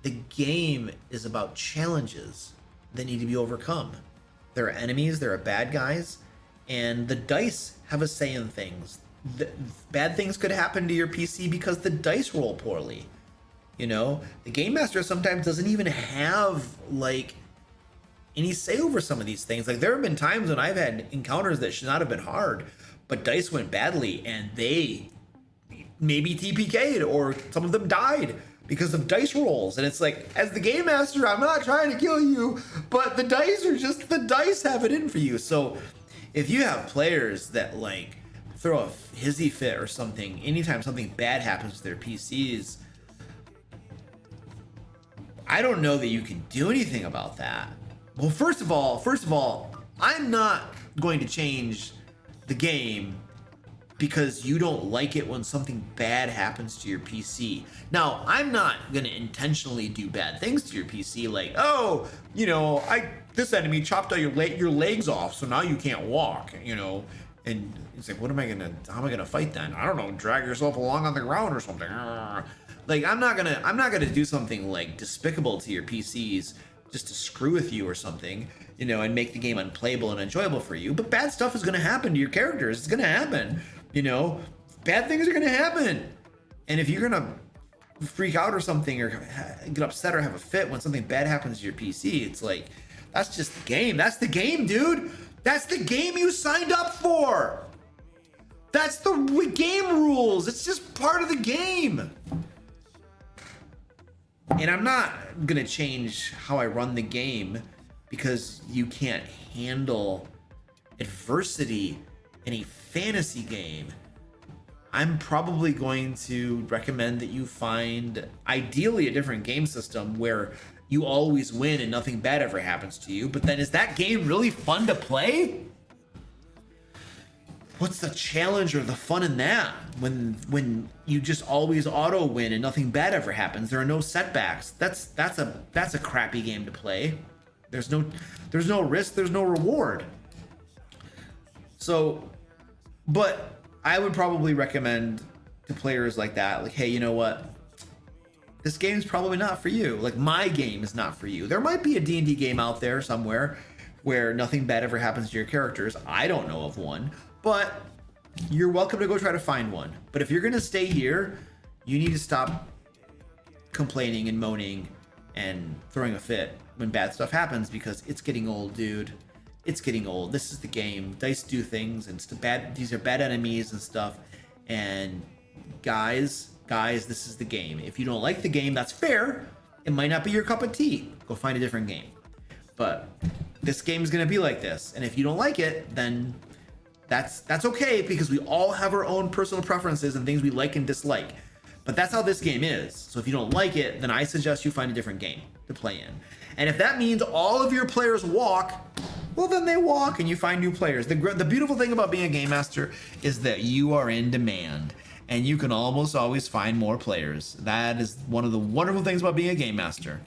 The game is about challenges that need to be overcome. There are enemies, there are bad guys, and the dice have a say in things. Bad things could happen to your PC because the dice roll poorly. You know, the game master sometimes doesn't even have like any say over some of these things. Like there have been times when I've had encounters that should not have been hard, but dice went badly and they maybe TPK'd or some of them died because of dice rolls. And it's like, as the game master, I'm not trying to kill you, but the dice are just, the dice have it in for you. So if you have players that like throw a hissy fit or something, anytime something bad happens to their PCs, I don't know that you can do anything about that. Well, first of all, I'm not going to change the game because you don't like it when something bad happens to your PC. Now, I'm not gonna intentionally do bad things to your PC, like, oh, you know, this enemy chopped all your legs off, so now you can't walk, you know. And it's like, how am I gonna fight then? I don't know, drag yourself along on the ground or something. Like, I'm not gonna do something like despicable to your PCs just to screw with you or something, you know, and make the game unplayable and enjoyable for you. But bad stuff is gonna happen to your characters. It's gonna happen, you know. Bad things are gonna happen. And if you're gonna freak out or something, or get upset or have a fit when something bad happens to your PC, it's like, that's just the game. That's the game, dude. That's the game you signed up for. That's the game rules. It's just part of the game. And I'm not gonna change how I run the game because you can't handle adversity in a fantasy game. I'm probably going to recommend that you find, ideally, a different game system where you always win and nothing bad ever happens to you. But then, is that game really fun to play? What's the challenge or the fun in that? When you just always auto win and nothing bad ever happens, there are no setbacks. That's a crappy game to play. There's no risk, there's no reward. So, but I would probably recommend to players like that, like, hey, you know what? This game's probably not for you. Like, my game is not for you. There might be a D&D game out there somewhere where nothing bad ever happens to your characters. I don't know of one, but you're welcome to go try to find one. But if you're gonna stay here, you need to stop complaining and moaning and throwing a fit when bad stuff happens, because it's getting old, dude. It's getting old. This is the game. Dice do things, and these are bad enemies and stuff. And guys, this is the game. If you don't like the game, that's fair. It might not be your cup of tea. Go find a different game. But this game is gonna be like this. And if you don't like it, then that's okay, because we all have our own personal preferences and things we like and dislike. But that's how this game is. So if you don't like it, then I suggest you find a different game to play in. And if that means all of your players walk, well, then they walk and you find new players. The beautiful thing about being a game master is that you are in demand and you can almost always find more players. That is one of the wonderful things about being a game master.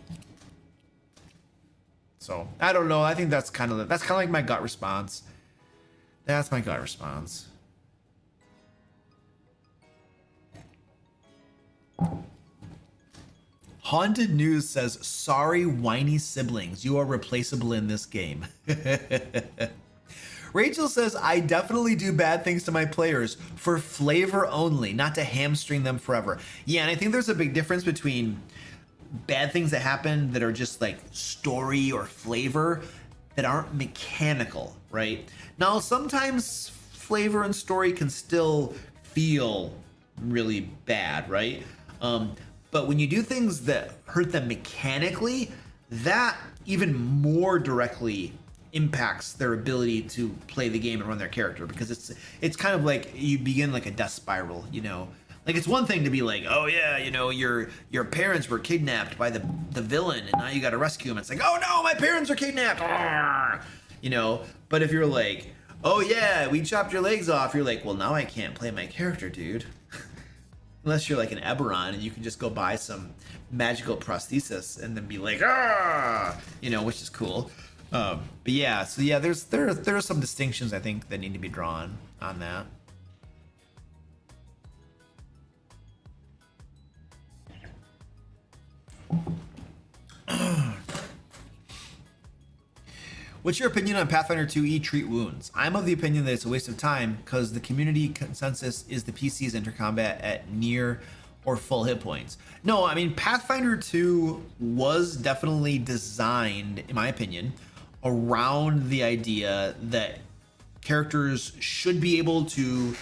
So I don't know. I think that's kind of like my gut response. That's my gut response. Haunted News says, sorry, whiny siblings. You are replaceable in this game. Rachel says, I definitely do bad things to my players for flavor only, not to hamstring them forever. Yeah, and I think there's a big difference between bad things that happen that are just like story or flavor that aren't mechanical, right? Now, sometimes flavor and story can still feel really bad, right? But when you do things that hurt them mechanically, that even more directly impacts their ability to play the game and run their character, because it's kind of like you begin like a death spiral, you know? Like, it's one thing to be like, oh yeah, you know, your parents were kidnapped by the villain and now you gotta rescue them. It's like, oh no, my parents are kidnapped. Arrgh! You know? But if you're like, oh yeah, we chopped your legs off, you're like, well, now I can't play my character, dude. Unless you're like an Eberron and you can just go buy some magical prosthesis and then be like, ah, you know, which is cool. But yeah, so yeah, there are some distinctions I think that need to be drawn on that. What's your opinion on Pathfinder 2e treat wounds? I'm of the opinion that it's a waste of time because the community consensus is the PC's enter combat at near or full hit points. No, I mean, Pathfinder 2 was definitely designed, in my opinion, around the idea that characters should be able to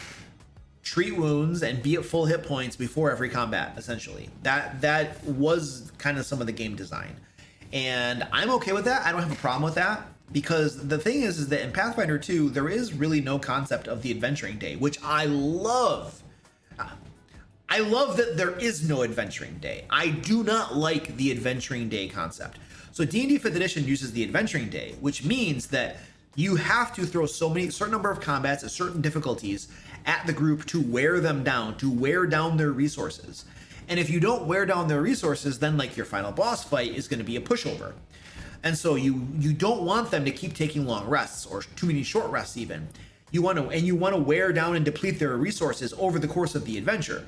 treat wounds and be at full hit points before every combat, essentially. That was kind of some of the game design. And I'm okay with that. I don't have a problem with that. Because the thing is that in Pathfinder 2, there is really no concept of the adventuring day, which I love. I love that there is no adventuring day. I do not like the adventuring day concept. So D&D 5th edition uses the adventuring day, which means that you have to throw certain number of combats at certain difficulties at the group to wear them down, to wear down their resources. And if you don't wear down their resources, then like your final boss fight is going to be a pushover. And so you don't want them to keep taking long rests or too many short rests even. You want to wear down and deplete their resources over the course of the adventure.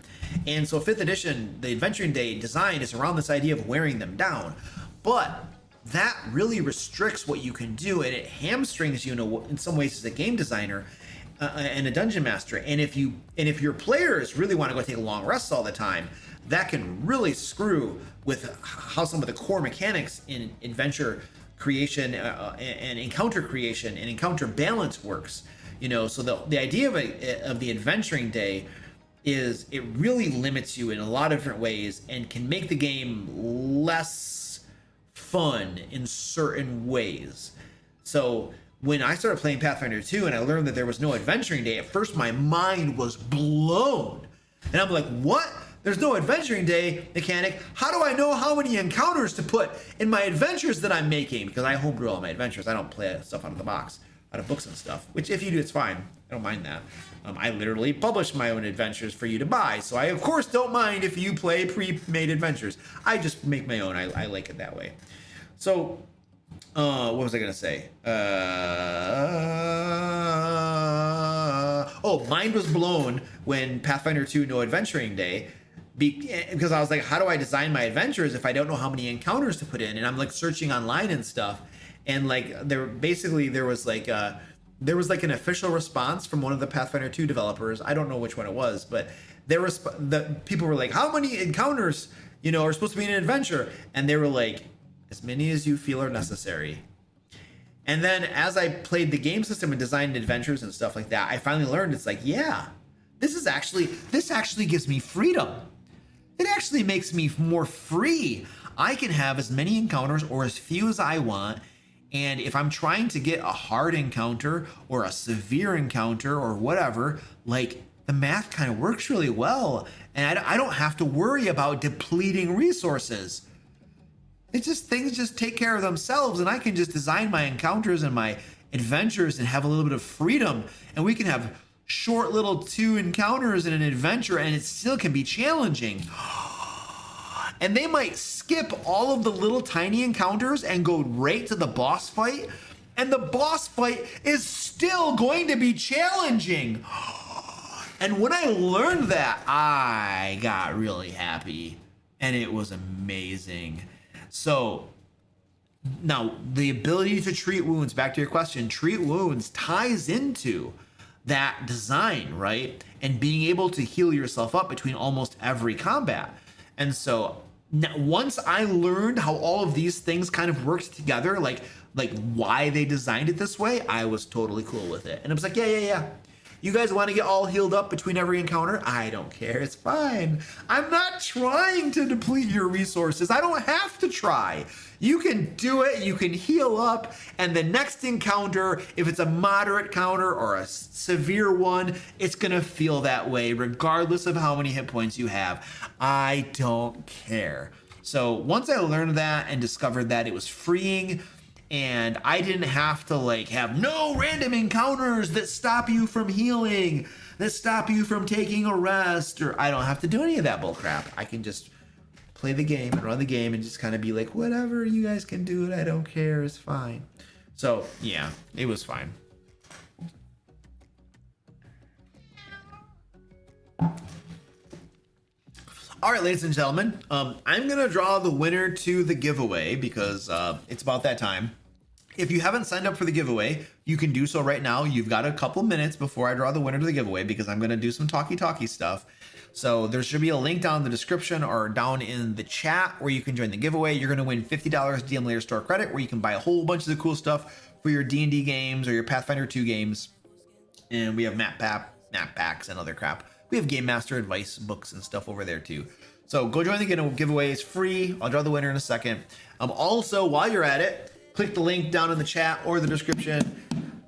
And so 5th edition, the Adventuring Day design is around this idea of wearing them down. But that really restricts what you can do, and it hamstrings you in some ways as a game designer and a dungeon master. And if your players really want to go take long rests all the time, that can really screw with how some of the core mechanics in adventure creation and encounter creation and encounter balance works. You know, so the idea of the Adventuring Day is it really limits you in a lot of different ways and can make the game less fun in certain ways. So when I started playing Pathfinder 2 and I learned that there was no Adventuring Day, at first my mind was blown. And I'm like, what? There's no Adventuring Day mechanic. How do I know how many encounters to put in my adventures that I'm making? Because I homebrew all my adventures. I don't play stuff out of the box, out of books and stuff, which if you do, it's fine. I don't mind that. I literally publish my own adventures for you to buy. So I, of course, don't mind if you play pre-made adventures. I just make my own. I like it that way. So, what was I going to say? Mind was blown when Pathfinder 2 No Adventuring Day, because I was like, how do I design my adventures if I don't know how many encounters to put in? And I'm like searching online and stuff. And like there was like an official response from one of the Pathfinder 2 developers. I don't know which one it was, but the people were like, how many encounters, are supposed to be in an adventure? And they were like, as many as you feel are necessary. And then as I played the game system and designed adventures and stuff like that, I finally learned it's like, yeah, this actually gives me freedom. It actually makes me more free. I can have as many encounters or as few as I want. And if I'm trying to get a hard encounter or a severe encounter or whatever, like the math kind of works really well. And I don't have to worry about depleting resources. Things just take care of themselves, and I can just design my encounters and my adventures and have a little bit of freedom. And we can have short little 2 encounters in an adventure, and it still can be challenging. And they might skip all of the little tiny encounters and go right to the boss fight. And the boss fight is still going to be challenging. And when I learned that, I got really happy. And it was amazing. So now the ability to treat wounds, back to your question, treat wounds ties into that design, right? And being able to heal yourself up between almost every combat. And so now, once I learned how all of these things kind of worked together, like why they designed it this way, I was totally cool with it. And I was like, yeah. You guys want to get all healed up between every encounter? I don't care. It's fine. I'm not trying to deplete your resources. I don't have to try. You can do it. You can heal up. And the next encounter, if it's a moderate counter or a severe one, it's going to feel that way regardless of how many hit points you have. I don't care. So once I learned that and discovered that, it was freeing. And I didn't have to have no random encounters that stop you from healing, that stop you from taking a rest, or I don't have to do any of that bullcrap. I can just play the game and run the game and just kind of be like, whatever, you guys can do it. I don't care. It's fine. So yeah, it was fine. All right, ladies and gentlemen, I'm going to draw the winner to the giveaway because it's about that time. If you haven't signed up for the giveaway, you can do so right now. You've got a couple minutes before I draw the winner to the giveaway because I'm going to do some talky stuff. So there should be a link down in the description or down in the chat where you can join the giveaway. You're going to win $50 DM Lair store credit where you can buy a whole bunch of the cool stuff for your D&D games or your Pathfinder 2 games. And we have map packs and other crap. We have Game Master advice books and stuff over there too. So go join the giveaway. It's free. I'll draw the winner in a second. Also, while you're at it, click the link down in the chat or the description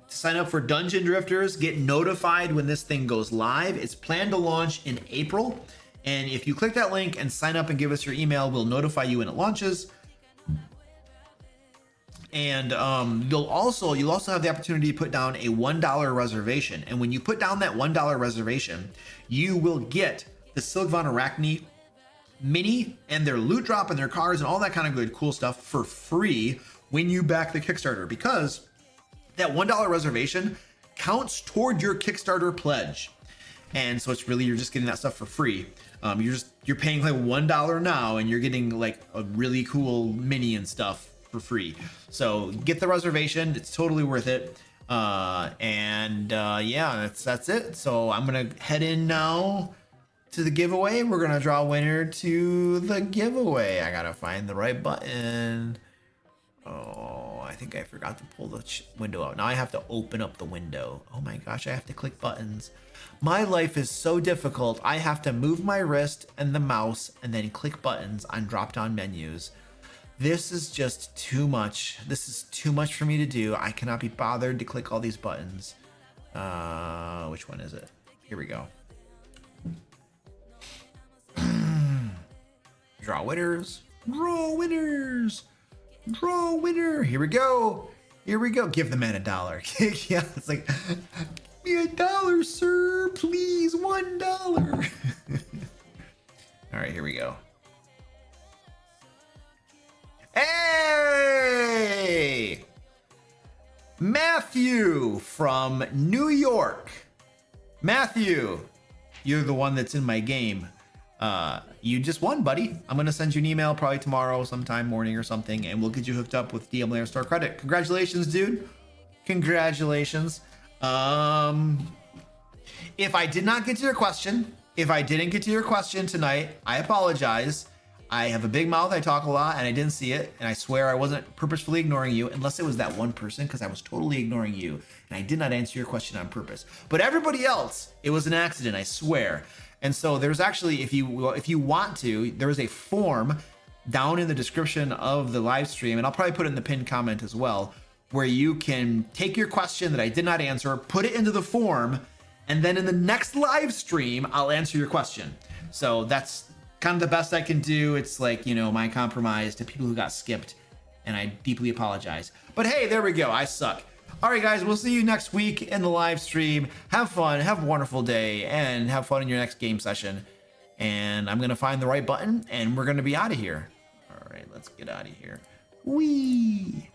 to sign up for Dungeon Drifters. Get notified when this thing goes live. It's planned to launch in April. And if you click that link and sign up and give us your email, we'll notify you when it launches. And you'll also have the opportunity to put down a $1 reservation. And when you put down that $1 reservation, you will get the Silk Von Arachne mini and their loot drop and their cards and all that kind of good cool stuff for free when you back the Kickstarter, because that $1 reservation counts toward your Kickstarter pledge. And so it's really, you're just getting that stuff for free. You're paying like $1 now and you're getting like a really cool mini and stuff for free. So get the reservation, it's totally worth it. Yeah, that's it. So I'm gonna head in now to the giveaway. We're gonna draw a winner to the giveaway. I gotta find the right button. Oh, I think I forgot to pull the window out. Now I have to open up the window. Oh my gosh, I have to click buttons. My life is so difficult. I have to move my wrist and the mouse and then click buttons on drop-down menus. This is just too much. This is too much for me to do. I cannot be bothered to click all these buttons. Which one is it? Here we go. Draw winners. Draw winners. Draw winner. Here we go. Here we go. Give the man $1. Yeah, it's like, me $1, sir. Please, $1. All right, here we go. Hey! Matthew from New York. Matthew, you're the one that's in my game. You just won, buddy. I'm gonna send you an email probably tomorrow sometime morning or something, and we'll get you hooked up with DM Lair Store credit. Congratulations, dude. Congratulations. If I did not get to your question, if I didn't get to your question tonight, I apologize. I have a big mouth, I talk a lot, and I didn't see it, and I swear I wasn't purposefully ignoring you, unless it was that one person, because I was totally ignoring you, and I did not answer your question on purpose. But everybody else, it was an accident, I swear. And so there's actually, if you want to, there is a form down in the description of the live stream, and I'll probably put it in the pinned comment as well, where you can take your question that I did not answer, put it into the form, and then in the next live stream, I'll answer your question. So that's kind of the best I can do. It's like, you know, my compromise to people who got skipped, and I deeply apologize. But hey, there we go. I suck. All right, guys, we'll see you next week in the live stream. Have fun, have a wonderful day, and have fun in your next game session. And I'm gonna find the right button, and we're gonna be out of here. All right, let's get out of here. Whee!